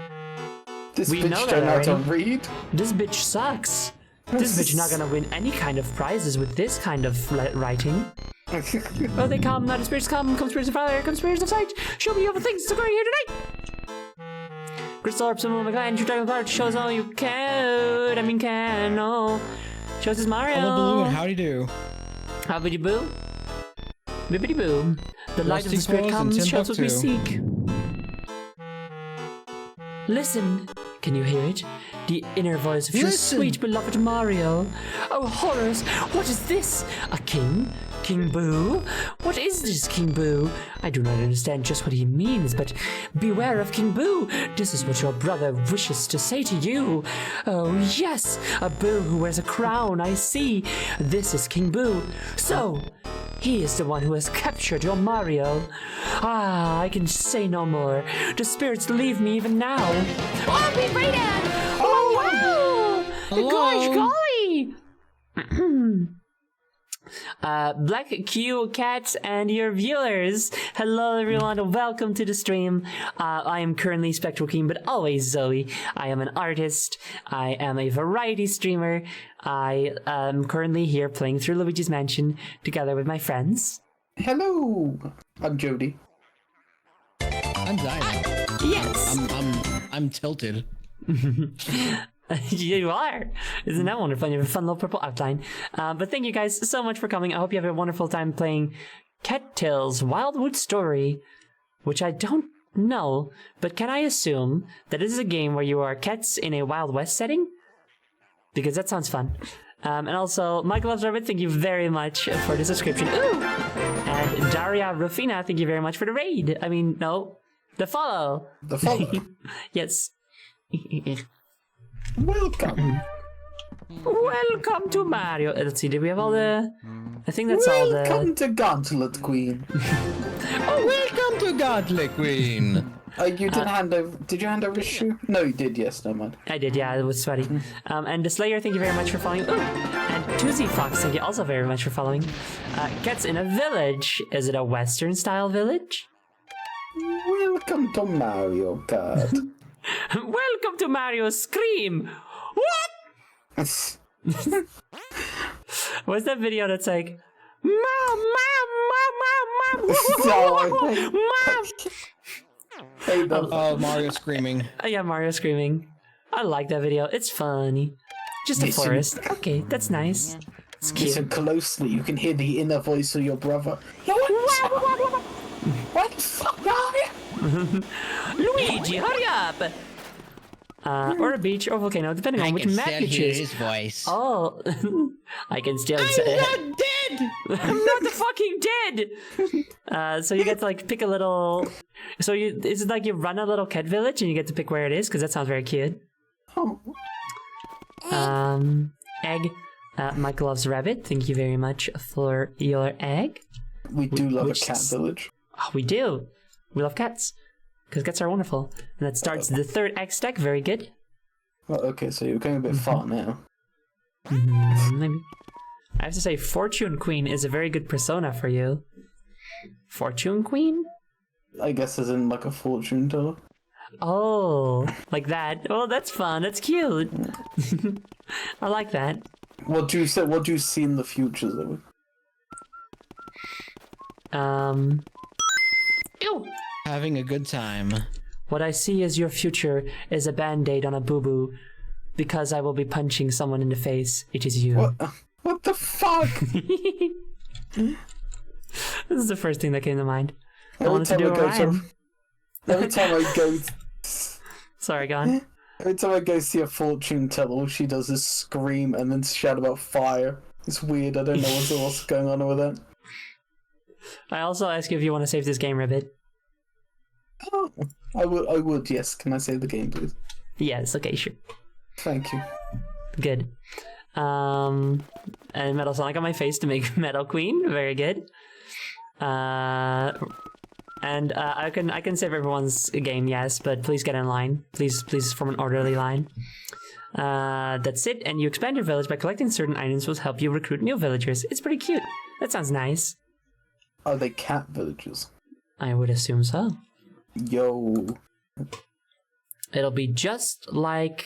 This We bitch know don't that know how to already. read. This bitch sucks. This bitch not gonna win any kind of prizes with this kind of writing. Oh, they come, not spirits come spirits of fire, come spirits of sight. Show me all the things occurring here tonight. Crystal orb, symbol of my clan, your dragon card shows all you can. Oh, shows us Mario. Hello, Balloon. Howdy do. Howdy boo. Bibbidi boo. The light of the spirit comes, shows what we seek. Listen, can you hear it? The inner voice of your sweet beloved Mario. Oh horrors, what is this? A king? King Boo? What is this, King Boo? I do not understand just what he means, but beware of King Boo. This is what your brother wishes to say to you. Oh yes, a Boo who wears a crown, I see. This is King Boo. So, he is the one who has captured your Mario. Ah, I can say no more. The spirits leave me even now. Oh, we made it! Oh, wow! Gosh, golly! Black Q Cats and your viewers. Hello everyone, welcome to the stream. I am currently Spectral King, but always Zoe. I am an artist. I am a variety streamer. I am currently here playing through Luigi's Mansion together with my friends. Hello, I'm Jody. I'm dying. Yes. I'm tilted. You are. Isn't that wonderful? You have a fun little purple outline. But thank you guys so much for coming. I hope you have a wonderful time playing Cattail's Wildwood Story, which I don't know, but can I assume that this is a game where you are cats in a Wild West setting? Because that sounds fun. And also, Michael Loves Rabbit, thank you very much for the subscription. Ooh! And Daria Rufina, thank you very much for the raid. I mean, no, the follow. The follow. Yes. Welcome. Welcome to Mario. Let's see, did we have all the... I think that's all the... Welcome to Gauntlet Queen. Oh, welcome to Godly Queen. You didn't hand over... Did you hand over a shoe? No, you did, yes, never mind. I did, yeah, it was sweaty. And the Slayer, thank you very much for following. Ooh! And Tuesday Fox, thank you also very much for following. Cats in a Village. Is it a Western-style village? Welcome to Mario Kart. Welcome to Mario Scream! What? What's that video that's like, Mom, Mom! Oh, Mario screaming. Yeah, Mario screaming. I like that video. It's funny. Just a forest. Okay, that's nice. It's cute. Listen closely, you can hear the inner voice of your brother. What the fuck, Luigi, hurry up! Or a beach or volcano, depending on which map you choose. his voice. Oh, I can still say I'm not dead! I'm not the fucking dead! So you get to like pick a little... So is it like you run a little cat village and you get to pick where it is? Because that sounds very cute. Egg. Michael Loves Rabbit, thank you very much for your egg. We do love a cat village. Oh, we do. We love cats. Because cats are wonderful. And that starts the third egg stack. Very good. Well, okay, so you're going a bit far now. Maybe. I have to say, Fortune Queen is a very good persona for you. Fortune Queen? I guess as in like a fortune teller. Oh, like that. Oh, that's fun. That's cute. I like that. What do you say? What do you see in the future, though? Ew. Having a good time. What I see as your future is a band-aid on a boo-boo. Because I will be punching someone in the face. It is you. What the fuck? This is the first thing that came to mind. I wanted to do a rhyme. Every time I go... Sorry, go on. Every time I go see a fortune teller, all she does is scream and then shout about fire. It's weird. I don't know what's going on with that. I also ask you if you want to save this game, Ribbit. Oh, I would, yes. Can I save the game, please? Yes, okay, sure. Thank you. Good. And Metal Sonic on my face to make Metal Queen. Very good. I can save everyone's game, yes, but please get in line. Please form an orderly line. That's it, and you expand your village by collecting certain items which help you recruit new villagers. It's pretty cute. That sounds nice. Are they cat villages? I would assume so. Yo. It'll be just like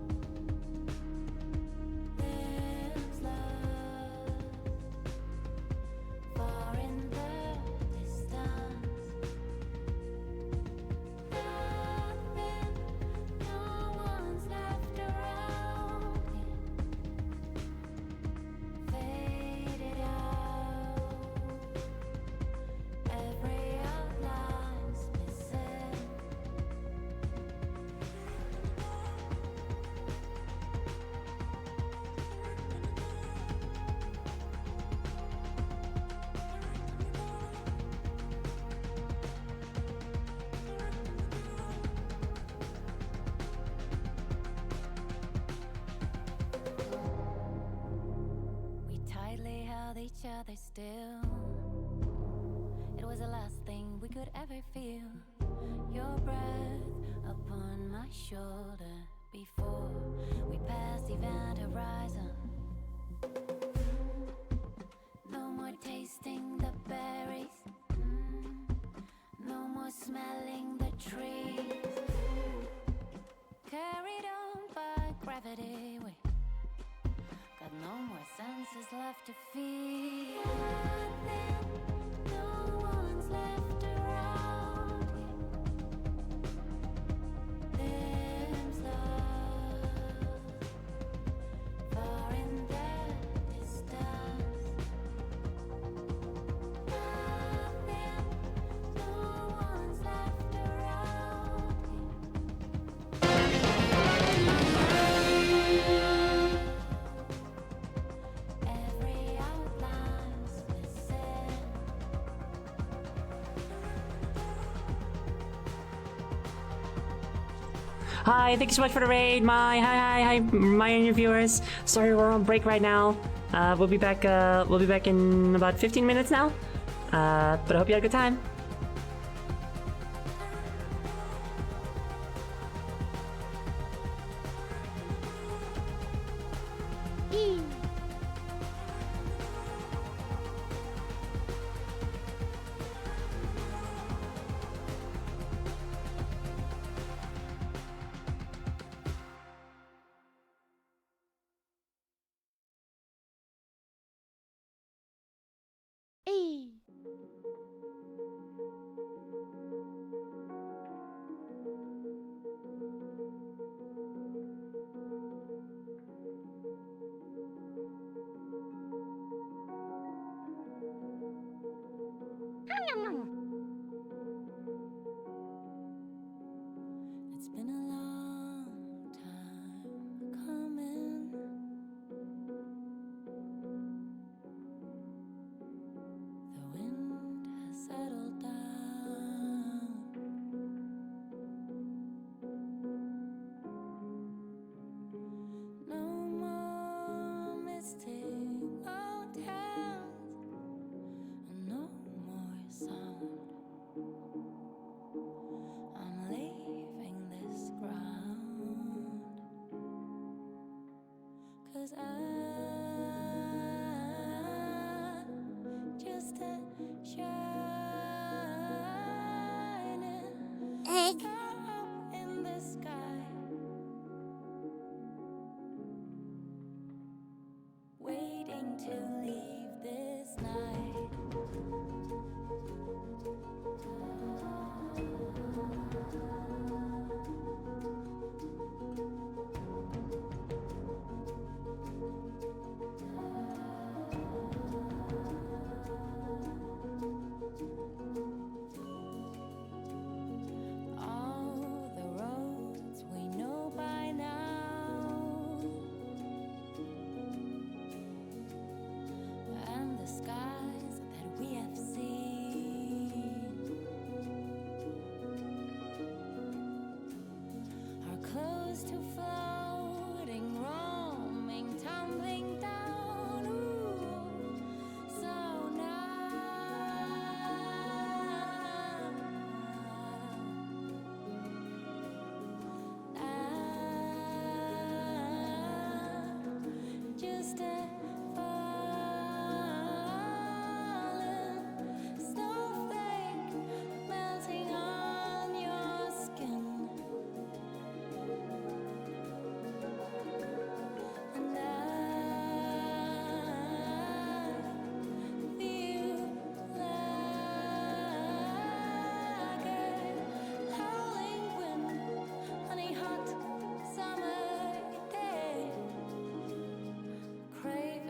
Lives love far in the distance. Nothing, no one's left around here. each other still. It was the last thing we could ever feel. Your breath upon my shoulder before we passed event horizon. No more tasting the berries. No more smelling the trees. Carried on by gravity, we got no more senses left to feel. No one's left around. There's love far in the distance. Nothing, no one's left around. Every outline's missing. Hi, thank you so much for the raid, hi, my and your viewers. Sorry, we're on break right now. We'll be back in about 15 minutes now. But I hope you had a good time. It's been a long time coming. The wind has settled down. No more misty mountains, and no more sound. I'm leaving this ground, 'cause I'm just a shining star in the sky, waiting to leave this night. All the roads we know by now, and the skies that we have seen, are close to floating, roaming, tumbling down. Ooh, so I'm just a fallen snowflake melting on your skin, and I feel like a howling wind on a hot summer day. Crave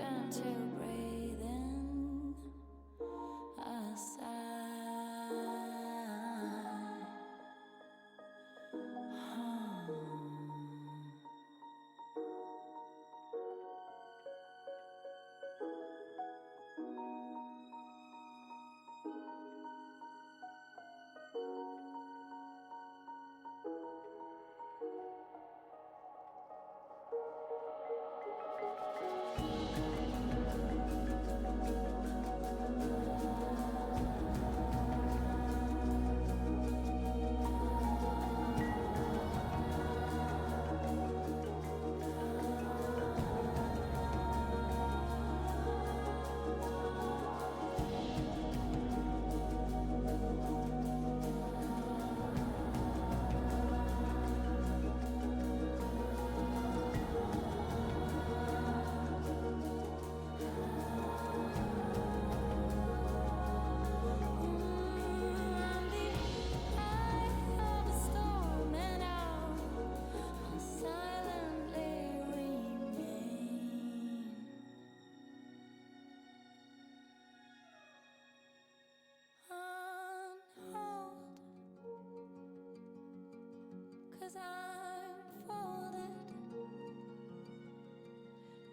'cause I'm folded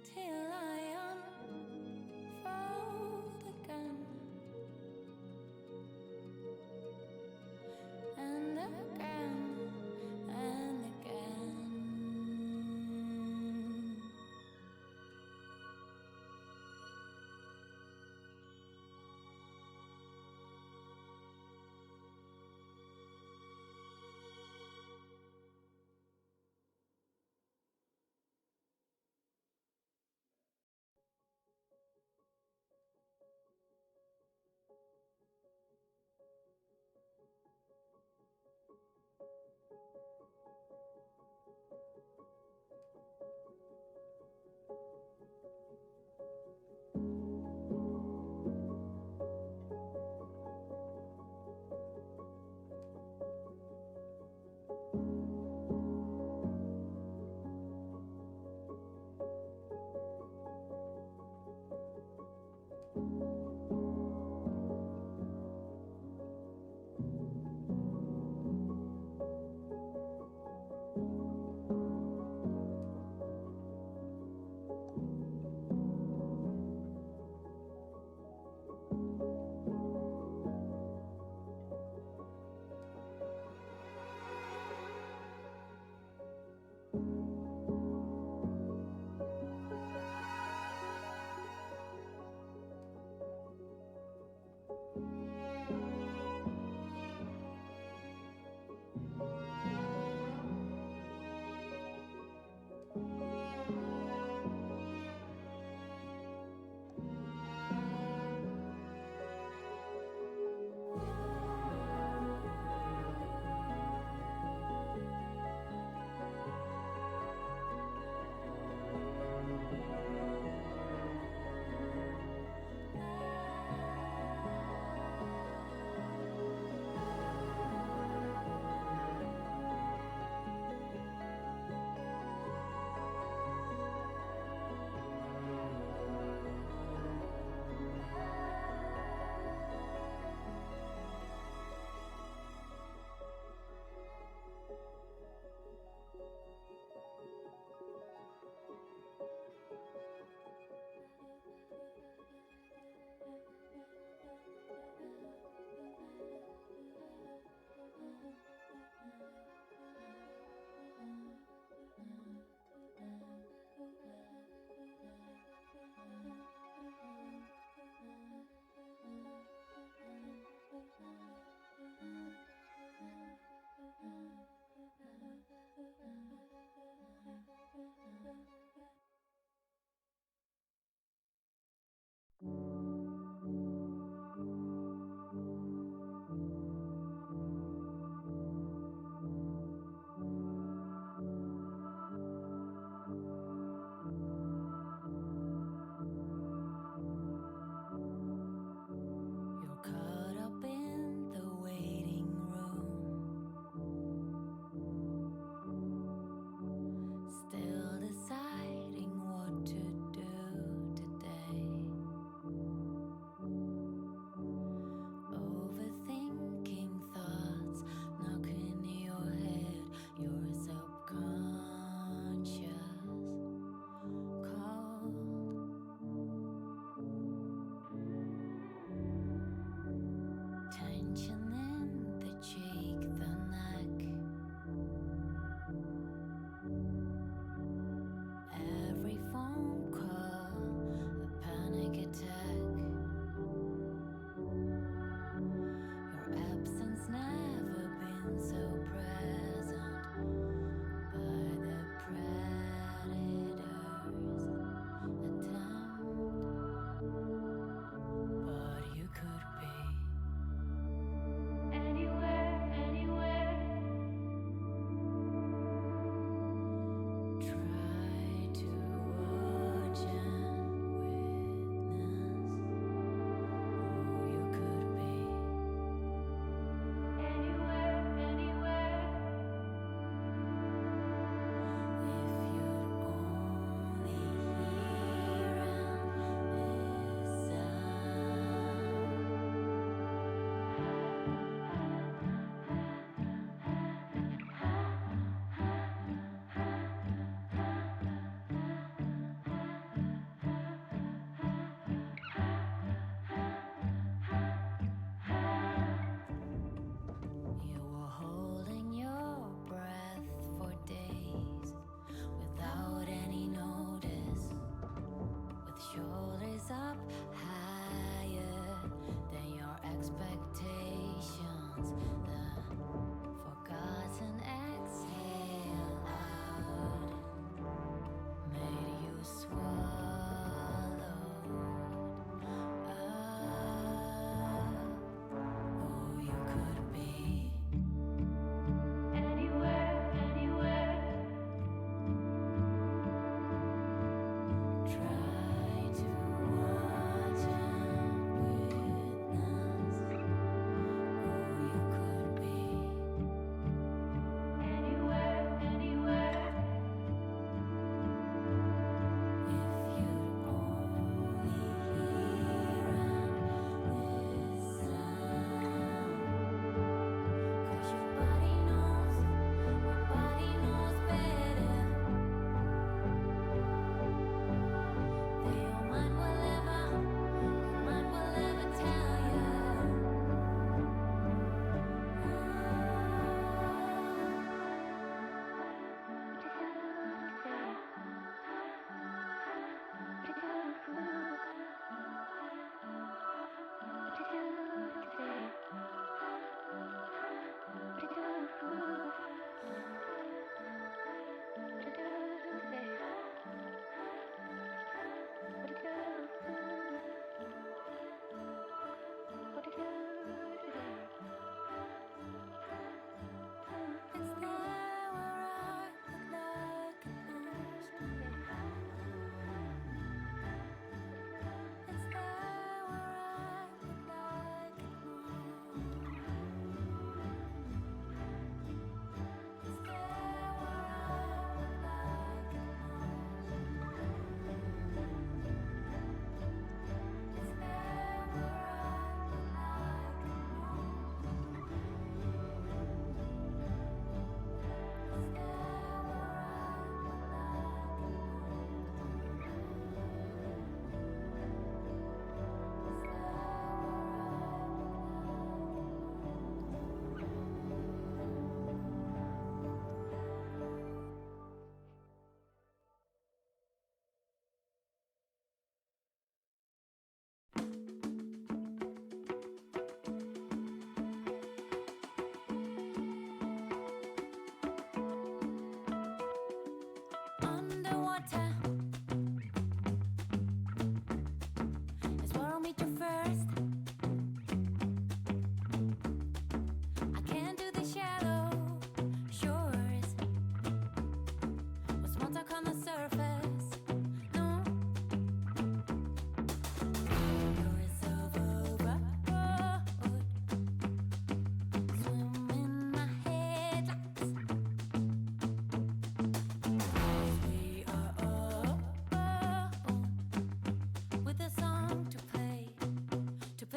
till I unfold again and again and again.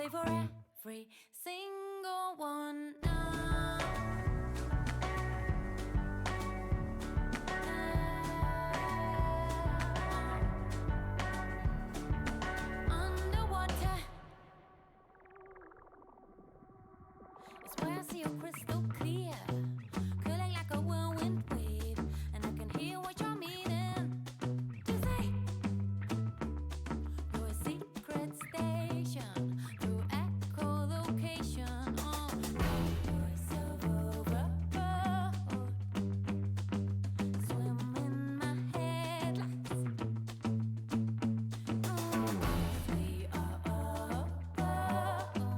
play for every single one now. Underwater is where I see you crystal clear, curling like a whirlwind wave, and I can hear what you're meaning. You say you're a secret station through echolocation. Voice of overboard, swim in my headlights. We are alone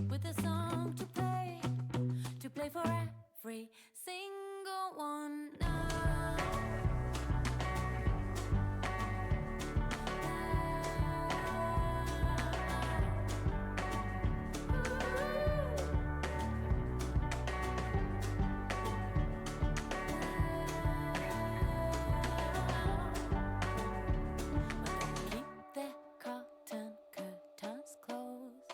with a song to play for every single one now. Keep the cotton curtains closed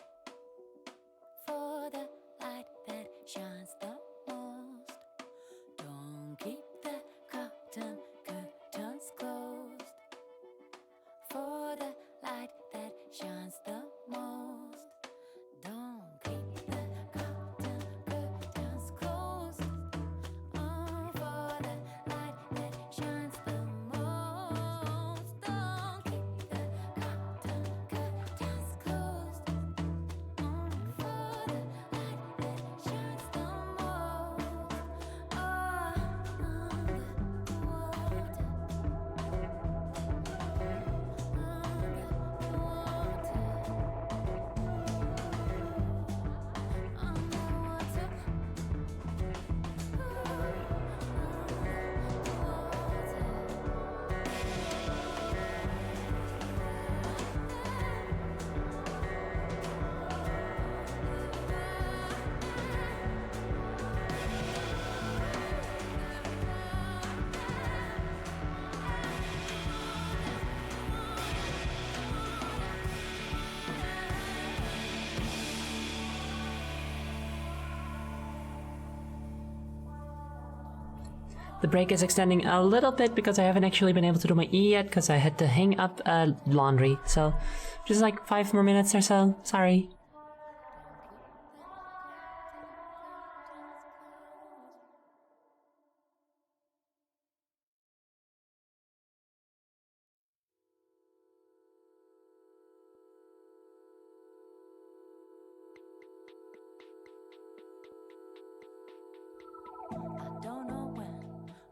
for the light that shines the most. Don't keep the cotton curtains closed for the light that shines the most. Don't keep the cotton curtains closed for the light that shines the most. Don't keep the cotton curtains closed for the light that shines the most. The break is extending a little bit because I haven't actually been able to do my E yet because I had to hang up laundry. So just like 5 more minutes or so. Sorry. I don't know when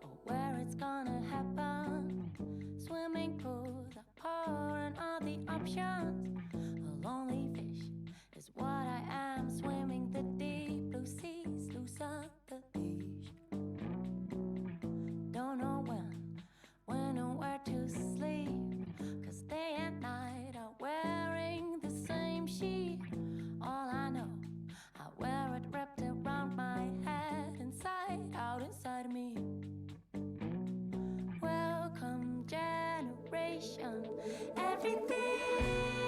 or where it's gonna happen. Swimming pool, the power and all the options. A lonely fish is what I am. Swimming the deep blue seas, loosen the leash. Don't know when and where to sleep. 'Cause day and night are wearing the same sheet. All I know, I wear it wrapped around my head, inside out inside me. Welcome generation, everything.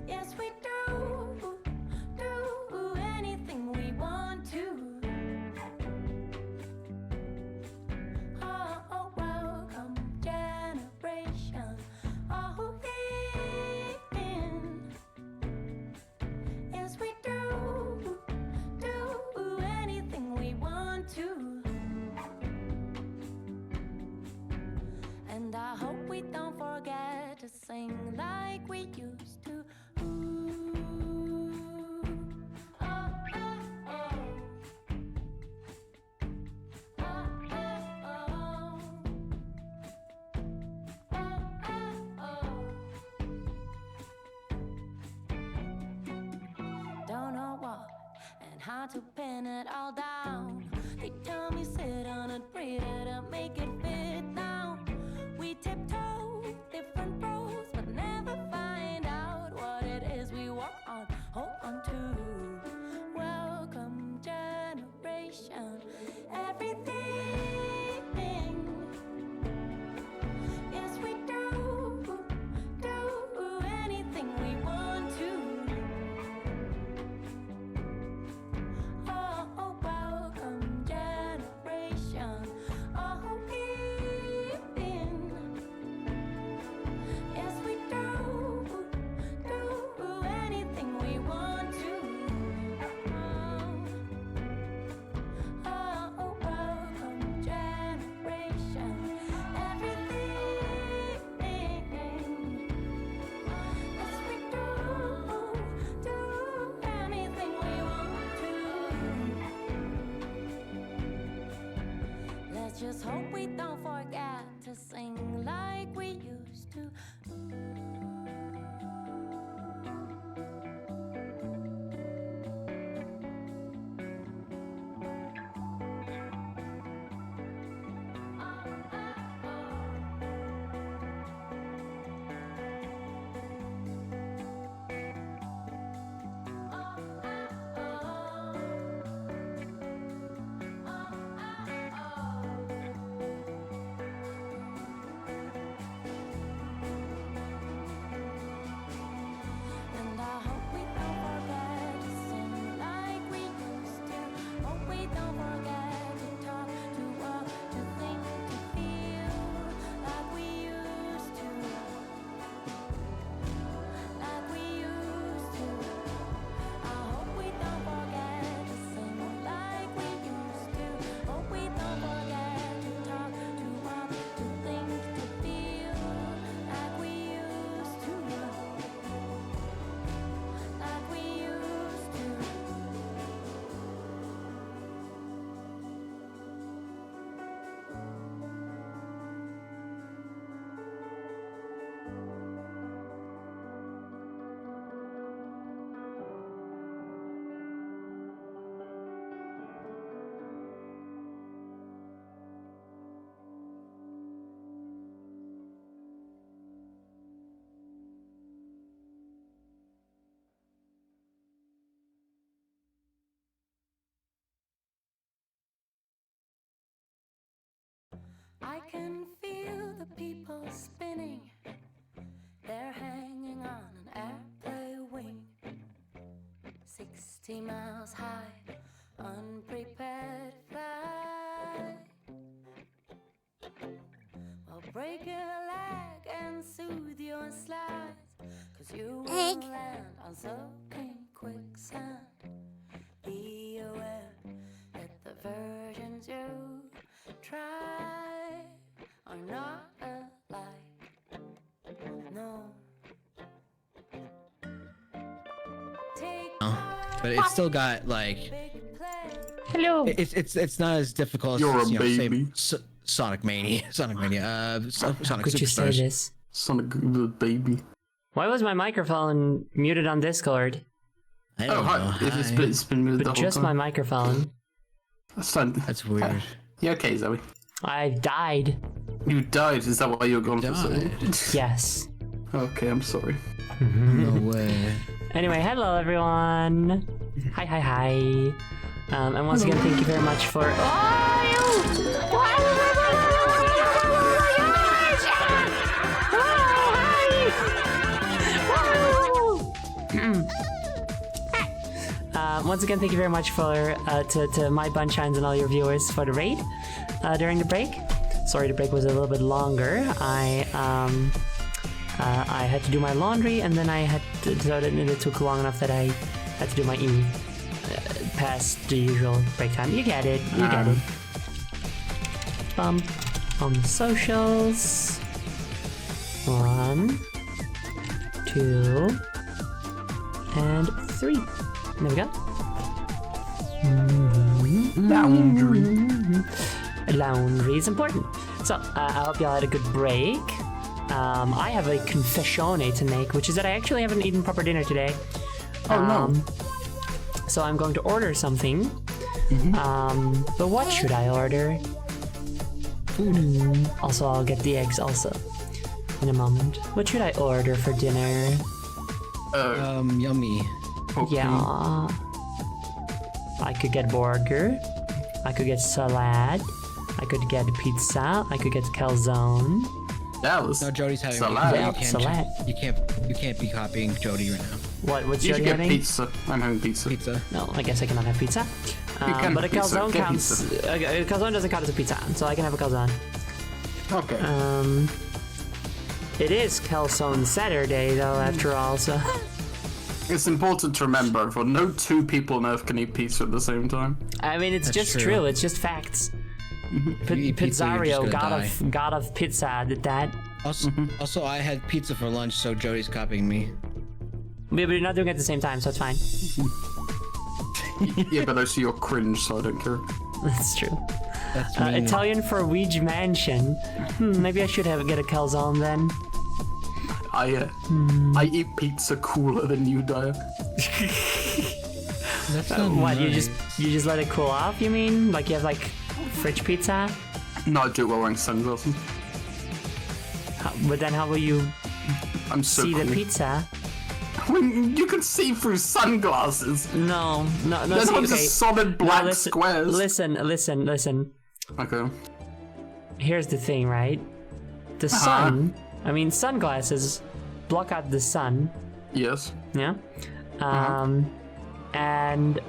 Yes, we do anything we want to. Oh, welcome generation, oh, in. Yes, we do anything we want to. And I hope we don't forget to sing like we used to. Ooh. Oh, oh, oh. Oh, oh, oh. Oh, oh, oh. Don't know what and how to pin it all down. They tell me sit on it, breathe it, and make it fit down. We tiptoe different roads, but never find out what it is we walk on, hold on to. Welcome generation, everything. Yes, we do Just hope we don't forget to sing like we used to. And I hope we don't forget to sing like we used to. Hope we don't forget to talk, to walk, to think, to feel like we used to. Like we used to. I hope we don't forget to sing like we used to. Hope we don't forget to talk, to walk, to think, to feel like we used to. Like we used to. I can feel the people spinning. They're hanging on an airplane wing. 60 miles high, unprepared flight. Well, break your leg and soothe your slides, 'cause you will land on soaking quicksand. Be aware that the versions you try are not alike. No. Take But it's still got like big play. Hello. it's not as difficult You're as a baby. Sonic Mania. Sonic Mania. Sonic Could you say Superstars. this? Sonic the baby. Why was my microphone muted on Discord? I Oh, don't know. hi. It's Hi. it's been moved the But whole just time. my microphone. That's fine. That's weird. You okay, Zoe? I died. You died? Is that why you were gone for so long? Yes. Okay, I'm sorry. No way. Anyway, hello everyone. Hi, hi, hi. And once again, thank you very much for. Once again, thank you very much for to my Bunshines and all your viewers for the raid during the break. Sorry, the break was a little bit longer. I had to do my laundry, and then I had to, so it took long enough that I had to do my E past the usual break time. You get it. You get it. On the socials. 1, 2, and 3. There we go. Laundry is important. So, I hope y'all had a good break. I have a confessione to make, which is that I actually haven't eaten proper dinner today. Oh no. So I'm going to order something. But what should I order? Food. Also, I'll get the eggs also in a moment. What should I order for dinner? Yummy. Okay. Yeah. I could get burger. I could get salad. I could get pizza. I could get calzone. Dallas. No, Jody's having Salad. pizza. Yeah, salad. You can't be copying Jody right now. What's You your should get having? pizza. I'm having pizza. Pizza. No, I guess I cannot have pizza. can But a have pizza. calzone Get counts. A calzone doesn't count as a pizza, so I can have a calzone. Okay. It is calzone Saturday though, after all. So It's important to remember, for no two people on Earth can eat pizza at the same time. I mean, it's That's just true. true. It's just facts. You eat pizza, you're just Pizzario, gonna die. god of pizza, did that. Also, I had pizza for lunch, so Jody's copying me. But we're not doing it at the same time, so it's fine. Yeah, but I see your cringe, so I don't care. That's true. That's mean. Italian for Luigi Mansion. Maybe I should get a calzone then. I eat pizza cooler than you, Daya. That's not What, nice. you just let it cool off, you mean? Like you have like fridge pizza? No, I do it while wearing sunglasses. But then how will you I'm so see cool. the pizza? When you can see through sunglasses. No. They're See, not okay. just solid No, black squares. Listen. Okay. Here's the thing, right? The sun. I mean, sunglasses block out the sun. Yes. Yeah. And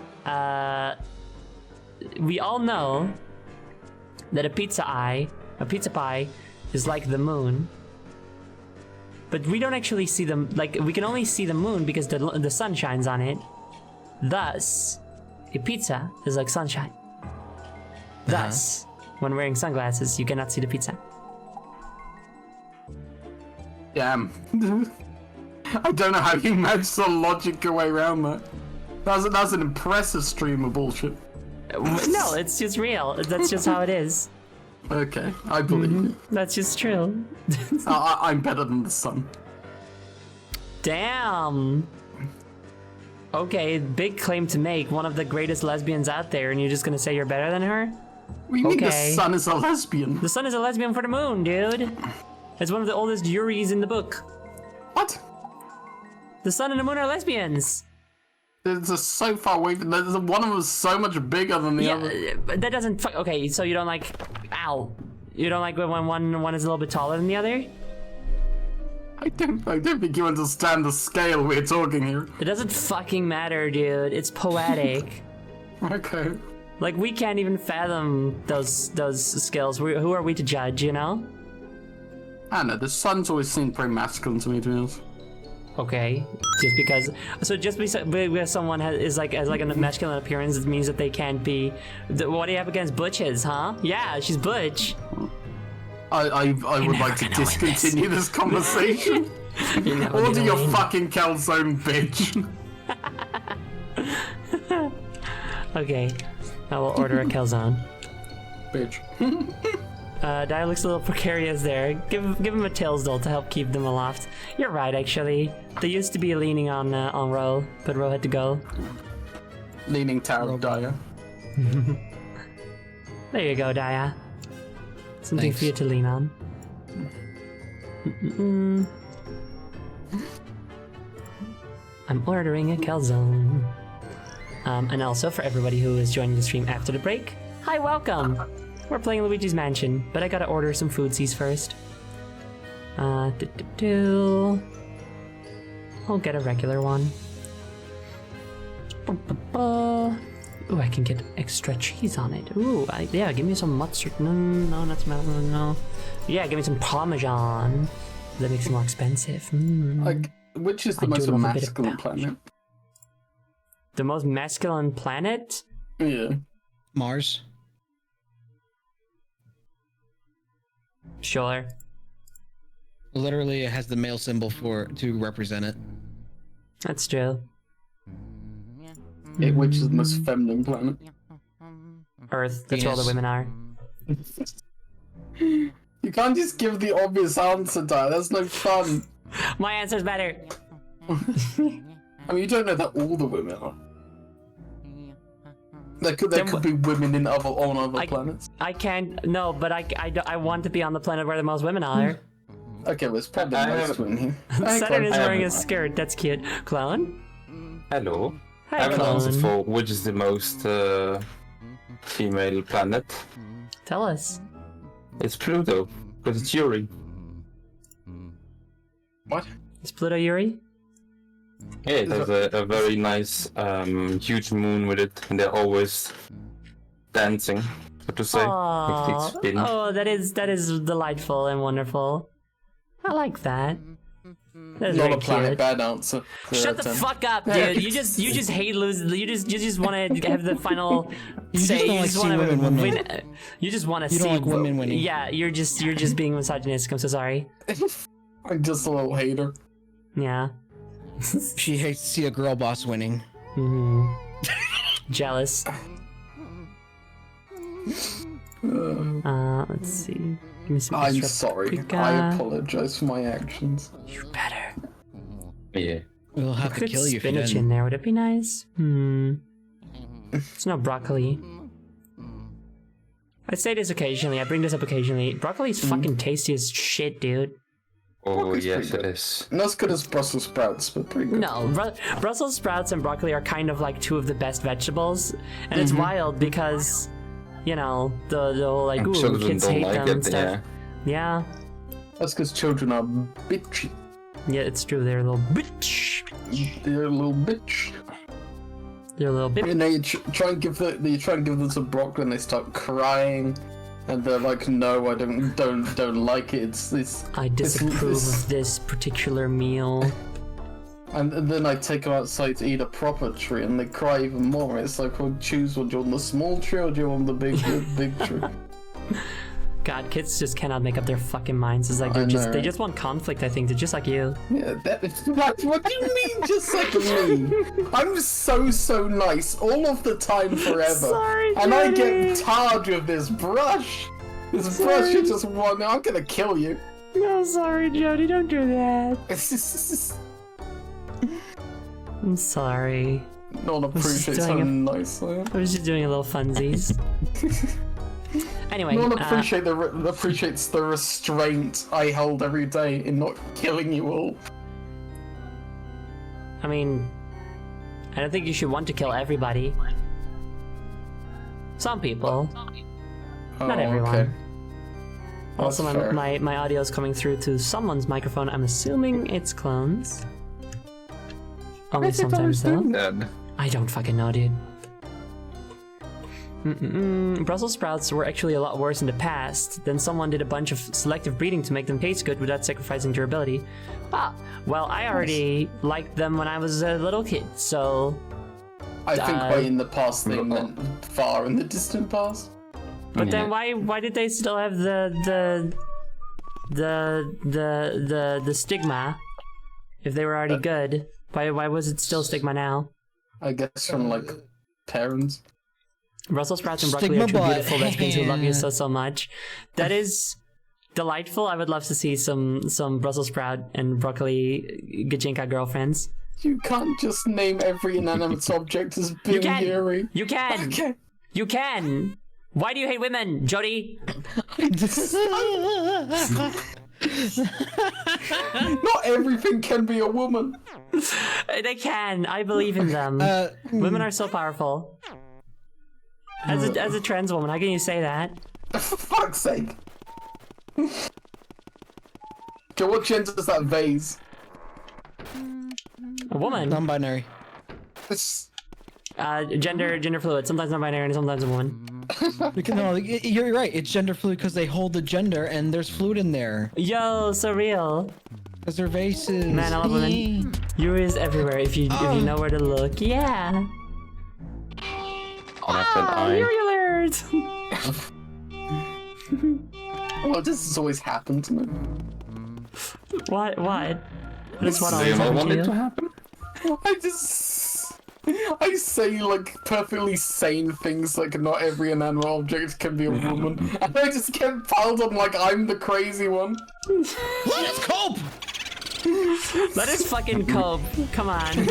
we all know that a pizza pie, is like the moon. But we don't actually see them. Like we can only see the moon because the sun shines on it. Thus, a pizza is like sunshine. Thus, when wearing sunglasses, you cannot see the pizza. Damn. I don't know how you managed to logic your way around that. That's an impressive stream of bullshit. No, it's just real. That's just how it is. Okay, I believe you. That's just true. I'm better than the sun. Damn. Okay, big claim to make. One of the greatest lesbians out there, and you're just gonna say you're better than her? What do you mean the Okay. sun is a lesbian? The sun is a lesbian for the moon, dude. It's one of the oldest Yuris in the book. What? The sun and the moon are lesbians. It's just so far away from one of them is so much bigger than the other. Yeah, but that doesn't. Okay, so you don't like. Ow. You don't like when one is a little bit taller than the other? I don't think you understand the scale we're talking here. It doesn't fucking matter, dude. It's poetic. Okay. Like we can't even fathom those skills. Who are we to judge? You know? I don't know. The sun's always seemed pretty masculine to me, to be honest. Okay, just because someone has like a masculine appearance, it means that they can't be. What do you have against butches, huh? Yeah, she's butch. I would like to discontinue this conversation. Order your fucking calzone, bitch. Okay, I will order a calzone. Bitch. Dai looks a little precarious there. Give him a tails doll to help keep them aloft. You're right, actually. They used to be leaning on Ro, but Ro had to go. Leaning Tower of Daya. There you go, Daya. Something Thanks. for you to lean on. I'm ordering a calzone. And also for everybody who is joining the stream after the break, hi, welcome. We're playing Luigi's Mansion, but I gotta order some foodsies first. I'll get a regular one. Ooh, I can get extra cheese on it. Ooh, yeah, give me some mustard. No, not some, no. Yeah, give me some Parmesan. That makes it more expensive. Like, which is the I most do love a bit of masculine Belgian. planet? The most masculine planet? Yeah. Mars. Sure. Literally, it has the male symbol to represent it. That's true. Which is the most feminine planet? Earth, that's where all the Venus. women are. You can't just give the obvious answer, Daya. That's no fun. My answer's better. I mean, you don't know that all the women are. There could be women on other planets. I can't, no, but I want to be on the planet where the most women are. Okay, well, it's probably most women here. Saturn is I wearing a haven't- skirt, that's cute. Clone? Hello. Hi, I have an answer Clone. for which is the most female planet. Tell us. It's Pluto, because it's Yuri. What? Is Pluto Yuri? Yeah, it has a very nice, huge moon with it, and they're always dancing, so to say. With these spins. Oh, that is delightful and wonderful. I like that. That is Not very a planet, cute. bad answer. Shut the fuck up, dude. You just hate losing. You just want to have the final say. don't like seeing wanna women win. You just want to You see don't like women winning. Yeah, you're just being misogynistic. I'm so sorry. I'm just a little hater. Yeah. She hates to see a girl boss winning. Jealous. Let's see. Give me some I'm extra sorry. paprika. I apologize for my actions. You better. Yeah. We'll have to Put kill you if you spinach in didn't. there. Would it be nice? It's no broccoli. I say this occasionally. I bring this up occasionally. Broccoli's fucking tasty as shit, dude. Oh, Broccoli's yes, pretty it good. is. Not as good as Brussels sprouts, but pretty good. No, Brussels sprouts and broccoli are kind of like two of the best vegetables, and it's wild because, you know, the whole like, ooh, Children kids don't hate like them it, and stuff. Yeah, That's because children are bitchy. yeah, it's true. They're a little bitch. They're a little bitch. They're a little bit. You know, you try and give them some broccoli, and they start crying, and they're like, "No, I don't like it. It's I disapprove of this particular meal. And then I take them outside to eat a proper tree, and they cry even more. It's like, well, choose one. Do you want the small tree or do you want the big tree? God, kids just cannot make up their fucking minds. It's like I know, they right? just want conflict. I think they're just like you. Yeah, what do you mean, just like me? I'm so nice all of the time, forever. Sorry, and I Jody. get tired with this brush. This brush, you just want. I'm gonna kill you. No, sorry, Jody. Don't do that. I'm sorry. No one appreciates how doing nice I am. I was just doing a little funsies. Anyway, No one appreciates the restraint I hold every day in not killing you all. I mean, I don't think you should want to kill everybody. Some people, not everyone. Okay. Also, That's fair. my audio is coming through to someone's microphone. I'm assuming it's clones. Only sometimes though. Dead. I don't fucking know, dude. Brussels sprouts were actually a lot worse in the past. Then someone did a bunch of selective breeding to make them taste good without sacrificing durability. Ah, well, I already liked them when I was a little kid, so... I think by in the past they meant far in the distant past. But then why did they still have the stigma if they were already good? Why was it still stigma now? I guess from like parents. Brussels sprouts and broccoli Stigma are two butt. beautiful recipes. We love you so much. That is delightful. I would love to see some Brussels sprout and broccoli Gajinka girlfriends. You can't just name every inanimate object as You being can. Yuri. You can. Okay. You can. Why do you hate women, Jody? Not everything can be a woman. They can. I believe in them. Women are so powerful. As a trans woman, how can you say that? For fuck's sake. Okay, what gender is that vase? A woman. Non-binary. It's... Gender fluid. Sometimes non-binary and sometimes a woman. Because, no, you're right. It's gender fluid because they hold the gender and there's fluid in there. Yo, so real. Because they're vases. Man, I love women. Yuri is everywhere if you know where to look. Yeah. Yuri alert! Well, this has always happened to me. What? This what Do you always not happened want to it you? to happen? I say like perfectly sane things like not every inanimate object can be a woman, and I just get piled on like I'm the crazy one. Let us cope! Let us fucking cope. Come on.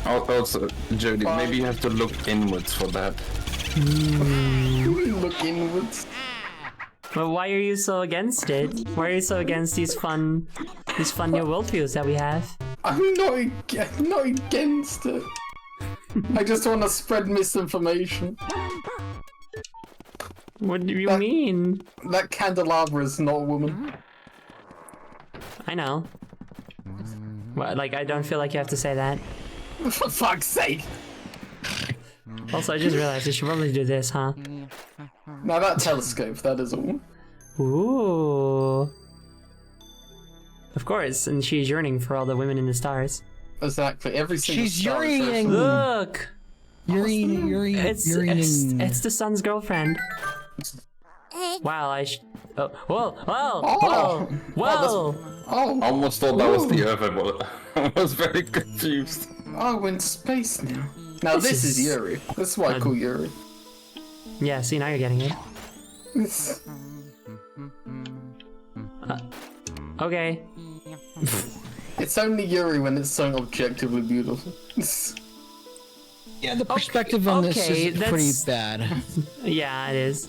Also, Jody, maybe you have to look inwards for that. Look inwards. But why are you so against it? Why are you so against these fun new worldviews that we have? I'm not against it. I just want to spread misinformation. What do you mean? That candelabra is not a woman. I know. Well, like, I don't feel like you have to say that. For fuck's sake! Also, I just realized I should probably do this, huh? Now that telescope, that is a woman. Ooh. Of course, and she's yearning for all the women in the stars. Exactly, every single She's star is yearning. there. Look! It's the sun's girlfriend. Wow, oh, whoa! Oh, Almost thought that was the Earth, but I was very confused. oh, we're in space now. Now this is Yuri. This is why I call Yuri. Yeah, see, now you're getting it. Okay. It's only Yuri when it's so objectively beautiful. Yeah, the perspective on this okay, is pretty that's- bad. Yeah, it is.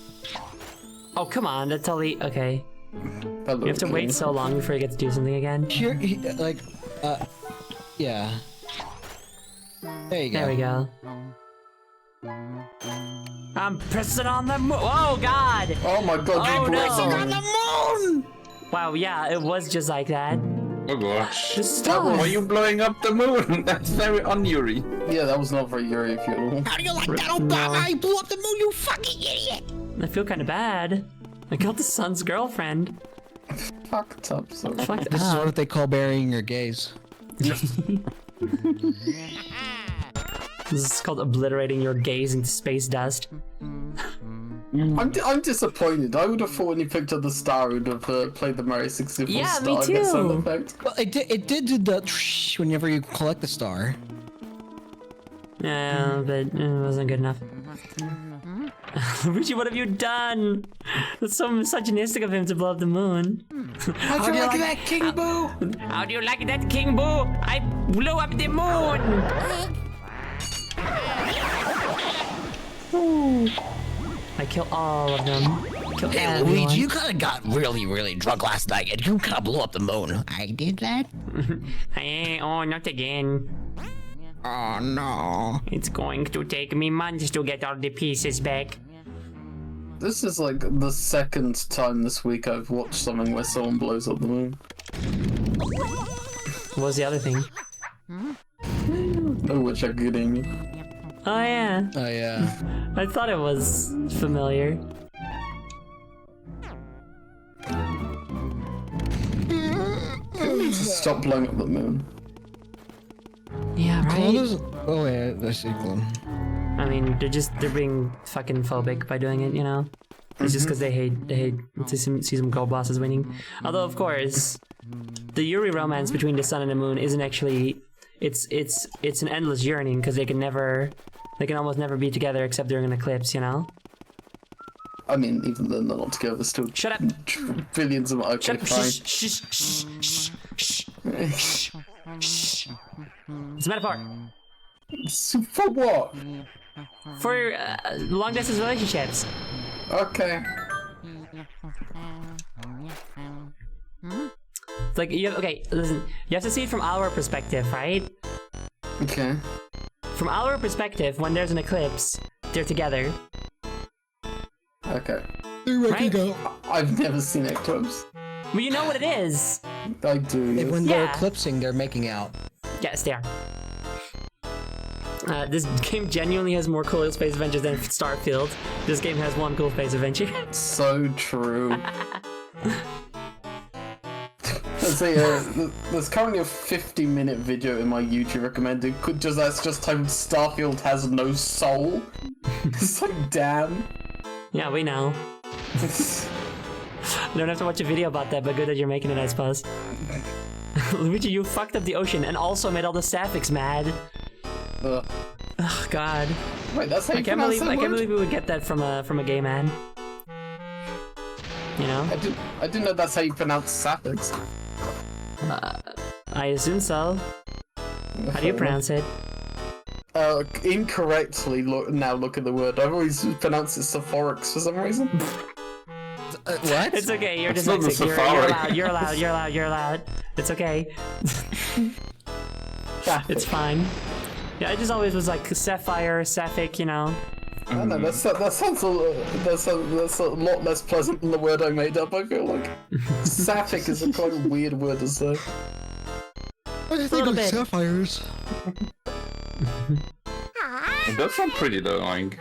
Oh, come on. That's totally... Okay. You have to wait so long before you get to do something again. Here, like, yeah. There you go. There we go. I'm pressing on the moon. Oh, God. Oh my god, Oh, you no. pressing On the moon! Wow, yeah, it was just like that. Oh gosh. Just stop. Why are you blowing up the moon? That's very un-Yuri. Yeah, that was not very Yuri of you. How do you like that, Obama? You blew up the moon, you fucking idiot! I feel kind of bad. I killed the son's girlfriend. Fucked up. So. Fuck This is that. what they call burying your gays. This is called obliterating your gaze into space dust. I'm disappointed. I would have thought when you picked up the star, it would have played the Mario 64 Yeah, star me get sound too. effect. Well, it did do the whenever you collect the star. Yeah, but it wasn't good enough. Luigi, what have you done? That's so misogynistic of him to blow up the moon. How do you like that, King Boo? How do you like that, King Boo? I blew up the moon! I kill all of them. Kill Hey, everyone. Luigi, you kinda got really, really drunk last night and you kinda blew up the moon. I did that? Hey, oh, not again. Oh, no. It's going to take me months to get all the pieces back. This is like the second time this week I've watched something where someone blows up the moon. What was the other thing? Oh, which I could aim you. Oh, yeah. Oh yeah. I thought it was familiar. Stop blowing up the moon. Yeah, right? Clone is. Oh yeah, that's sequel. I mean, they're being fucking phobic by doing it, you know? It's just because they hate to see some gold bosses winning. Although, of course, the Yuri romance between the sun and the moon isn't actually... It's an endless yearning, because they can almost never be together except during an eclipse, you know? I mean, even though they're not together, still Shut up! billions of okay, Shut up! fine. Shh, shh, shh, shh, shh, shh. It's a metaphor. So for what? For long-distance relationships. Okay. It's like, listen, you have to see it from our perspective, right? Okay. From our perspective, when there's an eclipse, they're together. Okay. Right? I've never seen Eclipse. Well, you know what it is. I do. Yes. When they're Yeah. eclipsing, they're making out. Yes, they are. This game genuinely has more cool space adventures than Starfield. This game has one cool space adventure. So true. There's currently a 50-minute video in my YouTube recommended. That's just titled Starfield has no soul. It's like, damn. Yeah, we know. I don't have to watch a video about that, but good that you're making it, I suppose. Luigi, you fucked up the ocean and also made all the Sapphics mad. Ugh. Oh, God. Wait, that's how you I can't pronounce believe that word? we would get that from a gay man. You know? I didn't know that's how you pronounce Sapphics. I assume so. How do you pronounce it? Incorrectly, look at the word. I've always pronounced it Sephorix for some reason. What? It's okay, you're It's not the dyslexic. You're Safari. you're allowed. It's okay. It's fine. Yeah, I just always was like Sapphire, Sapphic, you know. I don't know, that sounds that's a lot less pleasant than the word I made up, I feel like. Sapphic is a quite weird word to say. What do you think little of bit. sapphires? It does sound pretty though, like.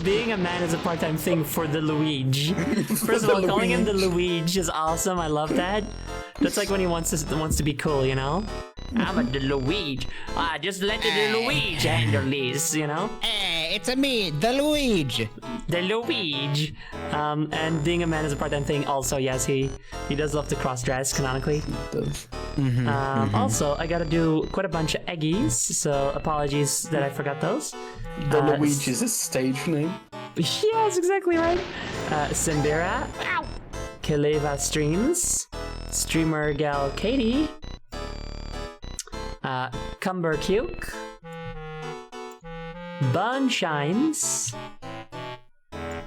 Being a man is a part-time thing for the Luigi. First of all, calling him the Luigi is awesome. I love that. That's like when he wants to be cool, you know? I'm a the Luigi. Just let the Luigi handle this, you know? Hey, it's a me, the Luigi. The Luigi. And being a man is a part-time thing. Also, yes, he does love to cross-dress canonically. Also, I gotta do quite a bunch of eggies, so apologies that I forgot those. The Luigi is a stage name. Yeah, that's exactly right. Simbira. Keleva Streams. Streamer gal Katie. Cumber Cuke. Bun Shines.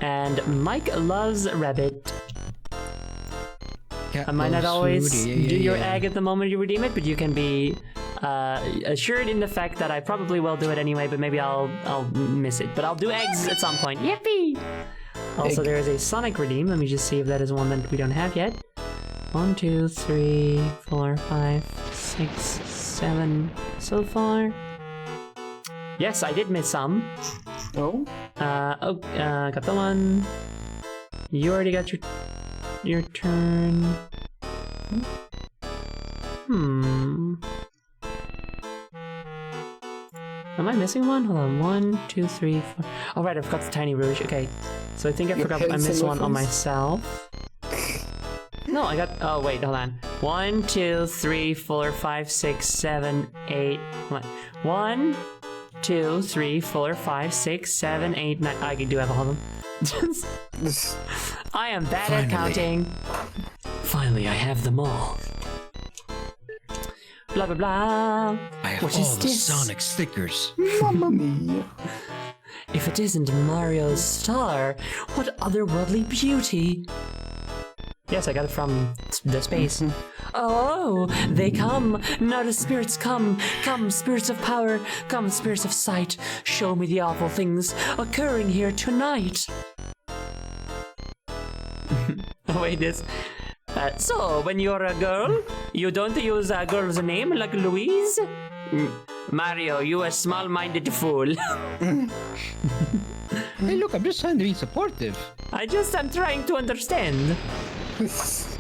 And Mike Loves Rabbit. I might not always do your egg at the moment you redeem it, but you can be assured in the fact that I probably will do it anyway, but maybe I'll miss it. But I'll do eggs at some point. Yippee! Also, there is a Sonic redeem. Let me just see if that is one that we don't have yet. 1, 2, 3, 4, 5, 6, 7 so far. Yes, I did miss some. Oh? Got the one. You already got your turn. Am I missing one? Hold on. 1, 2, 3, 4. Oh, right, I forgot the Tiny Rouge. Okay. So I think I missed one on myself. No, I got. Oh, wait, hold on. 1, 2, 3, 4, 5, 6, 7, 8. 1, 2, 3, 4, 5, 6, 7, 8, 9. I do have all of them. I am bad at counting. Finally, I have them all. Blah blah blah. I have all the Sonic stickers. Mamma mia. If it isn't Mario's star, what otherworldly beauty? Yes, I got it from the space. Oh, they come. Now the spirits come. Come, spirits of power. Come, spirits of sight. Show me the awful things occurring here tonight. Oh, wait, this. So, when you're a girl, you don't use a girl's name like Louise? Mario, you a small-minded fool. Hey, look, I'm just trying to be supportive. I'm trying to understand. This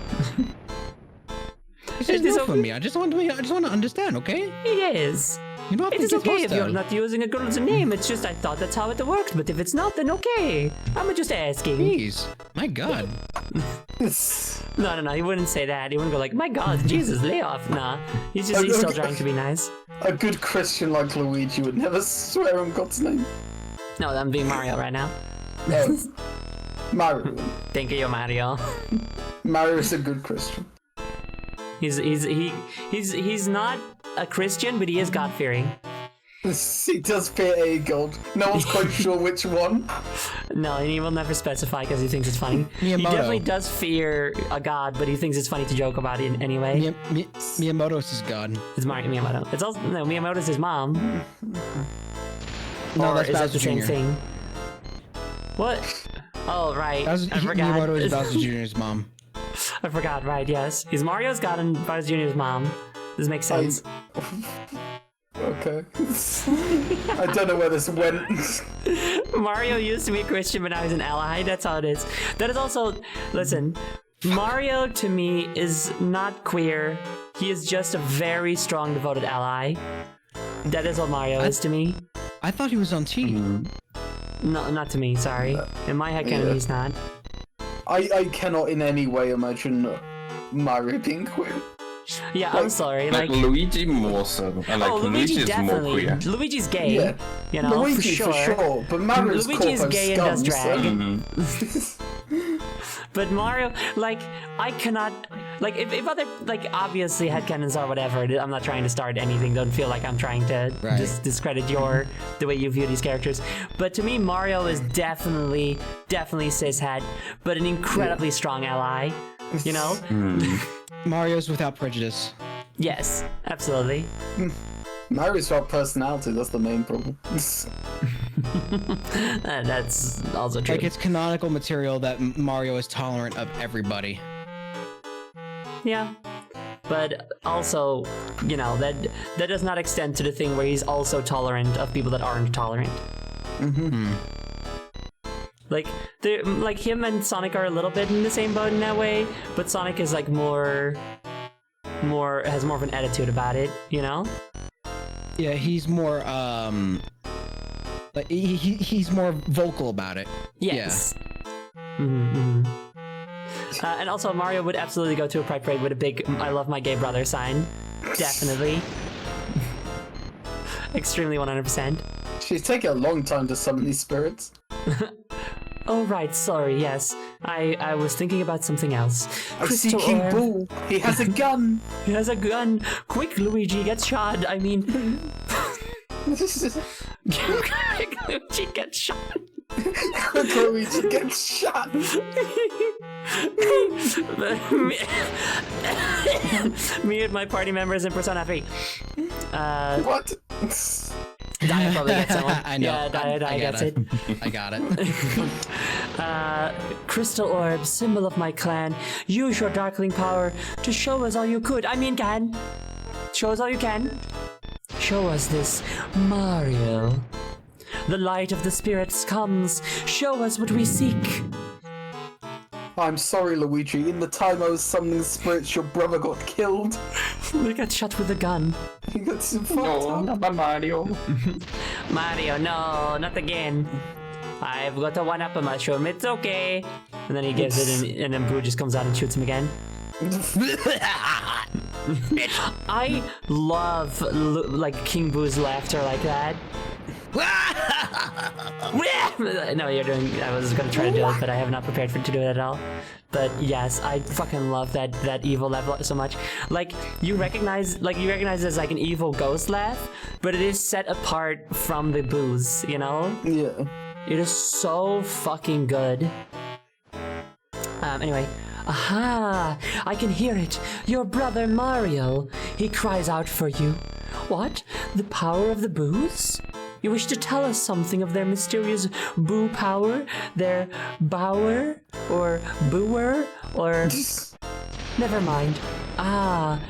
is new for me. I just want to understand, okay? It is. You don't have It to is get okay if hostile. you're not using a girl's name. It's just I thought that's how it works. But if it's not, then okay. I'm just asking. Jeez, my God. No. He wouldn't say that. He wouldn't go like, "My God, Jesus, lay off." Nah. He's still trying to be nice. A good Christian like Luigi would never swear on God's name. No, I'm being Mario right now. No. Mario. Thank you, Mario. Mario is a good Christian. He's not a Christian, but he is God-fearing. He does fear a god. No one's quite sure which one. No, and he will never specify because he thinks it's funny. He Miyamoto. definitely does fear a god, but he thinks it's funny to joke about it anyway. Miyamoto's his god. It's Miyamoto. It's also Miyamoto's his mom. No, Or that's is that Bowser the same Jr. thing? What? Oh, right. I forgot. Miyamoto is Bowser Jr.'s mom. I forgot, right, yes. He's Mario's god and Bowser Jr.'s mom. This makes sense. Okay. I don't know where this went. Mario used to be a Christian, but now he's an ally. That's how it is. That is also... Listen, Mario, to me, is not queer. He is just a very strong, devoted ally. That is what Mario is to me. I thought he was on team. No, not to me, sorry. In my headcanon, he's not. I cannot in any way imagine Mario being queer. Yeah, I'm sorry. Like Like, Luigi more so. And like Luigi is more definitely. queer. Luigi's gay. Yeah. You know, Luigi for sure. but Mario's Luigi is corpo gay and does scum, drag. so- But Mario, like, I cannot, like, if other, like, obviously headcanons or whatever, I'm not trying to start anything, don't feel like I'm trying to discredit the way you view these characters. But to me, Mario is definitely cishet, but an incredibly strong ally, you know? Mario's without prejudice. Yes, absolutely. Mario's got personality, that's the main problem. That's also true. Like, it's canonical material that Mario is tolerant of everybody. Yeah. But also, you know, that does not extend to the thing where he's also tolerant of people that aren't tolerant. Like him and Sonic are a little bit in the same boat in that way, but Sonic is like has more of an attitude about it, you know? Yeah, he's more like he's more vocal about it. Yes. And also Mario would absolutely go to a pride parade with a big "I love my gay brother" sign. Definitely. Extremely 100%. She's taking a long time to summon these spirits. Oh, right, sorry, yes. I was thinking about something else. I see Crystal King orb. Bull. He has a gun. He has a gun. Quick, Luigi, get shot. I mean... Quick, Luigi, get shot. Luigi gets shot. Me and my party members in Persona 3. What? Dia probably gets that one. I know. Yeah, Dia gets it. I got it. Crystal orb, symbol of my clan. Use your darkling power to show us all you could. I mean, can. Show us all you can. Show us this, Mario. The light of the spirits comes. Show us what we seek. I'm sorry, Luigi. In the time I was summoning spirits, your brother got killed. We got shot with a gun. He got so fucked No, up. not Mario. Mario, no, not again. I've got a one-up mushroom. It's okay. And then he gives it, and then Boo just comes out and shoots him again. I love like King Boo's laughter like that. No, you're doing. I was gonna try to do it, but I have not prepared to do it at all. But yes, I fucking love that evil laugh so much. Like you recognize it as like an evil ghost laugh, but it is set apart from the Boos. You know? Yeah. It is so fucking good. Anyway. Aha! I can hear it. Your brother Mario. He cries out for you. What? The power of the Boos? You wish to tell us something of their mysterious Boo power? Their Bower? Or Booer? Or... Never mind. Ah,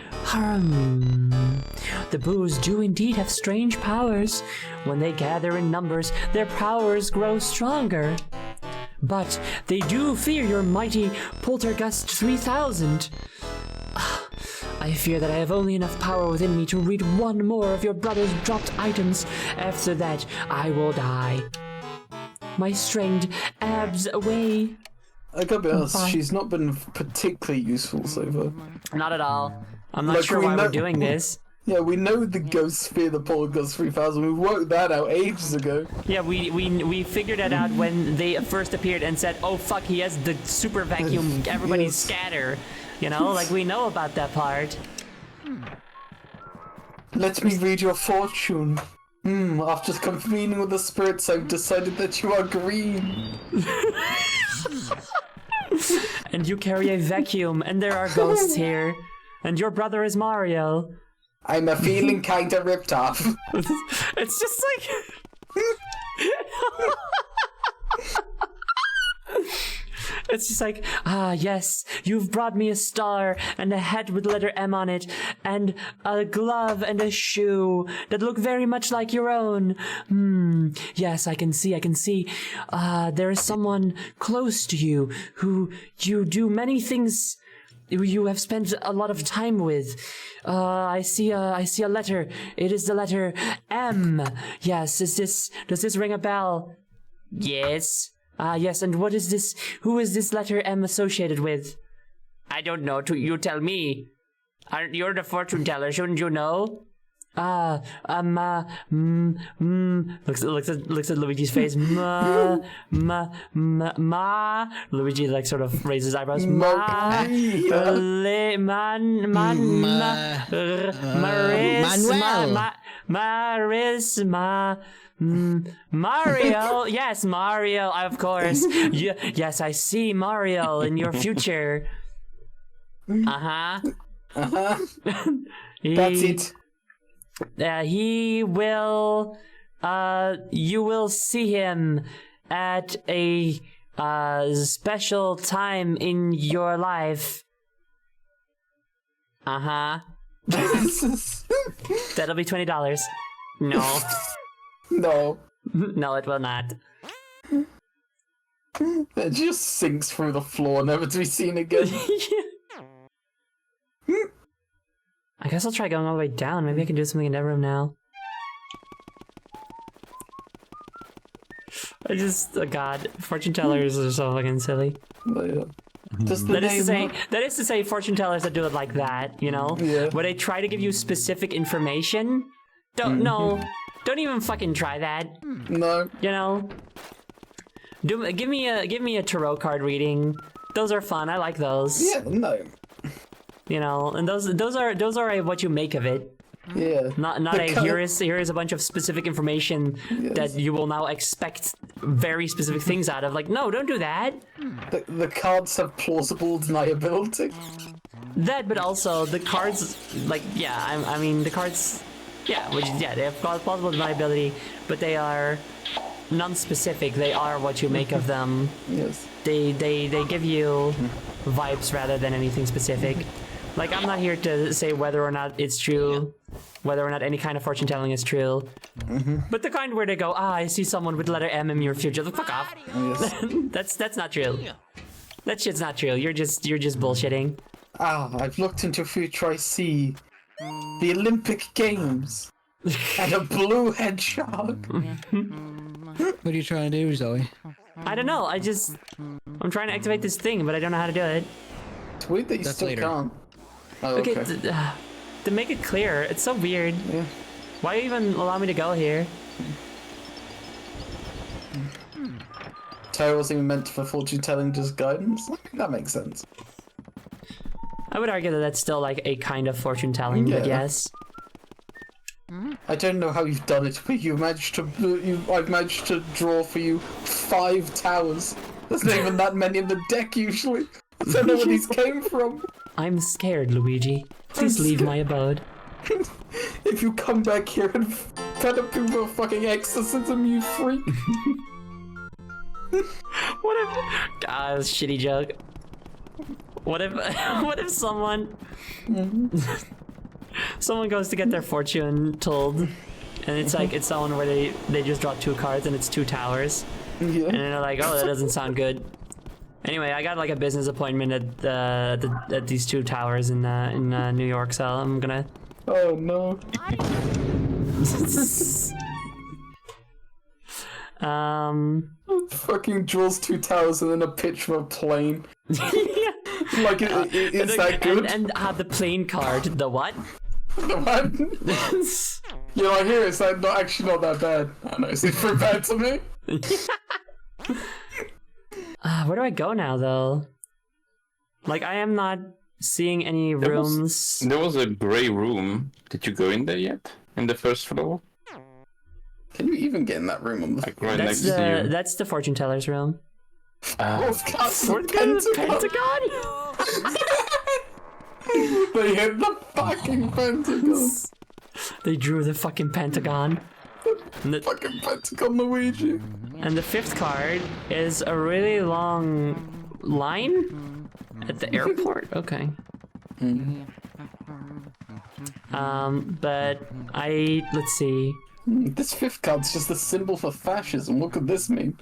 The Boos do indeed have strange powers. When they gather in numbers, their powers grow stronger. But they do fear your mighty Poltergust 3000. I fear that I have only enough power within me to read one more of your brother's dropped items. After that, I will die. My strained abs away. I gotta be honest, she's not been particularly useful so far. Not at all. I'm not Like, sure we why know- we're doing this. Yeah, we know the ghosts fear the Poltergust 3000. We worked that out ages ago. Yeah, we figured that out when they first appeared and said, oh fuck, he has the super vacuum, everybody Yes. scatter. You know, like we know about that part. Let me read your fortune. After convening with the spirits, I've decided that you are green. And you carry a vacuum, and there are ghosts here. And your brother is Mario. I'm a feeling kinda ripped off. It's just like... It's just like, ah, yes, you've brought me a star and a hat with the letter M on it, and a glove and a shoe that look very much like your own. Yes, I can see. There is someone close to you who you do many things you have spent a lot of time with. I see a letter. It is the letter M. Yes, does this ring a bell? Yes. Yes, and what is this? Who is this letter M associated with? I don't know. You tell me. You're the fortune teller, shouldn't you know? Looks at Luigi's face. Luigi like sort of raises eyebrows. Mario, yes, Mario, of course. Yes, I see Mario in your future. That's it. He will, you will see him at a, special time in your life. That'll be $20. No. No. No, it will not. It just sinks through the floor, never to be seen again. I guess I'll try going all the way down. Maybe I can do something in that room now. Oh god, fortune tellers are so fucking silly. Just the name. That is to say, fortune tellers that do it like that, you know? Yeah. Where they try to give you specific information. Don't even fucking try that. No. You know? Give me a tarot card reading. Those are fun. I like those. Yeah, no. You know, and those are what you make of it. Yeah. Not here is a bunch of specific information that you will now expect very specific things out of. Like, no, don't do that. The cards have plausible deniability. That, but also the cards, like, yeah, I mean the cards, yeah, they have plausible deniability, but they are non-specific. They are what you make of them. Yes. They give you vibes rather than anything specific. Like, I'm not here to say whether or not it's true, whether or not any kind of fortune telling is true. But the kind where they go, I see someone with letter M in your future. Like, fuck off. Yes. That's not true. That shit's not true. You're just bullshitting. I've looked into a future. I see the Olympic Games and a blue hedgehog. What are you trying to do, Zoe? I don't know. I'm trying to activate this thing, but I don't know how to do it. It's weird that you That's still later. can't. Oh, Okay, okay. to make it clear, it's so weird. Yeah. Why even allow me to go here? Tarot wasn't even meant for fortune telling, just guidance. That makes sense. I would argue that that's still like a kind of fortune telling, but Yeah. yes. I don't know how you've done it, but I've managed to draw for you 5 towers. There's not even that many in the deck usually. I don't know where these came from. I'm scared, Luigi. Please leave my abode. If you come back here and put up people a fucking exorcism, you freak. What if... God, that's a shitty joke. What if... what if someone... someone goes to get their fortune told, and it's like, it's someone where they just draw 2 cards and it's 2 towers. And Yeah. then they're like, oh, that doesn't sound good. Anyway, I got like a business appointment at these 2 towers in New York, so I'm gonna... Oh no. Fucking draws 2 towers and then a picture of a plane. Like, is that good? And the plane card, the what? What? You know, I hear it's like actually not that bad. I know, it's pretty bad to me. Where do I go now, though? Like, I am not seeing any rooms. There was a grey room. Did you go in there yet? In the first floor? Can you even get in that room on the Like right That's next to you? that's the fortune teller's room. Pentagon? They hit the fucking Pentagon. They drew the fucking Pentagon. Fucking Pentagon, Luigi. And the 5th card is a really long line at the airport. Okay. But let's see. This 5th card's just a symbol for fascism. What could this mean?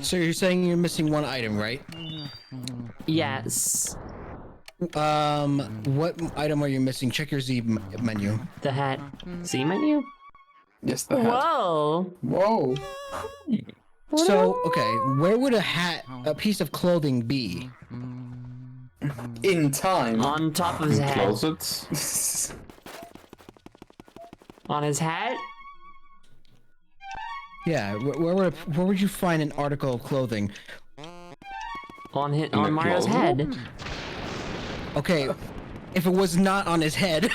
So you're saying you're missing 1 item, right? Yes. What item are you missing? Check your Z menu. The hat. Z menu? Yes, the hat. Whoa. Whoa. So, okay, where would a piece of clothing be? In time. On top of his head. Closets? On his hat? Yeah, where would you find an article of clothing? On the Mario's closet? head. Okay, if it was not on his head.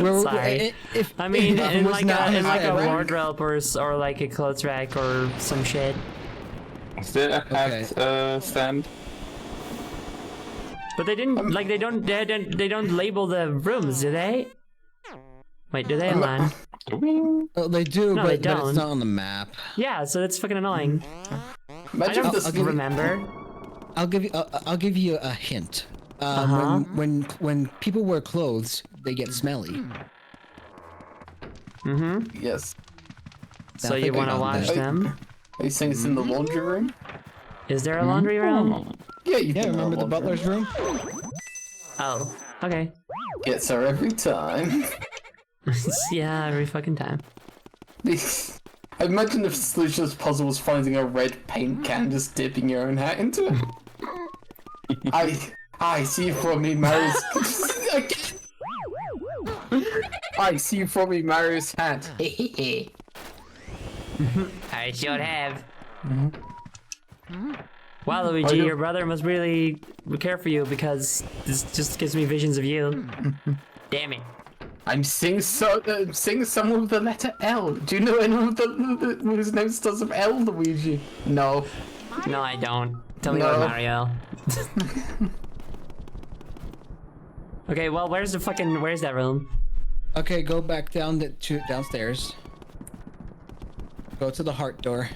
Where, Sorry. If, I mean, if it in was like not on a his head, right? wardrobe or like a clothes rack or some shit. Is there a hat stand? But they didn't like they don't label the rooms, do they? Wait, do they, Alan? Oh, they do, No, but, they but don't. it's not on the map. Yeah, so that's fucking annoying. I Imagine don't if this. remember. I'll give you a hint. When people wear clothes, they get smelly. Yes. So I you think I want to got wash that. them? Are you saying it's in the laundry room? Is there a laundry room? Yeah, you Yeah, can remember the butler's room? Oh, okay. Gets her every time. Yeah, every fucking time. I imagine if the solution to this puzzle was finding a red paint can and just dipping your own hat into it. I see you for me, Mario's. I see you for me, Mario's hat. I should have. Wow, Luigi, your brother must really care for you because this just gives me visions of you. Damn it. I'm seeing someone with the letter L. Do you know anyone whose name starts with L, Luigi? No. No, I don't. Tell me No. about Mario. Okay, well, where's that room? Okay, go back down downstairs. Go to the heart door.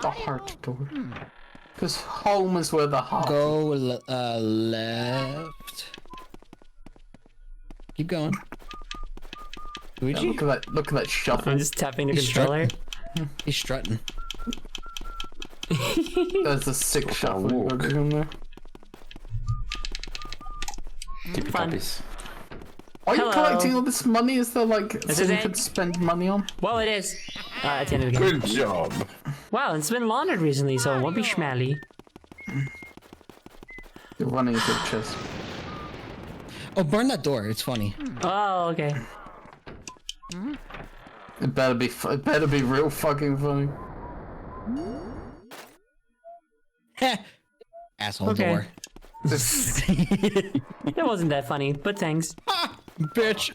The heart door. Because home is where the heart. Go left. Keep going. Luigi? Look at that shuffle. I'm just tapping the He's controller. He's strutting. There's a sick shuffle going on there. Keep Fun. copies. Why are you Hello. collecting all this money? Is there like This so is you it. could spend money on? Well, it is. At the end of the game. Good job. Wow, it's been laundered recently, so it won't be schmally. You're running into the chest. Oh, burn that door. It's funny. Oh, okay. It better be real fucking funny. Heh. Asshole Okay. door. It wasn't that funny, but thanks. Bitch.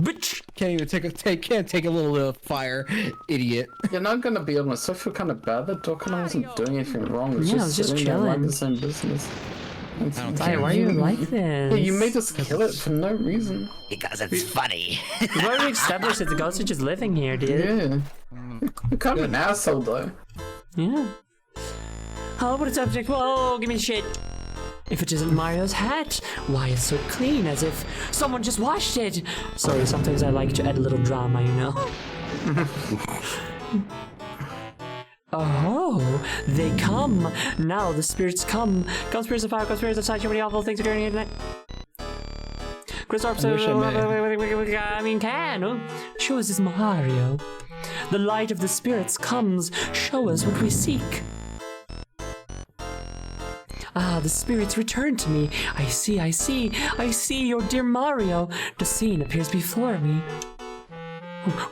Bitch! Can't even can't take a little fire, idiot. You're not gonna be honest. I feel kind of bad. That dog kind of wasn't doing anything wrong. It was Yeah, I was just sitting there chilling. minding its own business. Why are you like this? Yeah, you made us kill it for no reason. Because it's funny. We've already established that the ghosts are just living here, dude. Yeah. You're kind of an asshole though. Yeah. Oh, what a subject. Whoa, give me shit. If it isn't Mario's hat, why it's so clean, as if someone just washed it. Sorry, sometimes I like to add a little drama, you know. Oh, they come. Now the spirits come. Come spirits of fire, come spirits of sight, so many awful things occurring here tonight. Chris Arps, I mean, can. Show us this Mario. The light of the spirits comes. Show us what we seek. Ah, the spirits return to me. I see your dear Mario. The scene appears before me.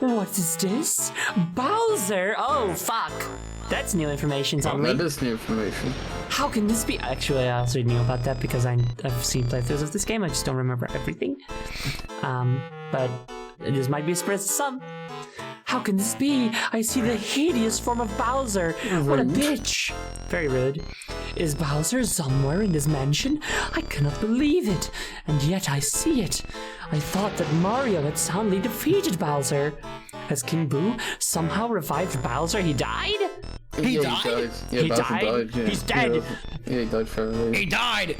What is this? Bowser! Oh, fuck. That's new information, suddenly. That is new information. How can this be? Actually, I also knew about that because I've seen playthroughs of this game. I just don't remember everything. But this might be a spirit of some. How can this be? I see the hideous form of Bowser. What a bitch. Very rude. Is Bowser somewhere in this mansion? I cannot believe it. And yet I see it. I thought that Mario had soundly defeated Bowser. Has King Boo somehow revived Bowser? He died? He Yeah, died? Yeah, He Bowser died? yeah. He's dead. Yeah, he died forever. He died.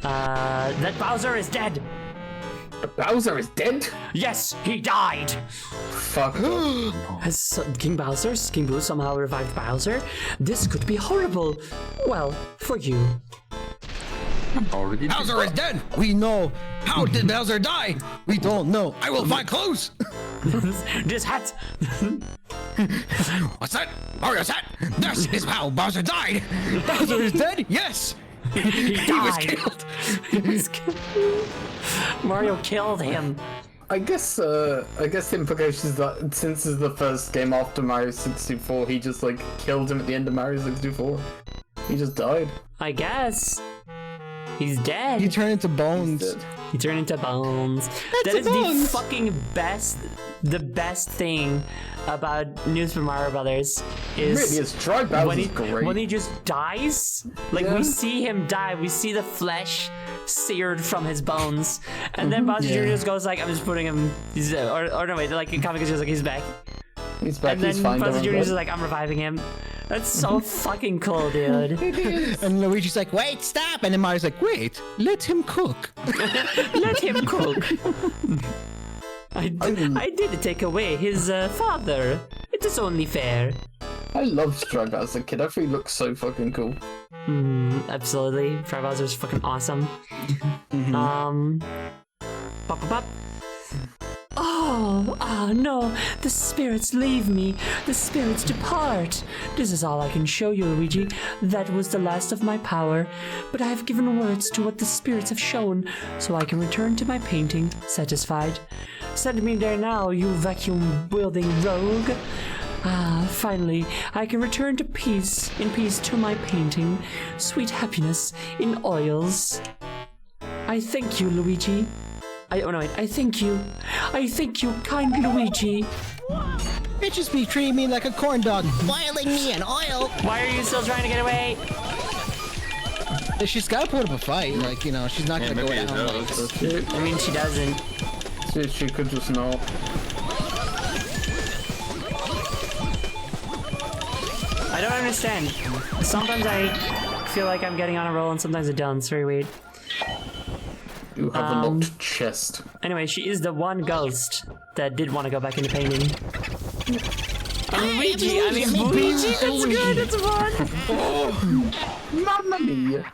That Bowser is dead. Bowser is dead? Yes, he died. Fuck. Has King Boo somehow revived Bowser? This could be horrible. Well, for you. Already. Bowser is dead. We know. How did Bowser die? We don't know. I will find clues. This hat. What's that? Mario's hat. This is how Bowser died. Bowser is dead. Yes. He was died. killed. He was killed. Mario killed him. I guess the implication is that since this is the first game after Mario 64, he just like killed him at the end of Mario 64. He just died. I guess. He's dead. He turned into bones. Dead. He turned into bones. That a is the bones. fucking best. The best thing about New Super Mario Brothers is Really, his dry Bowser's great. when he just dies. Like Yeah. we see him die, we see the flesh seared from his bones, and then Bowser Yeah. Jr. just goes like, "I'm just putting him," or no wait, like in comic is just like he's back, He's back, and then he's fine. Bowser don't Jr. worry is about like, "I'm reviving him." That's so fucking cool, dude. And Luigi's like, wait, stop. And then Mario's like, wait, let him cook. Let him cook. I did take away his father. It is only fair. it. I loved Dry Bowser kid. I think he looks so fucking cool. Absolutely. Dry Bowser's fucking awesome. Pop, pop, pop. Oh, No, no, the spirits leave me. The spirits depart. This is all I can show you, Luigi. That was the last of my power. But I have given words to what the spirits have shown, so I can return to my painting, satisfied. Send me there now, you vacuum-wielding rogue. Finally, I can return to peace, in peace to my painting. Sweet happiness in oils. I thank you, Luigi. I thank you. I thank you, kind Luigi. Bitches be treating me like a corn dog. Boiling me in oil. Why are you still trying to get away? She's gotta put up a fight. Like, you know, she's not gonna go maybe down. it I mean, she doesn't. She could just not. I don't understand. Sometimes I feel like I'm getting on a roll and sometimes I don't. It's very weird. You have a locked chest. Anyway, she is the one ghost that did want to go back into painting. Luigi, I mean, Luigi, it's good, it's fun. Mamma mia!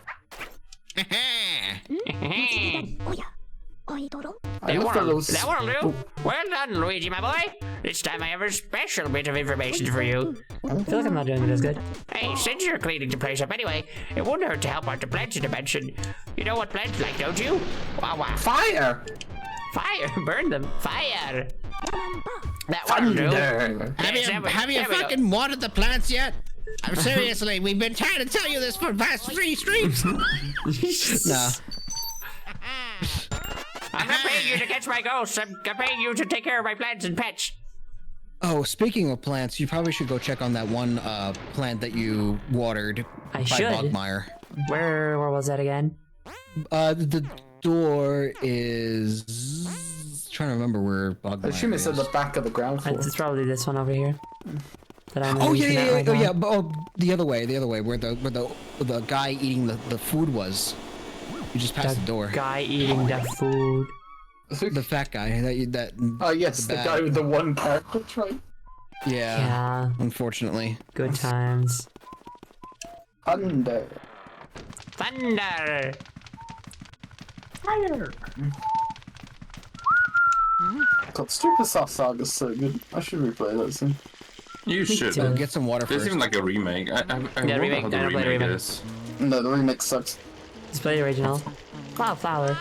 I love those. That will do. Well done, Luigi, my boy. This time I have a special bit of information for you. I feel like I'm not doing it as good. Hey, since you're cleaning the place up anyway, it wouldn't hurt to help out the plants in the mansion. You know what plants like, don't you? Wah. Fire! Fire! Burn them! Fire! That will do. Thunder! Have you fucking watered the plants yet? Seriously, we've been trying to tell you this for the past 3 streams. Nah. I'm not paying you to catch my ghosts. I'm paying you to take care of my plants and pets. Oh, speaking of plants, you probably should go check on that one plant that you watered I by should. Bogmire. Where was that again? The door is trying to remember where Bogmire I assume it's is. at the back of the ground floor. It's probably this one over here. That I'm Oh looking at right now. but the other way, where the guy eating the food was. You just passed the door. Guy eating the food. The fat guy that. Oh yes, the bag. guy with the one character trait. Yeah. Yeah, Unfortunately. good times. Thunder. Thunder! Fire! God, Superstar Saga's so good. I should replay that soon. You should. too. Get some water There's first. even like a remake. I wonder remake. how the I don't play the remake remake. is. No, the remake sucks. Let's play the original. Cloudflower.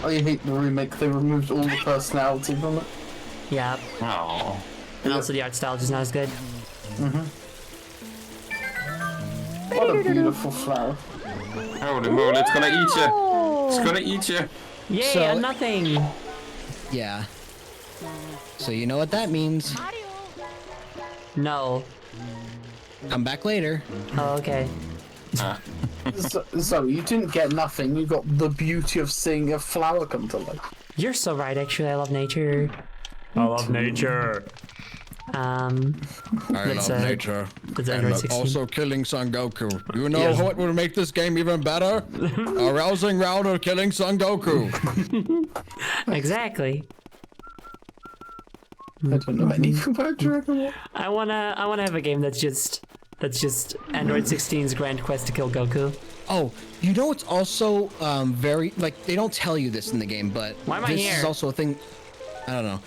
I hate the remake. They removed all the personality from it. Yeah, Oh. and also the art style just not as good. What a beautiful flower. Holy moly, it's gonna eat you. It's gonna eat you. Yay, So- a nothing. Yeah. So you know what that means. No. Come back later. Oh, okay. So you didn't get nothing. You got the beauty of seeing a flower come to life. You're so right, actually. I love nature. I love nature. I That's, love uh, nature. That's Android 16. Killing Son Goku. You know Yes. what would make this game even better? A rousing round of killing Son Goku. Exactly. I don't know anything about Dragon Ball. I wanna have a game that's just Android 16's grand quest to kill Goku. Oh, you know it's also very like they don't tell you this in the game, but Why am I this is here? also a thing. I don't know.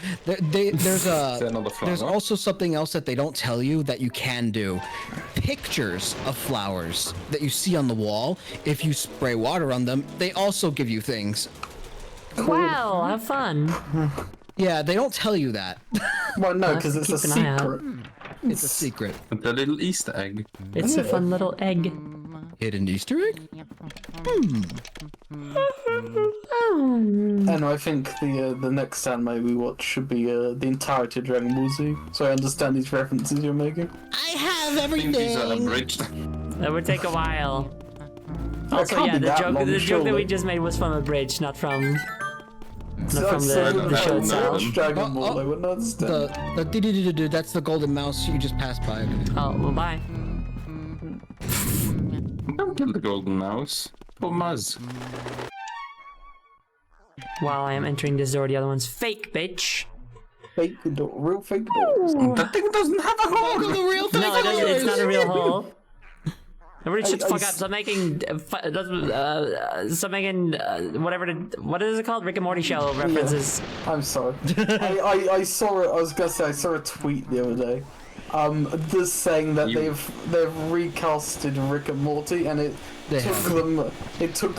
There's another flower? there's also something else that they don't tell you that you can do. Pictures of flowers that you see on the wall. If you spray water on them, they also give you things. Wow, have fun. Yeah, they don't tell you that. Well, no, because it's a keep an eye out. secret. It's a secret. The little Easter egg. It's a fun little egg. Hidden Easter egg? And I think the next anime we watch should be the entirety of Dragon Ball Z. So I understand these references you're making. I have I think these are everything. abridged. That would take a while. That Also, can't yeah, be the that joke long, that we surely. just made was from a bridge, not from So the show itself. Dragon Ball, I wouldn't understand. The that's the golden mouse you just passed by. Oh, well, bye. Don't kill the golden mouse. Oh, Muzz. While I am entering this door, the other one's fake, bitch. Fake door, real fake doors. That thing doesn't have a hole. The real thing. No, it doesn't. It's not a real hole. Everybody shut the fuck up. Stop making, whatever. What is it called? Rick and Morty show references. Yeah, I'm sorry. I saw it. I was gonna say I saw a tweet the other day. This saying that they've recasted Rick and Morty, and it took them getting through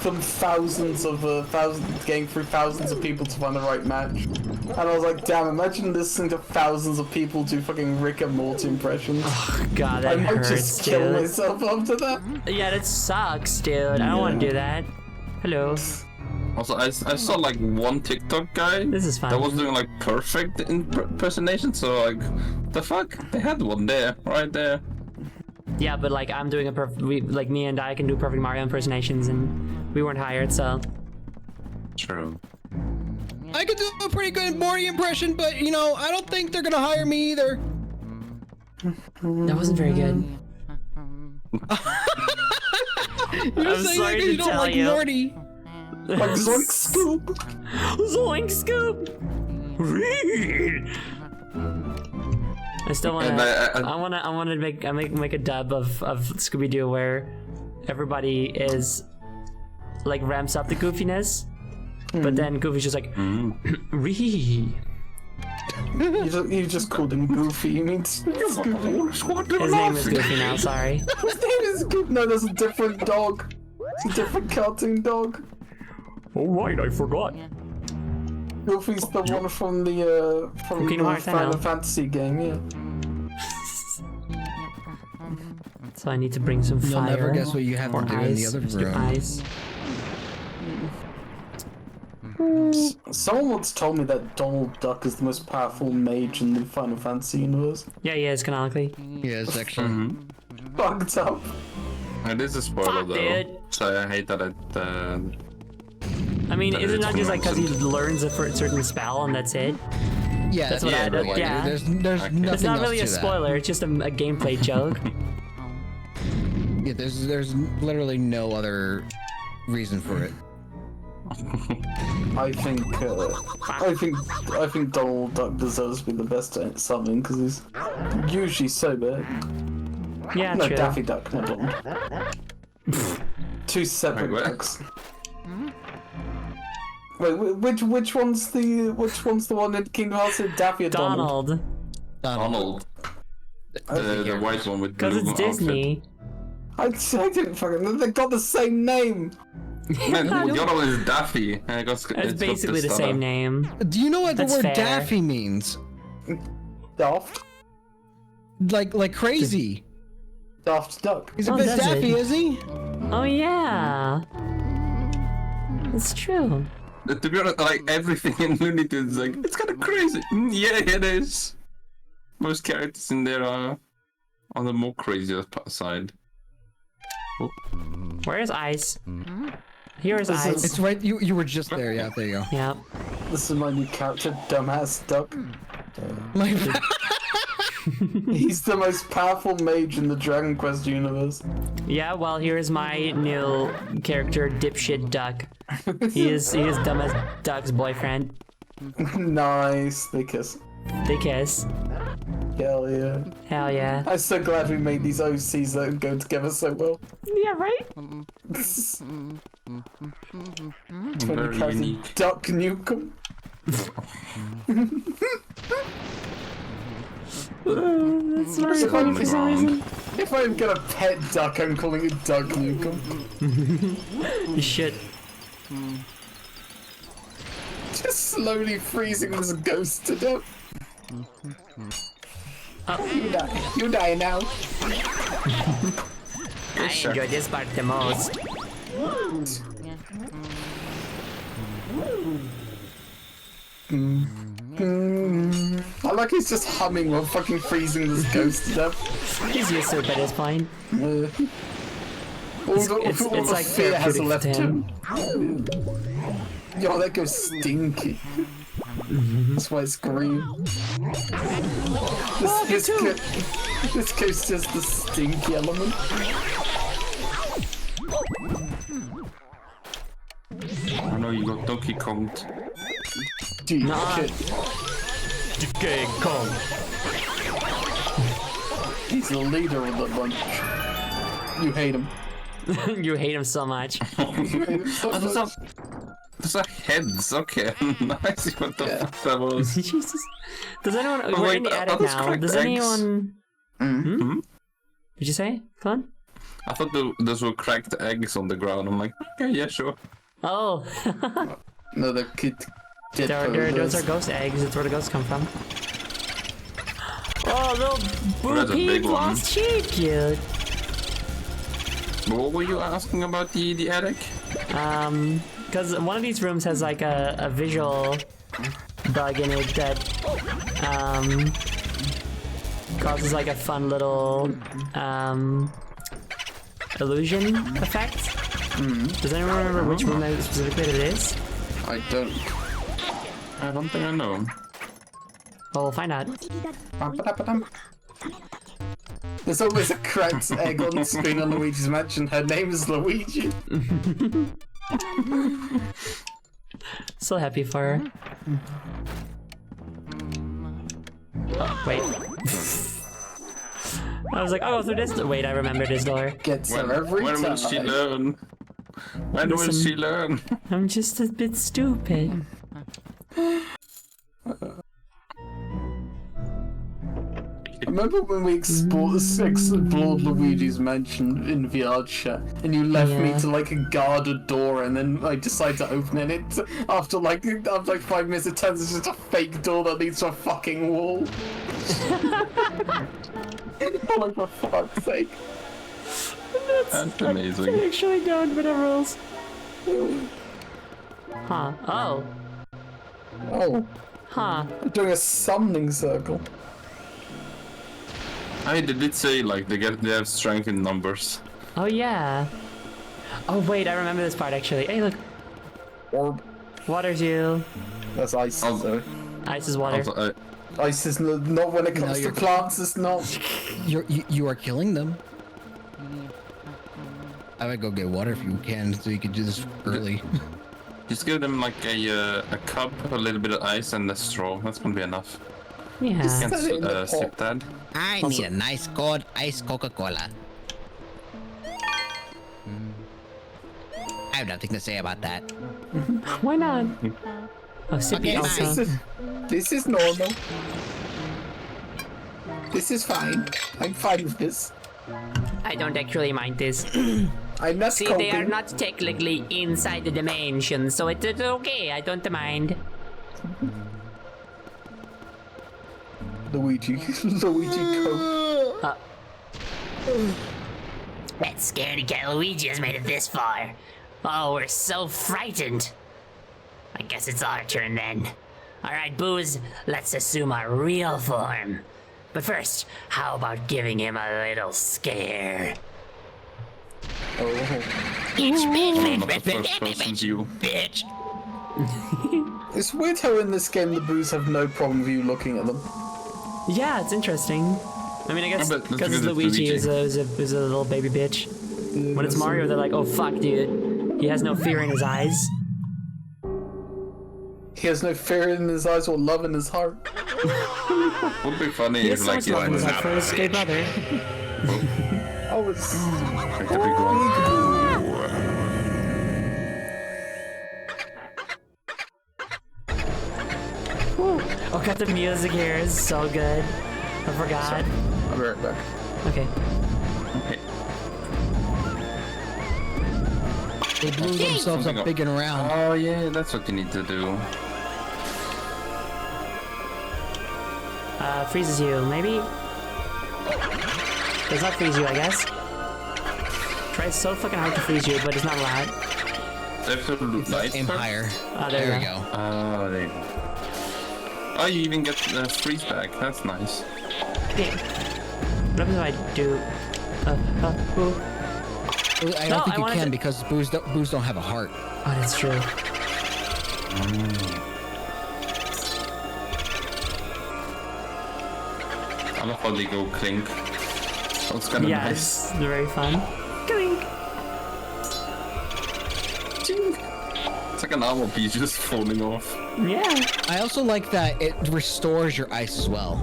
thousands of people to find the right match. And I was like, damn, imagine listening to thousands of people do fucking Rick and Morty impressions. Oh, God, that hurts, I might just kill myself after that. Yeah, that sucks, dude. I don't want to do that. Hello. Also, I saw like one TikTok guy that was doing like perfect impersonation. So like, the fuck? They had one there, right there. Yeah, but like I'm doing like me and I can do perfect Mario impersonations, and we weren't hired, so. True. I could do a pretty good Morty impression, but you know, I don't think they're gonna hire me either. That wasn't very good. You're I'm saying sorry like to you don't tell like you. Morty. Like Zoink Scoop. Zoink Scoop. I still wanna. I wanna make a dub of Scooby Doo where everybody is like ramps up the goofiness, but then Goofy's just like, Ree. You just called him Goofy. You mean Scooby? His name is Goofy now. Sorry. His name is Goofy. No, there's a different dog. It's a different cartoon dog. Oh right, I forgot. Goofy's the one from the Final Fantasy game, yeah. So I need to bring some fire. You'll never guess what you have to do in the other room. Ice. Someone once told me that Donald Duck is the most powerful mage in the Final Fantasy universe. Yeah, he is canonically. He is actually. Fucked up. It is a spoiler though, it. so I hate that it. I mean, That is it it's not just like because he nonsense. learns a certain spell and that's it? Yeah, That's what I do. really. Yeah. There's nothing It's not really a else to that. spoiler. It's just a gameplay joke. Yeah, there's literally no other reason for it. I think Donald Duck deserves to be the best at something because he's usually so bad. Yeah, No, true. Daffy Duck, not Donald. Two separate Wait, what? ducks. Wait, which one's the one in Kingdom Hearts? Daffy or Donald? Donald. The white one with Because blue it's Disney. I didn't fucking. They got the same name. Man, the other one is Daffy. It's basically the same name. Do you know what That's the word fair. Daffy means? Daft. Like crazy. Daft Duck. He's a Oh, bit does daffy, it? is he? Oh yeah. It's true. To be honest, like everything in Looney Tunes, like it's kind of crazy. Yeah, it is. Most characters in there are on the more crazier side. Oh. Where is Ice? Here is Ice. It's right. You were just there. Yeah, there you go. Yep. This is my new character, Dumbass Duck. My He's the most powerful mage in the Dragon Quest universe. Yeah. Well, here is my new character, Dipshit Duck. He is dumbass Duck's boyfriend. Nice, they kiss. They kiss. Hell yeah. Hell yeah. I'm so glad we made these OCs that go together so well. Yeah. Right. 20 Very character unique. Duck Nukem. That's very funny for some reason. If I'm gonna pet Duck, I'm calling it Duck Nukem. You should. Just slowly freezing this ghost to death. You die now. I enjoy this part the most. I like he's just humming while fucking freezing this ghost to death. He's used to it, but it's fine. All the like fear has therapeutic left to him. Yo, that goes stinky. That's why it's green. This goes just the stinky element. I know you got Donkey Kong. Dude, kid. King Kong. He's the leader of the bunch. You hate him. You hate him so much. You hate him so much. Those are heads. Okay, nice. What the fuck that was? Jesus. Does anyone? Oh, We're wait, in the are attic those now. cracked Does eggs? anyone? Hmm? Did you say? Come on. I thought those were cracked eggs on the ground. I'm like, okay, yeah, sure. Oh. No, the kid. Those are ghost eggs. That's where the ghosts come from. Oh, little That's a boo big peep one. lost sheep, cute. What were you asking about the attic? Because one of these rooms has like a visual bug in it that causes like a fun little illusion effect. Does anyone remember which room that specifically it is? I don't. I don't think I know. Well, we'll find out. There's always a cracked egg on the screen on Luigi's Mansion. Her name is Luigi. So happy for her. Oh, wait. I was like, oh, through this. Wait, I remember this door. Gets her every When time. will she learn? When will Listen. she learn? I'm just a bit stupid. Remember when we explored Luigi's Mansion in VR chat, and you left me Yeah. to like guard a door, and then I decided to open it. After like 5 minutes, it turns into just a fake door that leads to a fucking wall. Oh, like, for fuck's sake! That's amazing. I actually don't, whatever else. Huh. Oh. Oh, Huh. I'm doing a summoning circle. I did say like they have strength in numbers. Oh, yeah. Oh, wait, I remember this part actually. Hey, look. Orb. Water's you. That's ice. Oh. Though. Ice is water. Also, Ice is not when it comes to you're- plants. It's not. You are killing them. I would go get water if you can, so you could do this early. just give them like a cup, a little bit of ice, and a straw. That's gonna be enough. Yeah. Can't Set it in the skip pot. that. I need a nice cold iced Coca-Cola. I have nothing to say about that. Why not? Oh, Sippy Okay, also. This is normal. This is fine. I'm fine with this. I don't actually mind this. I'm not See, coping. they are not technically inside the dimension, so it's okay. I don't mind. Luigi. Luigi cope. That scaredy cat Luigi has made it this far. Oh, we're so frightened. I guess it's our turn then. Alright, Booze, let's assume our real form. But first, how about giving him a little scare? Not the first person view. Bitch. It's weird how in this game the boos have no problem with you looking at them. Yeah, it's interesting. I mean, I guess Yeah, but that's because because it's Luigi Luigi. is a little baby bitch. When it's Mario, they're like, oh fuck, dude. He has no fear in his eyes. He has no fear in his eyes or love in his heart. Would be funny He if has so like much you love in his like heart for his gay brother. Oh, it's... the big one. Oh god, the music here is so good. I forgot. I'll be right back. Okay. They blew themselves up big and round. Oh yeah, that's what you need to do. Freezes you, maybe? Does not freeze you, I guess. Tries so fucking hard to freeze you, but it's not allowed. They have to light Aim first? higher. Oh, There there we you go. go. Oh, there you go. Oh, you even get freeze back. That's nice. Okay. What happens if I do... ooh. I No, don't think I you wanted can to- because boos don't have a heart. Oh, that's true. I love how they go clink. That's kind of Yeah, nice. it's very fun. It's like an armor piece just falling off. Yeah. I also like that it restores your ice as well.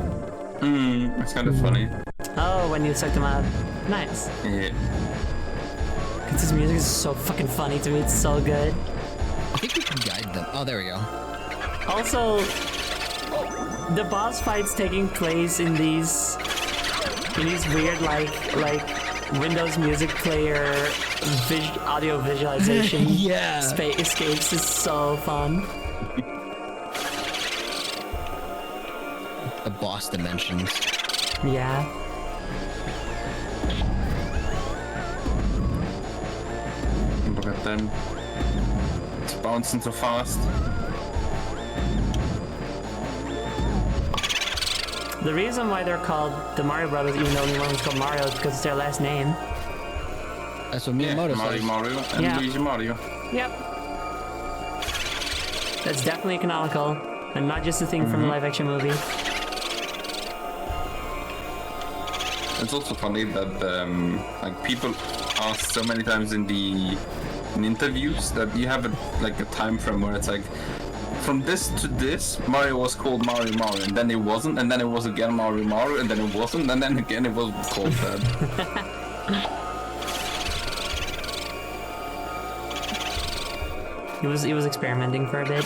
It's kind of funny. Oh, when you sucked him out. Nice. Yeah. Cause this music is so fucking funny to me. It's so good. I think we can guide them. Oh, there we go. Also, the boss fights taking place in these weird like Windows music player audio visualization Yeah. escapes is so fun. The boss dimensions. Yeah. Look at them. It's bouncing so fast. The reason why they're called the Mario Brothers, even though only one is called Mario, is because it's their last name. That's what Miyamoto Mario says. Mario and Yeah. Luigi Mario. Yep. That's definitely canonical, and not just a thing from the live-action movie. It's also funny that like people ask so many times in interviews that you have a time frame where it's like from this to this Mario was called Mario Mario and then it wasn't and then it was again Mario Mario and then it wasn't and then again it was called that. He was experimenting for a bit.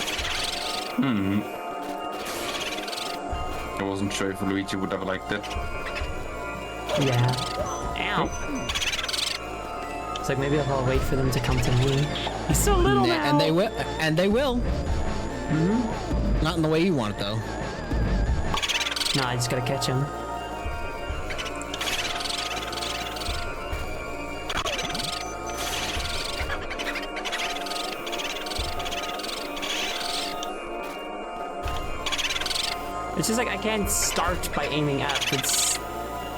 I wasn't sure if Luigi would have liked it. Yeah. Ow. It's like maybe I'll wait for them to come to me. He's so little now. And they will. And they will. Not in the way you want it, though. No, I just gotta catch him. It's just like I can't start by aiming up. It's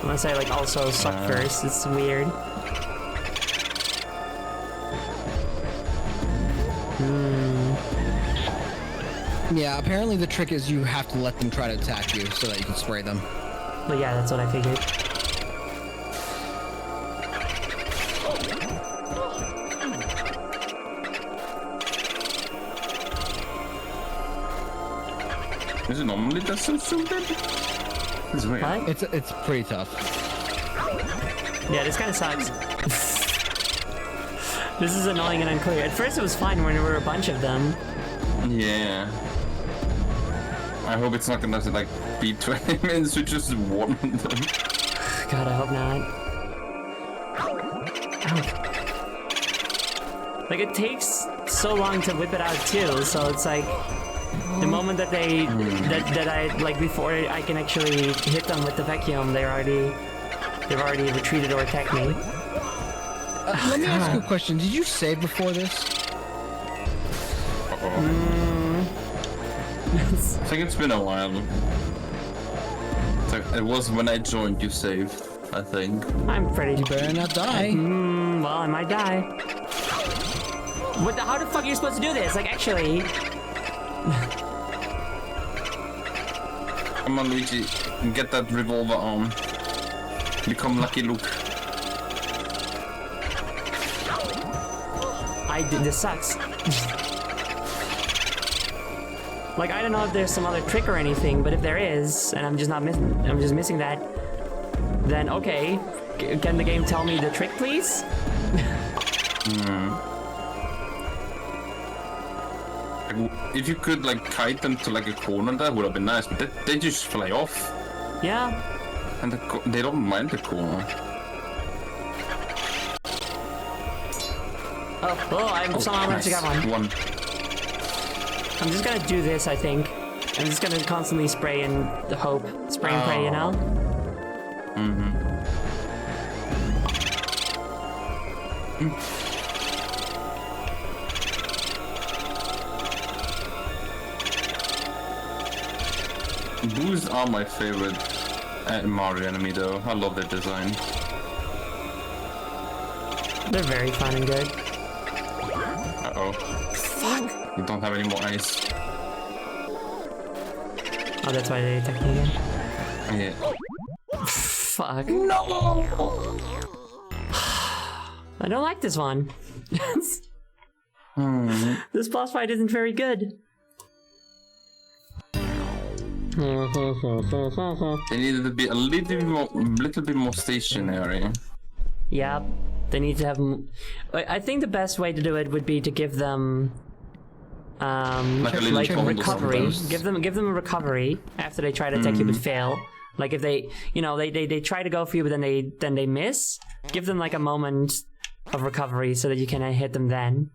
unless I like also suck first. It's weird. Yeah, apparently the trick is you have to let them try to attack you so that you can spray them. But yeah, that's what I figured. Is it normally that's so stupid? It's weird. What? It's pretty tough. Yeah, this kind of sucks. This is annoying and unclear. At first it was fine when there were a bunch of them. Yeah. I hope it's not gonna like be 20 minutes with just one of them. God, I hope not. Ow. Like it takes so long to whip it out too, so it's like the moment that they that I like before I can actually hit them with the vacuum, they've already retreated or attacked me. Let me ask you a question. Did you save before this? I think it's been a while. It was when I joined you saved, I think. I'm pretty. You better not die. Well, I might die. How the fuck are you supposed to do this? Like, actually. Come on, Luigi, get that revolver arm. Become Lucky Luke. This sucks. Like, I don't know if there's some other trick or anything, but if there is, and I'm just missing that, then okay. Can the game tell me the trick, please? If you could like kite them to like a corner, that would have been nice, but they just fly off. Yeah. And they don't mind the corner. I'm somehow managed to get one. One. I'm just gonna do this, I think. I'm just gonna constantly spray and hope. Spray and pray, you know? Boos are my favorite Mario enemy though. I love their design. They're very fun and good. Uh-oh. Fuck! You don't have any more ice. Oh, that's why they attacked me again. Yeah. Fuck. No! I don't like this one. This boss fight isn't very good. They needed to be a little bit more stationary. Yep. They need to have. I think the best way to do it would be to give them, Like a little like cold or recovery. something. Give them a recovery after they try to attack you but fail. Like if they, they try to go for you but then they miss. Give them like a moment of recovery so that you can hit them then.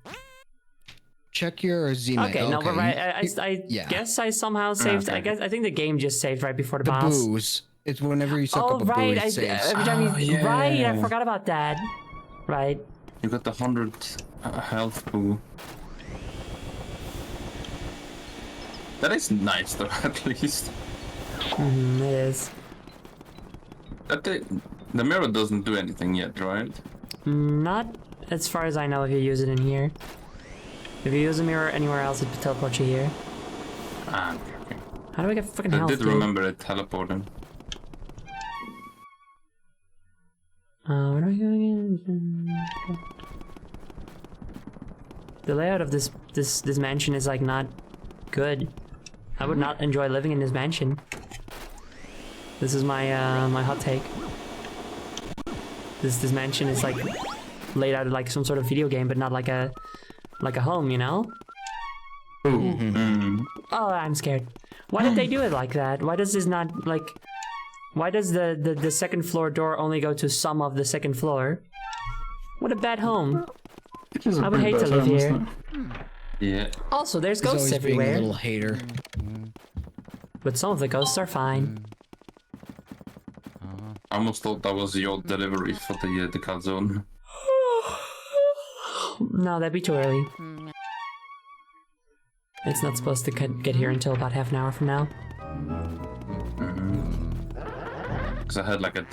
Check your Z-Mate. Okay, no, but right, I Yeah. guess I somehow saved. Okay. I think the game just saved right before the The boss. booze. It's whenever you suck Oh up a right, booze, it saves. every time you yeah. right, I forgot about that. Right. You got the 100 health boo. That is nice though, at least. It is. That the mirror doesn't do anything yet, right? Not as far as I know if you use it in here. If you use a mirror anywhere else, it teleports you here. Ah, okay. How do I get fucking I health? did dude? remember it teleporting. Where do I go again? The layout of this mansion is like not good. I would not enjoy living in this mansion. This is my my hot take. This mansion is like laid out like some sort of video game, but not like a home, you know? Oh, I'm scared. Why did they do it like that? Why does this not like? Why does the second floor door only go to some of the second floor? What a bad home. It is a I would pretty hate to bad live home, here. isn't it? Yeah. Also, there's He's ghosts always being a everywhere, little hater. but some of the ghosts are fine. I almost thought that was your delivery for the calzone. No, that'd be too early. It's not supposed to get here until about half an hour from now. Because I heard like a...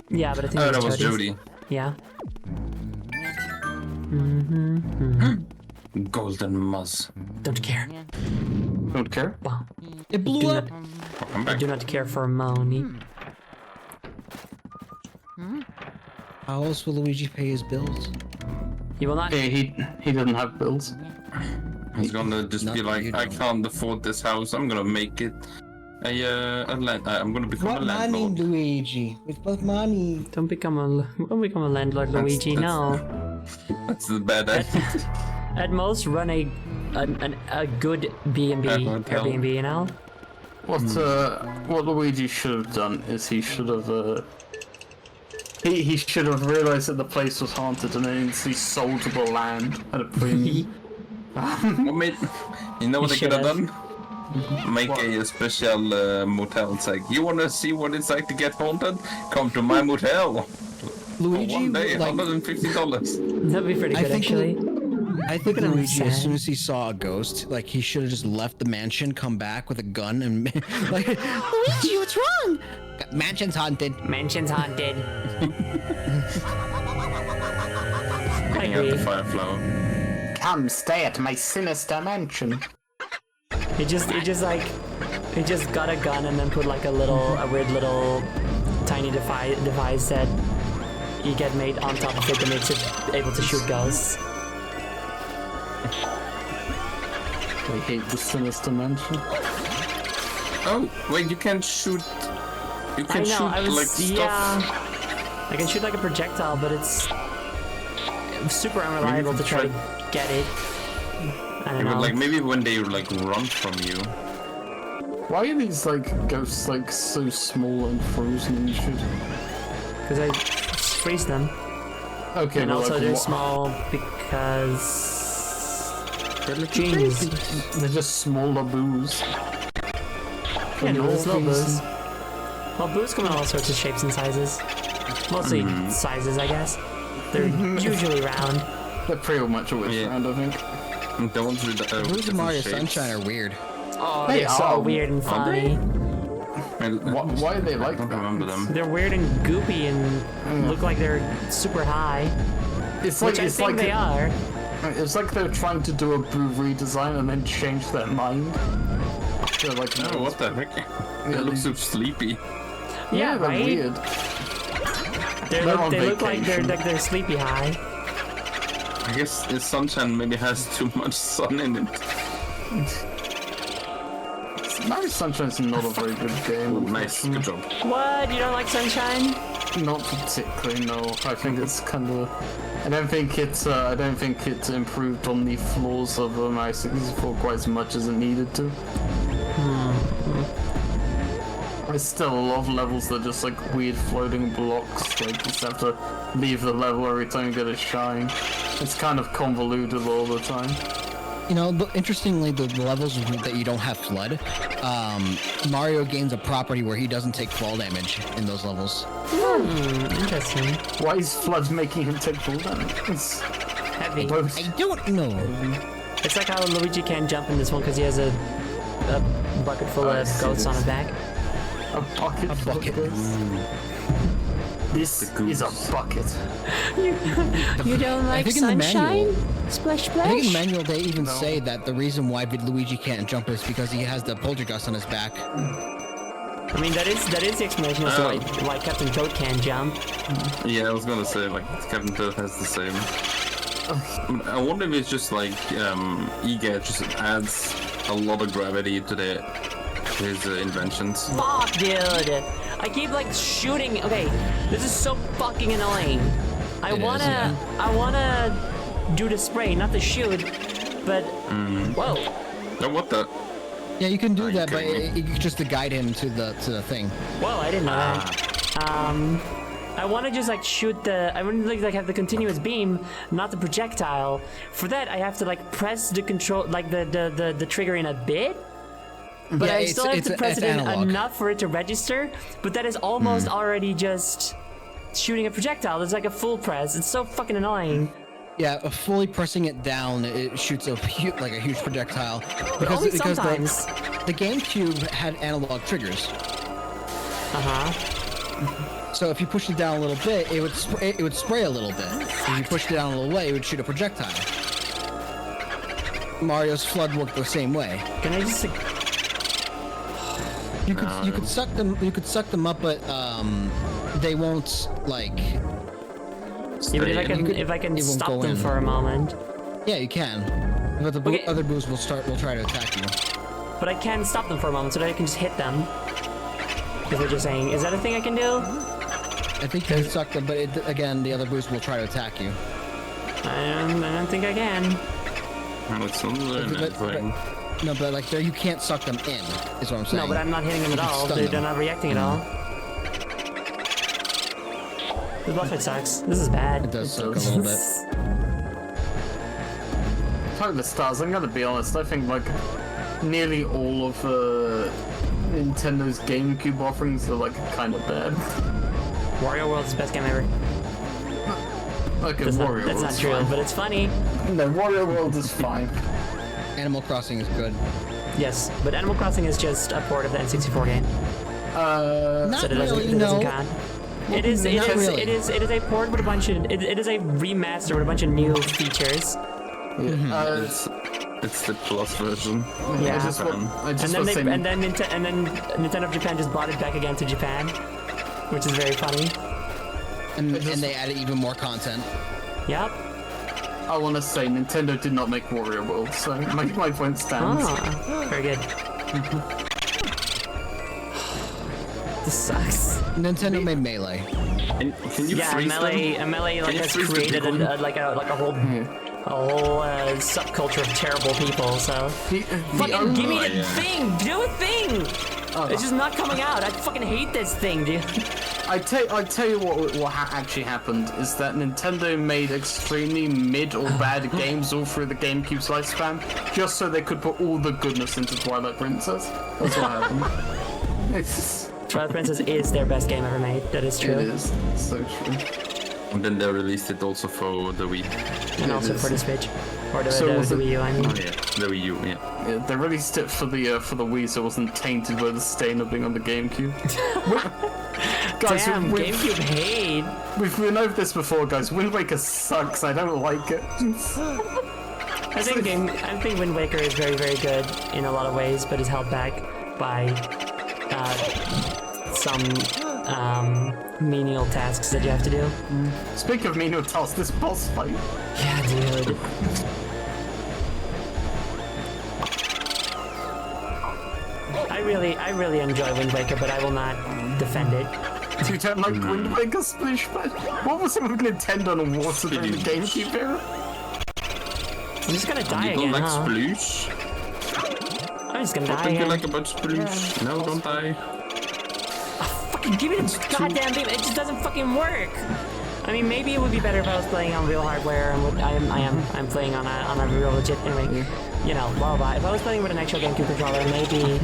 Yeah, but I think Oh, it that was Toadies. Jody. Yeah. Golden Muzz. Don't care. Don't care. Well, It blew do up. not, I'm I back. do not care for money. How else will Luigi pay his bills? You will not. Okay, he doesn't have bills. He's gonna just Not be that like, you I don't. can't afford this house. I'm gonna make it I'm gonna become a landlord. Luigi? With what money? Don't become a landlord, Luigi. No. That's the bad end. At most, run a good B&B, hotel. Airbnb. You know. What Luigi should have done is he should have he should have realized that the place was haunted and then he sold the land at a premium. You know what they could have should've. done? Make a special motel. It's like, you wanna see what it's like to get haunted? Come to my motel. For Luigi, one day, like, $150. That'd be pretty I good, think actually. I think at him Luigi, as sad. soon as he saw a ghost, like he should have just left the mansion, come back with a gun, and like, Luigi, what's wrong? Mansion's haunted. Mansion's haunted. I Hang out the agree. fire flower. Come stay at my sinister mansion. He just got a gun and then put like a weird little tiny device that you get made on top of it that makes it able to shoot ghosts. I hate the sinister mansion. Oh, wait, you can shoot. You I can know, shoot I was like stuff. yeah. I can shoot like a projectile, but it's super unreliable Maybe to try to get it. I don't Yeah, but know. like maybe when they like run from you. Why are these like ghosts like so small and frozen and shit? Because I freeze them. Okay, And but also like, they're what- small because they're little genies. They're just smaller boos. Yeah, no those little boos. reason. Well, boos come in all sorts of shapes and sizes. Mostly sizes, I guess. They're usually round. They're pretty much always Yeah. round, I think. The ones with the Who's different Mario shapes. Sunshine are weird. Oh, They they're so are. weird and funny. Why are they like I don't that? remember them. They're weird and goopy and look like they're super high, It's like which I think they are. It's like they're trying to do a boo redesign and then change their mind. They're like, Oh, what the heck? They look so sleepy. Yeah, they're right. weird. They They're on look like vacation. they're sleepy high. I guess the sunshine maybe has too much sun in it. Mario Sunshine's not a very good game. Nice, good job. What? You don't like Sunshine? Not particularly, no. I think it's kind of. I don't think it's improved on the flaws of Mario 64 quite as much as it needed to. There's still a lot of levels that are just like weird floating blocks. Like you just have to leave the level every time you get a shine. It's kind of convoluted all the time. You know, interestingly, the levels that you don't have flood, Mario gains a property where he doesn't take fall damage in those levels. Interesting. Why is Flood making him take full damage? It's Heavy. both. I don't know. It's like how Luigi can't jump in this one because he has a bucket full of goats on his back. A bucket. A bucket. This is a bucket. You don't like think in the sunshine? manual- Splash, I think in the splash. manual they even say that the reason why Luigi can't jump is because he has the poltergust on his back. I mean, that is the explanation as to why Captain Toad can't jump. Yeah, I was gonna say, like, Captain Toad has the same. I wonder if it's just like, EGAT just adds a lot of gravity to his inventions. Fuck, dude! I keep like shooting. Okay, this is so fucking annoying. I wanna do the spray, not the shoot, but whoa. Oh, what the? Yeah, you can do Are you that, but kidding me? you just to guide him to the thing. Whoa, I didn't know that. I want to just like shoot I want to like have the continuous beam, not the projectile. For that, I have to like press the control, like the trigger in a bit. But Yeah, I still have to press it's it in analog. enough for it to register. But that is almost already just shooting a projectile. It's like a full press. It's so fucking annoying. Yeah, fully pressing it down, it shoots a huge projectile. only sometimes. The GameCube had analog triggers. So if you pushed it down a little bit, it would spray a little bit. If you pushed it down a little way, it would shoot a projectile. Mario's Flood worked the same way. Can I just like, You could suck them up, but they won't like. even if I can it won't stop go them in. for a moment. Yeah, you can. But the Okay. other boos will try to attack you. But I can stop them for a moment so that I can just hit them. Because they're just saying, is that a thing I can do? I think you can suck them, but again, the other boos will try to attack you. I don't think I can. It's not really But- thing. No, but like you can't suck them in, is what I'm saying. No, but I'm not hitting them at You can all. stun They're them. not reacting at all. This boss fight sucks. This is bad. It does suck a little bit. Totally stars. I'm gonna be honest. I think like nearly all of Nintendo's GameCube offerings are like kind of bad. Wario World is the best game ever. Okay, That's Wario not World's true, fine. but it's funny. No, Wario World is fine. Animal Crossing is good. Yes, but Animal Crossing is just a port of the N64 game. Not So it doesn't, really, it doesn't no. count. It is Not really. it is a port with a bunch of it is a remaster with a bunch of new features. It's the plus version. Yeah. I just And then was saying, and then Nintendo of Japan just bought it back again to Japan, which is very funny. And they added even more content. Yep. I want to say Nintendo did not make Wario World, so my point stands. Ah, very good. This sucks. Nintendo made Melee. And can you Yeah, freeze Melee them? like Can you has freeze the created big one? like a whole subculture of terrible people. So fucking give me the thing, do a thing. It's just not coming out. I fucking hate this thing, dude. I tell you what actually happened is that Nintendo made extremely mid or bad games all through the GameCube's lifespan, just so they could put all the goodness into Twilight Princess. That's what happened. It's Twilight Princess is their best game ever made. That is true. It is so true. And then they released it also for the Wii. And also for the Switch. Or the, So was the it- Wii U, I mean. Oh yeah, the Wii U, yeah. Yeah, they released it for the Wii, so it wasn't tainted by the stain of being on the GameCube. Guys, Damn, we've GameCube hate. been over this before, guys. Wind Waker sucks. I don't like it. I think Wind Waker is very, very good in a lot of ways, but is held back by some menial tasks that you have to do. Speaking of menial tasks, this boss fight. Yeah, dude. I really enjoy Wind Waker, but I will not defend it. You don't like Wind Waker Splish Splash? What was it with Nintendo and water during the GameCube era? I'm just gonna die You don't again, like huh? Sploosh? I'm just gonna What die don't you again. like about Sploosh? No, don't die. Fucking give me the goddamn game. It just doesn't fucking work. I mean, maybe it would be better if I was playing on real hardware. I'm playing on a real legit. Anyway, you know, blah blah. If I was playing with an actual GameCube controller, maybe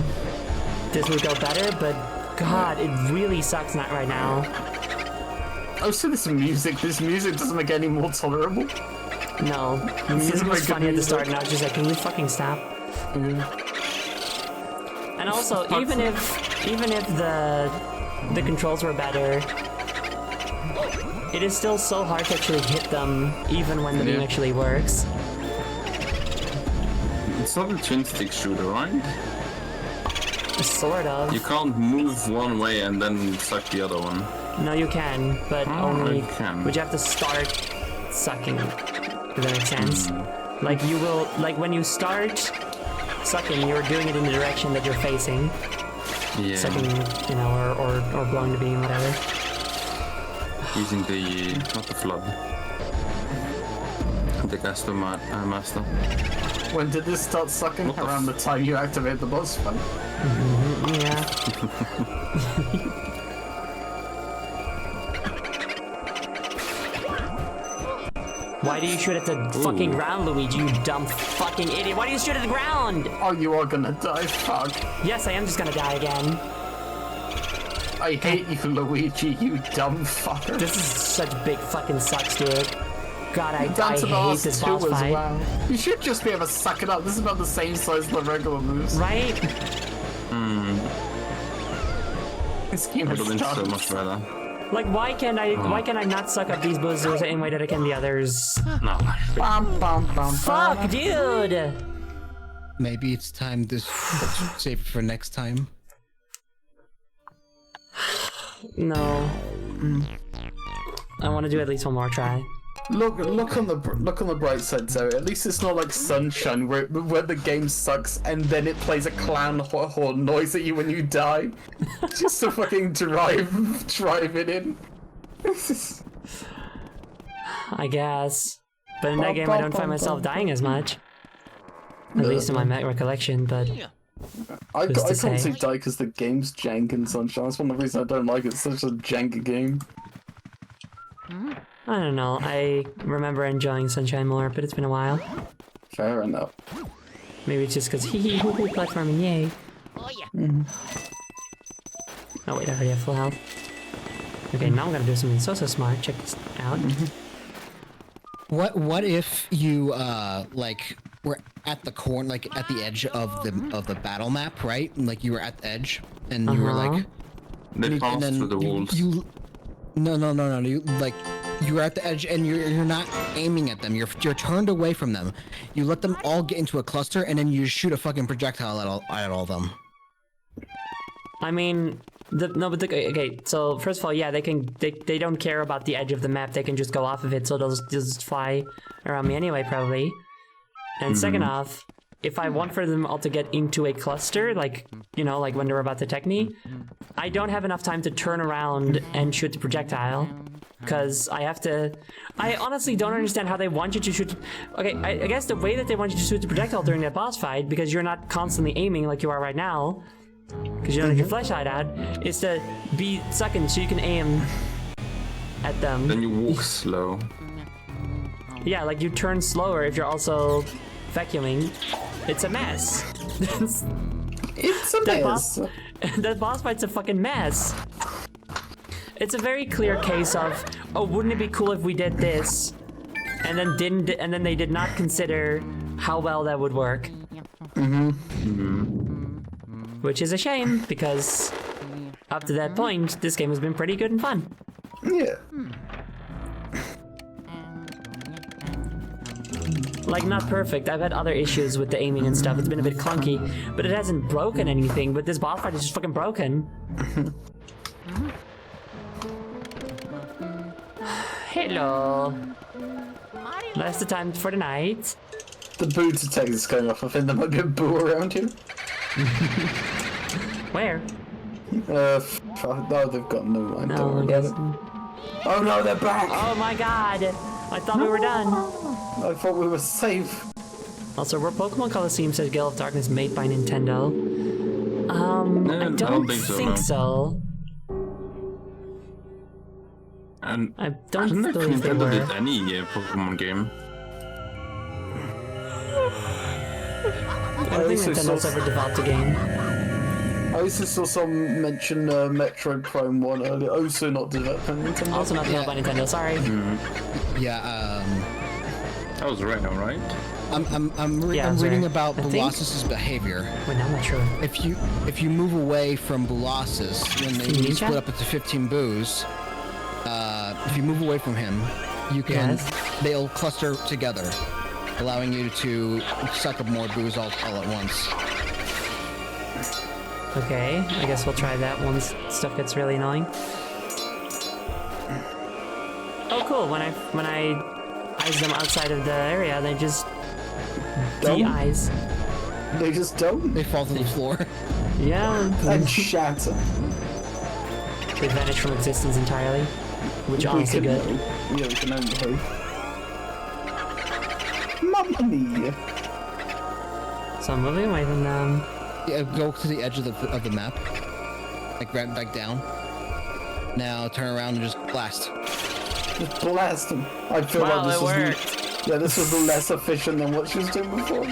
this would go better. But God, it really sucks not right now. Oh, so this music doesn't make it any more tolerable. No, the music was funny at the start, and I was just like, can you fucking stop? And also, even if the controls were better, it is still so hard to actually hit them, even when the beam actually works. It's not a twin stick shooter, right? Sort of. You can't move one way and then suck the other one. No, you can, but Oh, only. you can. But you have to start sucking. Does that make sense? Like you will, like when you start sucking, you're doing it in the direction that you're facing. Yeah. Sucking, you know, or blowing the beam, whatever. Using the not the flood. The Gasto Master. When did this start sucking? What the Around the time you activate the boss fight. Yeah. Why do you shoot at the fucking ground, Luigi, you dumb fucking idiot? Why do you shoot at the ground? Oh, you are gonna die, fuck. Yes, I am just gonna die again. I hate you, Luigi, you dumb fucker. This is such big fucking sucks, dude. God, I Down to the hate last this two boss as fight. well. You should just be able to suck it up. This is about the same size as the regular moves. Right? This game It is would have been so done. much better. Like, why can't I not suck up these boosters the same way that I can the others? No. Bum, bum, bum, Fuck, dude! Maybe it's time to save it for next time. No. I want to do at least one more try. Look on the bright side, Zoe. At least it's not like Sunshine, where the game sucks and then it plays a clown horn noise at you when you die, just to fucking drive it in. I guess. But in that game, I don't find myself dying as much. At least in my recollection, but... I Who's to can't say? die because the game's jank in Sunshine. That's one of the reasons I don't like it. It's such a janky game. I don't know. I remember enjoying Sunshine more, but it's been a while. Fair enough. Maybe it's just because hee hoo hoo platforming, yay. Oh yeah. Oh wait, I already have full health. Okay, now I'm gonna do something so smart. Check this out. What if you like were at the corner, like at the edge of the battle map, right? And, like you were at the edge, and you were like, They and pass then through the walls. No. You like you were at the edge, and you're not aiming at them. You're turned away from them. You let them all get into a cluster, and then you shoot a fucking projectile at all of them. I mean, okay. So first of all, yeah, they don't care about the edge of the map. They can just go off of it, so they'll just fly around me anyway, probably. And second off, if I want for them all to get into a cluster, like, you know, like when they're about to tech me, I don't have enough time to turn around and shoot the projectile. Because I have to... I honestly don't understand how they want you to shoot... Okay, I guess the way that they want you to shoot the projectile during that boss fight, because you're not constantly aiming like you are right now, because you don't have your flashlight out, is to be sucking so you can aim at them. Then you walk slow. Yeah, like you turn slower if you're also vacuuming. It's a mess. It's a mess. That boss fight's a fucking mess. It's a very clear case of, oh, wouldn't it be cool if we did this, and then they did not consider how well that would work. Which is a shame, because up to that point, this game has been pretty good and fun. Yeah. Like, not perfect. I've had other issues with the aiming and stuff. It's been a bit clunky, but it hasn't broken anything. But this boss fight is just fucking broken. Hello. That's the time for the night. The boo detector's going off. I think there might be a boo around here. Where? No, they've got no mind. No, Don't I worry guess. about it. Oh no, they're back! Oh my god! I thought we were done. I thought we were safe. Also, were Pokemon Coliseum says Gale of Darkness made by Nintendo? I don't think so. And I don't think believe they Nintendo were. did any Pokemon game. I don't think Nintendo's ever developed a game. I also saw some mention Metroid Prime 1 earlier. Also not developed by Nintendo. Also not developed by Nintendo, sorry. Yeah, That was right now, right? I'm Yeah, reading sorry. about I think- Bulasis's behavior. Wait, now I'm not sure. If you move away from Bulasis, when they Ninja? split up into 15 boos, if you move away from him, you can Yes. they'll cluster together, allowing you to suck up more boos all at once. Okay, I guess we'll try that once stuff gets really annoying. Oh, cool. When I eyes them outside of the area, they just de-eyes. They just don't. They fall to the floor. Yeah, And shatter. they vanish from existence entirely, which We honestly can, good. yeah, we can only hope. Mamma mia. So I'm moving away from them. Yeah, go to the edge of the map, like right back down. Now turn around and just blast. Just blast them. I feel Wow, like this it was worked. yeah, this was less efficient than what she was doing before.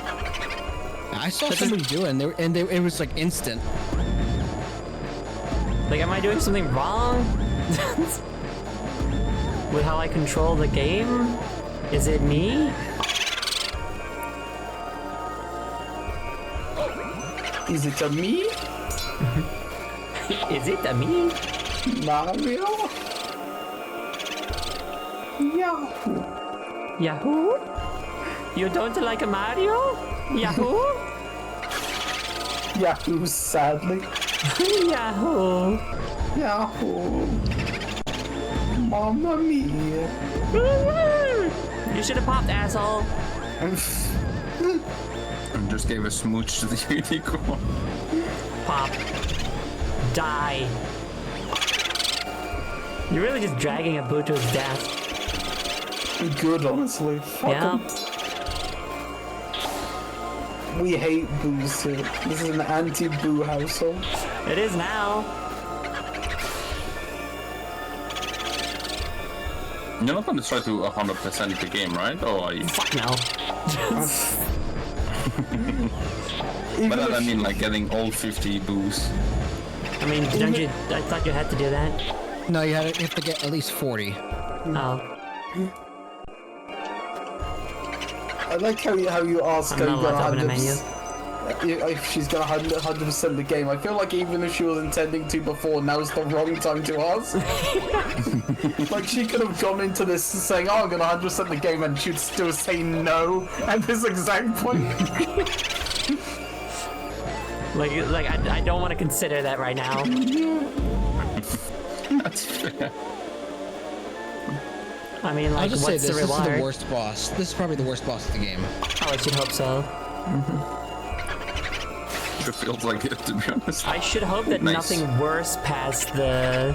I saw somebody do it, and it was like instant. Like, am I doing something wrong? With how I control the game? Is it me? Is it a me? Is it a me? Mario? Yahoo! Yahoo? You don't like Mario? Yahoo? Yahoo, sadly. Yahoo! Yahoo! Mamma mia! You should have popped, asshole. And just gave a smooch to the unicorn. Pop. Die. You're really just dragging a boo to his death. Good, honestly. Fuck Yeah. 'em. We hate boos here. This is an anti-boo household. It is now. You're not gonna try to 100% the game, right? Or are you? Fuck no. Even But I if- mean, like getting all 50 boos. I mean, don't you? I thought you had to do that. No, you have to get at least 40. Oh, I like how you ask I'm her not allowed to open a menu. if she's gonna 100% the game. I feel like even if she was intending to before, now's the wrong time to ask. Like she could have gone into this saying, "Oh, I'm gonna 100% the game," and she'd still say no at this exact point. like I don't want to consider that right now. That's fair. I mean, I'll like, just say what's this: the this is reward? the worst boss. This is probably the worst boss of the game. Oh, I should hope so. It feels like it, to be honest. I should hope that Nice. nothing worse past the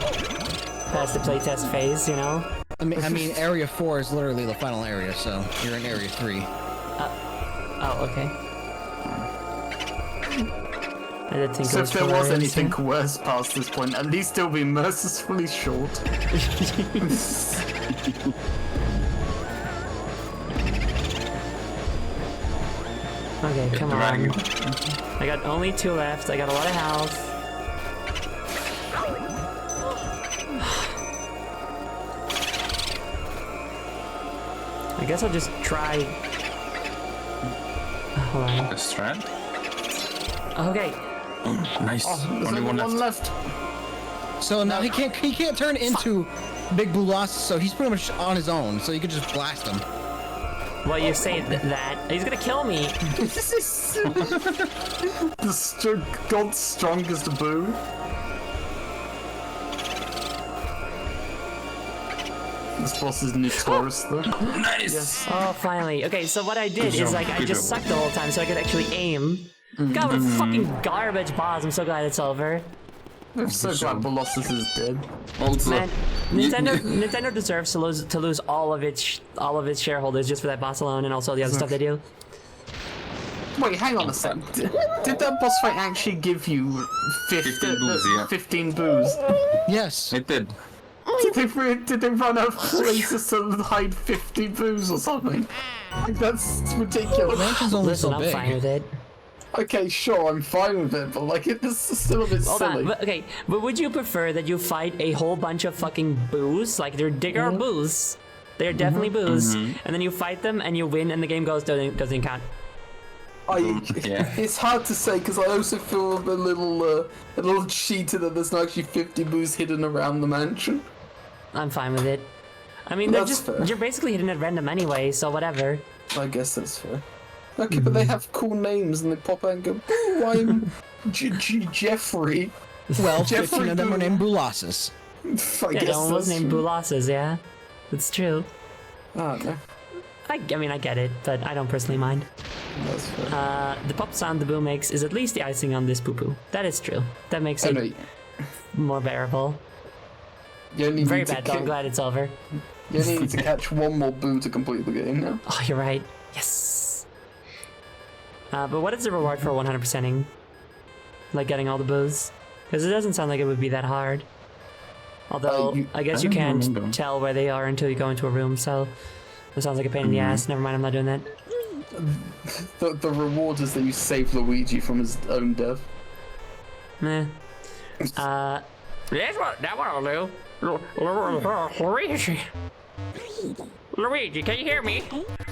playtest phase. You know. I mean, Area 4 is literally the final area, so you're in Area 3. Oh, okay. I did think So it if was there was hilarious, anything yeah. worse past this point, at least it'll be mercifully short. Okay, come Dragon. on. I got only 2 left. I got a lot of health. I guess I'll just try. Hold on. A strat? Okay. Nice. There's Only one left. left. So now he can't turn into Big Blue Lost, so he's pretty much on his own. So you could just blast him. Well, you say that. He's gonna kill me. This is the God's strongest boo. This boss is notorious though. Nice. Oh, finally. Okay, so what I did is like I just sucked the whole time, so I could actually aim God, what a fucking garbage boss. I'm so glad it's over. I'm so glad Colossus is dead. Also, Man, Nintendo deserves to lose all of its shareholders just for that boss alone, and also the other stuff they do. Wait, hang on a sec. Did that boss fight actually give you 15 boos, yeah. 15 boos? Yes. it did. Did they run out of places to hide 50 boos or something? Like, that's ridiculous. Mansion's only Listen, so I'm big. fine with it. Okay, sure, I'm fine with it, but like, it's still a bit Hold silly. on, but would you prefer that you fight a whole bunch of fucking boos? Like, they are boos. They're definitely boos. And then you fight them and you win and the game doesn't count. Yeah. It's hard to say because I also feel a little cheated that there's not actually 50 boos hidden around the mansion. I'm fine with it. I mean, That's fair. you're basically hitting at random anyway, so whatever. I guess that's fair. Okay, but they have cool names and they pop out and go, "Oh, I'm Jeffrey." Well, Jeffrey 15 of them are Boo. named Bulasses. I Yeah, guess that one was that's named true. Bulasses, yeah. That's true. I don't know. I mean, I get it, but I don't personally mind. That's fair. The pop sound the boo makes is at least the icing on this poo-poo. That is true. That makes it Anyway, more bearable. you only Very need to bad, though. I'm glad it's over. You only need to catch one more boo to complete the game now. Oh, you're right. Yes. But what is the reward for 100%ing? Like getting all the boos? Because it doesn't sound like it would be that hard. Although, I guess you I don't can't remember. tell where they are until you go into a room, so it sounds like a pain in the ass. Never mind, I'm not doing that. The reward is that you save Luigi from his own death. Meh. That one will do. Luigi, can you hear me?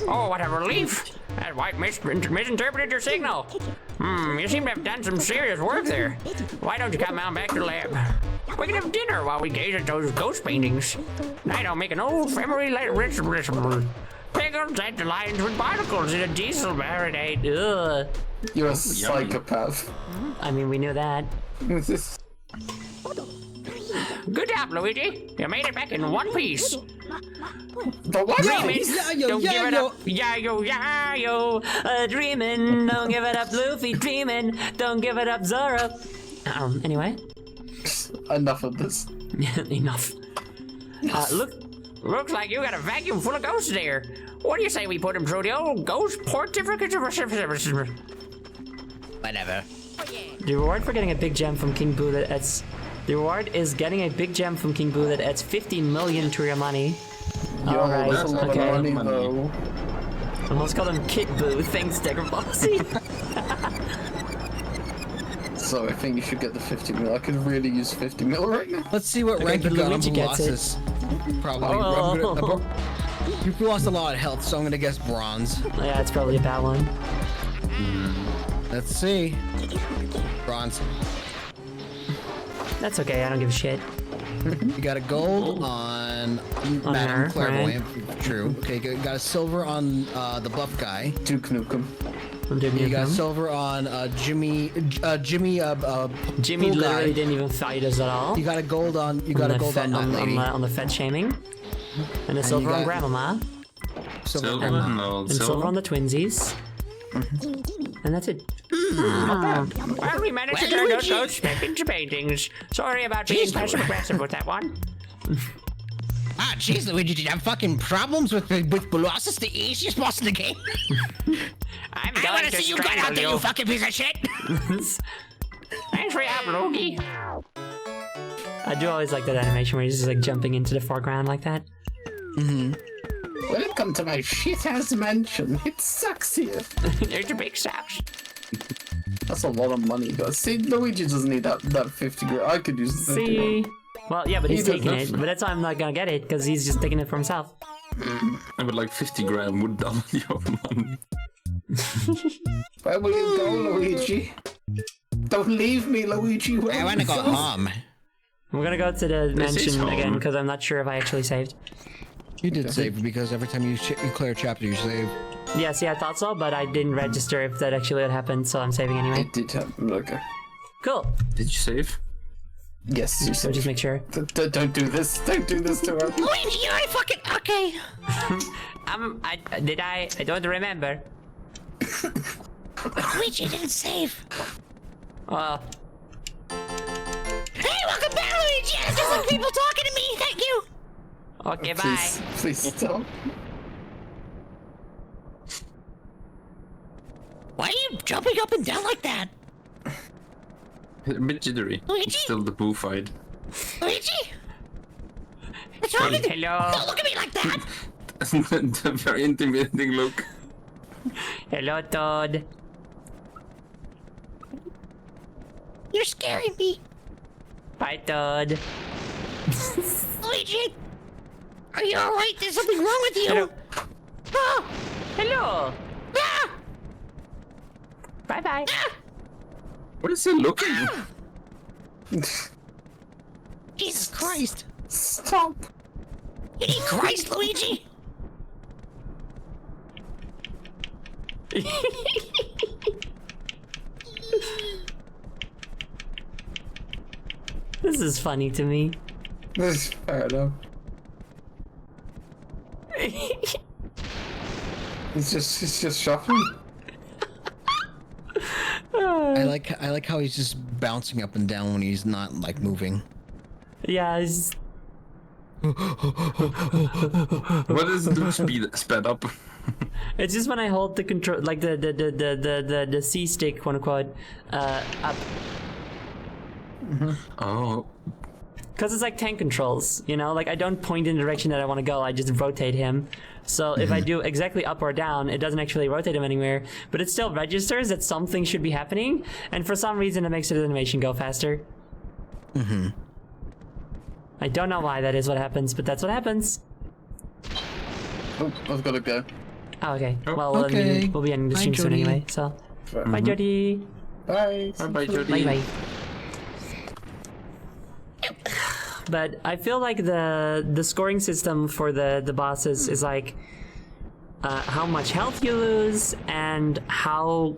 Oh, what a relief! That wife misinterpreted your signal. You seem to have done some serious work there. Why don't you come on back to the lab? We can have dinner while we gaze at those ghost paintings. I don't make an old memory pickles at the lines with barnacles in a diesel marinade. Ugh. You're a psychopath. I mean, we knew that. Good job, Luigi. You made it back in one piece. But what? Dreamin', yo, don't give it yo. up. Yeah, yo. Dreamin', don't give it up, Luffy. Dreamin', don't give it up, Zoro. Anyway. Enough of this. Enough. Looks like you got a vacuum full of ghosts there. What do you say we put them through the old ghost portificate? Whatever. The reward for getting a big gem from King Boo that adds... The reward is getting a big gem from King Boo that adds 50 million to your money. Yo, Alright, that's a lot okay. of money, Money. though. Almost called him Kid Boo. Thanks, Decker Bossy. So I think you should get the 50 mil. I could really use 50 mil right now. Let's see what rank but you got on Luigi gets it. Bulasses. Probably. Oh. You lost a lot of health, so I'm gonna guess bronze. Yeah, it's probably a bad one. Let's see. Bronze. That's okay, I don't give a shit. You got a gold on Madam her, Clairvoyant. True. Okay, you got a silver on the buff guy. Duke Nukem. I'm doing You got it. silver on Jimmy. Jimmy pool literally guy. didn't even fight us at all. You got a gold on. You got a gold on that lady. on the fed shaming. And a silver on got- Grandmama. Silver. Silver? No, And silver on the twinsies. And that's it. Well, we managed to turn those ghosts back into paintings. Sorry about being passive-aggressive with that one. Ah, jeez, Luigi, did you have fucking problems with Bulasses, the easiest boss in the game? I'm I going wanna to see you get out there, you fucking piece of shit! Thanks for your help, Luigi. I do always like that animation where he's just like jumping into the foreground like that. Welcome to my shit-ass mansion. It sucks here. There's a big sucks. That's a lot of money, guys. See, Luigi doesn't need that 50 grand. I could use the 50 grand. See? Well, yeah, but he's He does taking it. nothing. But that's why I'm not gonna get it, because he's just taking it for himself. I would like 50 grand would double your money. Where will you go, Luigi? Don't leave me, Luigi. Where I will wanna you go home. I'm gonna go to the This is mansion again, home. because I'm not sure if I actually saved. You did save because every time you clear a chapter, you save. Yeah, see, I thought so, but I didn't register if that actually had happened, so I'm saving anyway. It did happen. Okay. Cool. Did you save? Yes, you So said. just make sure. Don't do this. Don't do this to her. Luigi, you're a fucking... Okay. I don't remember. Luigi didn't save. Uh, Hey, welcome back, Luigi! There's some people talking to me. Thank you. okay, bye. Please stop. Why are you jumping up and down like that? A bit jittery. Luigi? It's still the boo fight. Luigi? What's wrong with you? Hello. Don't look at me like that. The very intimidating look. Hello, Toad. You're scaring me. Bye, Toad. Luigi! Are you alright? There's something wrong with you. Hello. Ah! Hello. Ah! Bye-bye. Ah! What is he looking? Jesus Christ. Stop. You need Christ, Luigi. This is funny to me. This is fair enough. He's just shuffling. I like how he's just bouncing up and down when he's not like moving. Yeah, it's, What is the sped up? it's just when I hold the control, like the C stick, quote unquote, up. Oh. Because it's like tank controls, you know? Like, I don't point in the direction that I want to go, I just rotate him. So if I do exactly up or down, it doesn't actually rotate him anywhere, but it still registers that something should be happening, and for some reason it makes the animation go faster. I don't know why that is what happens, but that's what happens. Oh, I've got to go. Oh, okay. Well, Okay. we'll be ending the Bye, stream soon Jody. anyway, so. Bye, Jody. Bye. Bye, Jody. Bye-bye. But I feel like the scoring system for the bosses is like how much health you lose and how,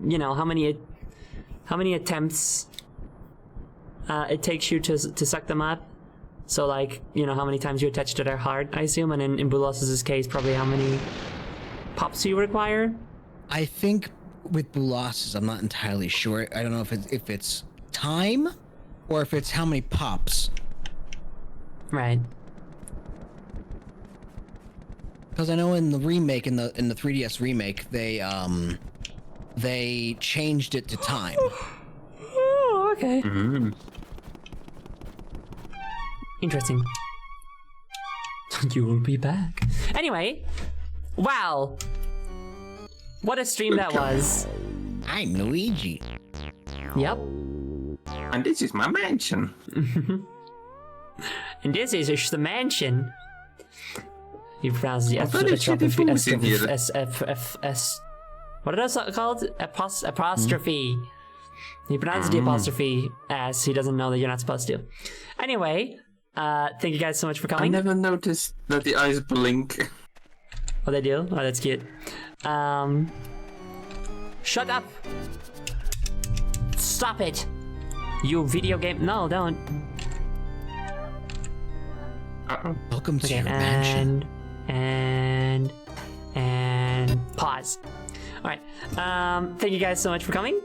you know, how many attempts it takes you to suck them up. So like, you know, how many times you attach to their heart, I assume, and in Bulos' case, probably how many pops you require. I think with Bulos, I'm not entirely sure. I don't know if it's time or if it's how many pops. Right. Because I know in the remake, in the 3DS remake, they changed it to time. Oh, okay. Interesting. You will be back. Anyway, wow. What a stream that was. I'm Luigi. Yep. And this is my mansion. And this is the mansion. You pronounce the very shitty foods in here. S. What are those called? Apostrophe. He pronounces the apostrophe as he doesn't know that you're not supposed to. Anyway, thank you guys so much for I coming. never noticed that the eyes blink. Oh, they do? Oh, that's cute. Shut up! Stop it! You video game. No, don't. Welcome to Okay, your mansion. and pause. All right. Thank you guys so much for coming.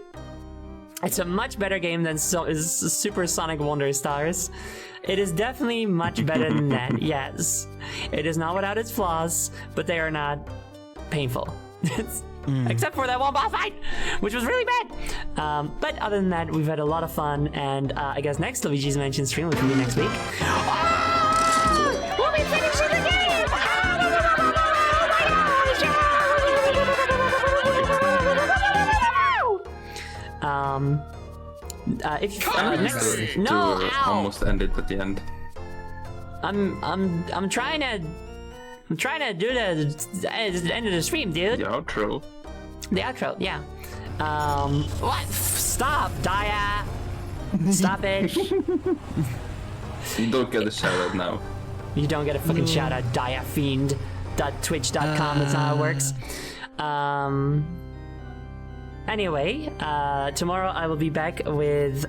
It's a much better game than Super Sonic Wonder Stars. It is definitely much better than that. Yes, it is not without its flaws, but they are not painful. Except for that one boss fight, which was really bad. But other than that, we've had a lot of fun, and I guess next Luigi's Mansion stream, which will be next week. We'll be finishing the game! If next, no, ow! Almost ended at the end. I'm trying to do the end of the stream, dude. The outro. The outro, yeah. What? Stop, Daya. Stop it. You don't get a shout out now. You don't get a fucking shout out, diafiend.twitch.com. That's how it works. Anyway, tomorrow I will be back with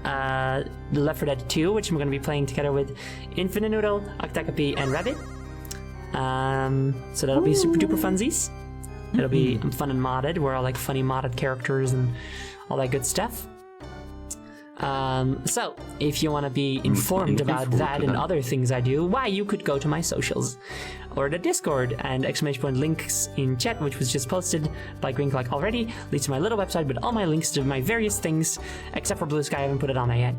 Left 4 Dead 2, which I'm going to be playing together with Infinite Noodle, Octocopi, and Rabbit. So that'll be super duper funsies. It'll be fun and modded. We're all like funny modded characters and all that good stuff. So if you want to be informed about that and other things I do, why, you could go to my socials or the Discord, and exclamation point links in chat, which was just posted by Green Clock already, leads to my little website with all my links to my various things, except for Blue Sky. I haven't put it on there yet.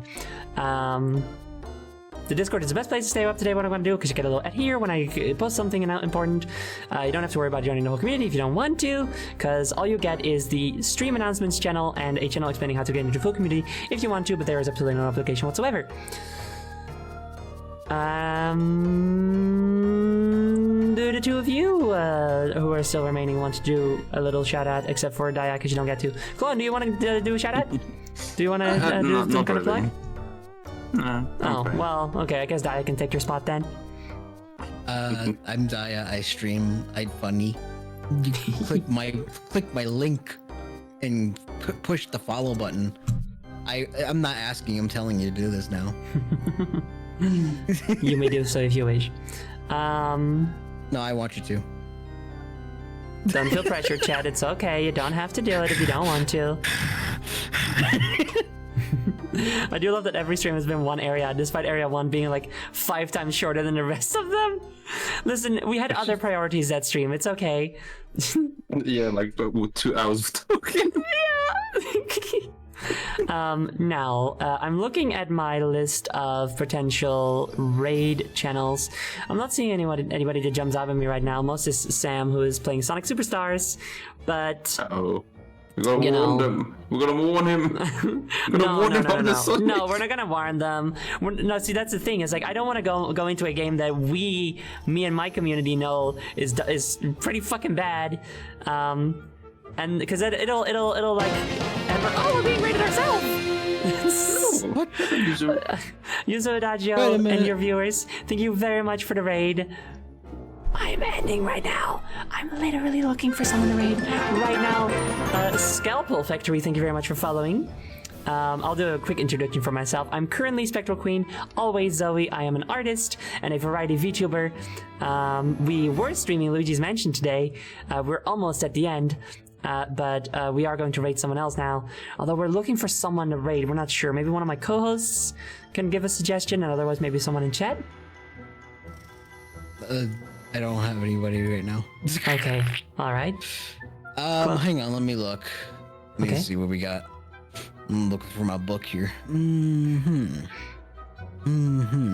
The Discord is the best place to stay up to date what I'm going to do, because you get a little at here when I post something important. You don't have to worry about joining the whole community if you don't want to, because all you get is the stream announcements channel and a channel explaining how to get into the full community if you want to, but there is absolutely no obligation whatsoever. Do the two of you who are still remaining want to do a little shout out, except for Daya, because you don't get to. Clone, do you want to do a shout out? Do you want to do some kind of plug? No. Oh, well, okay, I guess Daya can take your spot then. I'm Daya. I stream. I'm funny. You can click my link and push the follow button. I'm not asking. I'm telling you to do this now. You may do so if you wish. No, I want you to. Don't feel pressure, Chad. It's okay. You don't have to do it if you don't want to. I do love that every stream has been one area, despite area 1 being like 5 times shorter than the rest of them. Listen, we had other priorities that stream. It's okay. Yeah, like 2 hours of talking. Now, I'm looking at my list of potential raid channels. I'm not seeing anybody that jumps out at me right now. Most is Sam, who is playing Sonic Superstars, but... Uh-oh. We gotta warn them. We're gonna warn him. No, we're not gonna warn them. No, see, that's the thing. Is like, I don't want to go into a game that me and my community know is pretty fucking bad, and because it'll like, we're being raided ourselves. What? Yuzo Adagio and your viewers, thank you very much for the raid. I'm ending right now. I'm literally looking for someone to raid right now. Scalpel Factory, thank you very much for following. I'll do a quick introduction for myself. I'm currently Spectral Queen, always Zoe. I am an artist and a variety VTuber. We were streaming Luigi's Mansion today. We're almost at the end. But we are going to raid someone else now. Although we're looking for someone to raid. We're not sure. Maybe one of my co-hosts can give a suggestion, and otherwise maybe someone in chat. I don't have anybody right now. Okay. All right. Hang on. Let me look. Let me see what we got. I'm looking for my book here.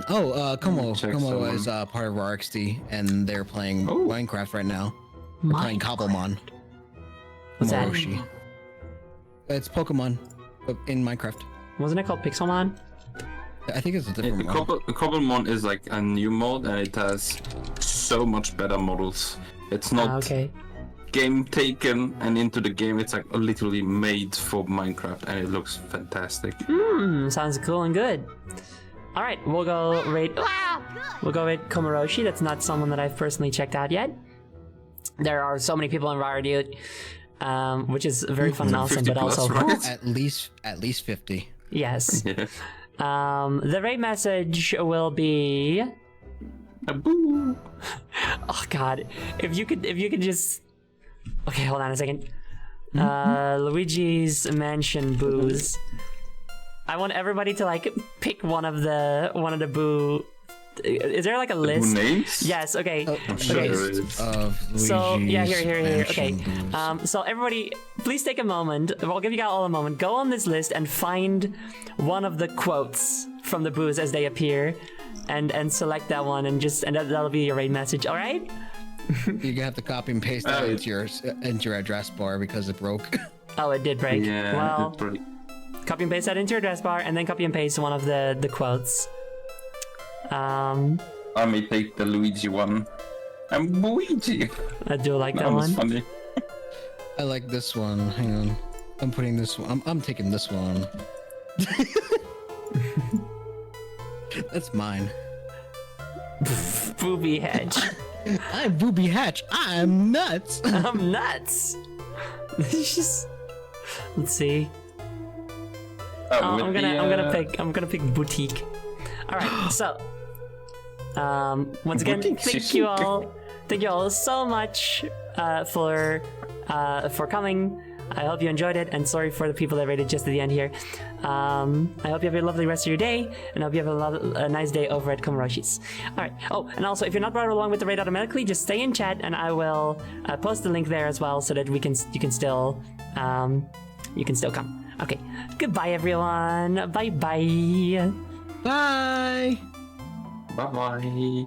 Oh, Como is part of RXD, and they're playing Minecraft right now. They're playing Cobblemon. What's that? It's Pokemon in Minecraft. Wasn't it called Pixelmon? I think it's a different one. Cobblemon is like a new mod, and it has so much better models. It's not game taken and into the game. It's like literally made for Minecraft, and it looks fantastic. Sounds cool and good. All right, we'll go raid. We'll go raid Komoroshi. That's not someone that I've personally checked out yet. There are so many people in Rare Dude, which is very fun and awesome, but also right? at least 50. Yes. Yeah. The raid message will be. Boo. Oh God! If you could just. Okay, hold on a second. Luigi's Mansion boos. I want everybody to like pick one of the boo. Is there like a list? Names? Yes. Okay. I'm sure there is. So yeah, here. Mansion Okay. boos. So everybody, please take a moment. I'll give you guys all a moment. Go on this list and find one of the quotes from the boos as they appear, and select that one, and that'll be your raid message. All right. You're gonna have to copy and paste that into your address bar because it broke. Oh, it did break. Yeah, Well, it did break. copy and paste that into your address bar, and then copy and paste one of the quotes. I may take the Luigi one. I'm Luigi. I do like that That was one. funny. I like this one. Hang on. I'm putting this one. I'm taking this one. That's mine. Booby Hedge. I'm Booby Hatch. I'm nuts. I'm nuts. Let's see. I'm gonna pick boutique. All right, so once again, Boutique, thank you all so much for for coming. I hope you enjoyed it, and sorry for the people that rated just at the end here. I hope you have a lovely rest of your day, and I hope you have a nice day over at Komoroshi's. All right. Oh, and also, if you're not brought along with the raid automatically, just stay in chat, and I will post the link there as well, so that you can still come. Okay. Goodbye, everyone. Bye bye. Bye. Bye bye.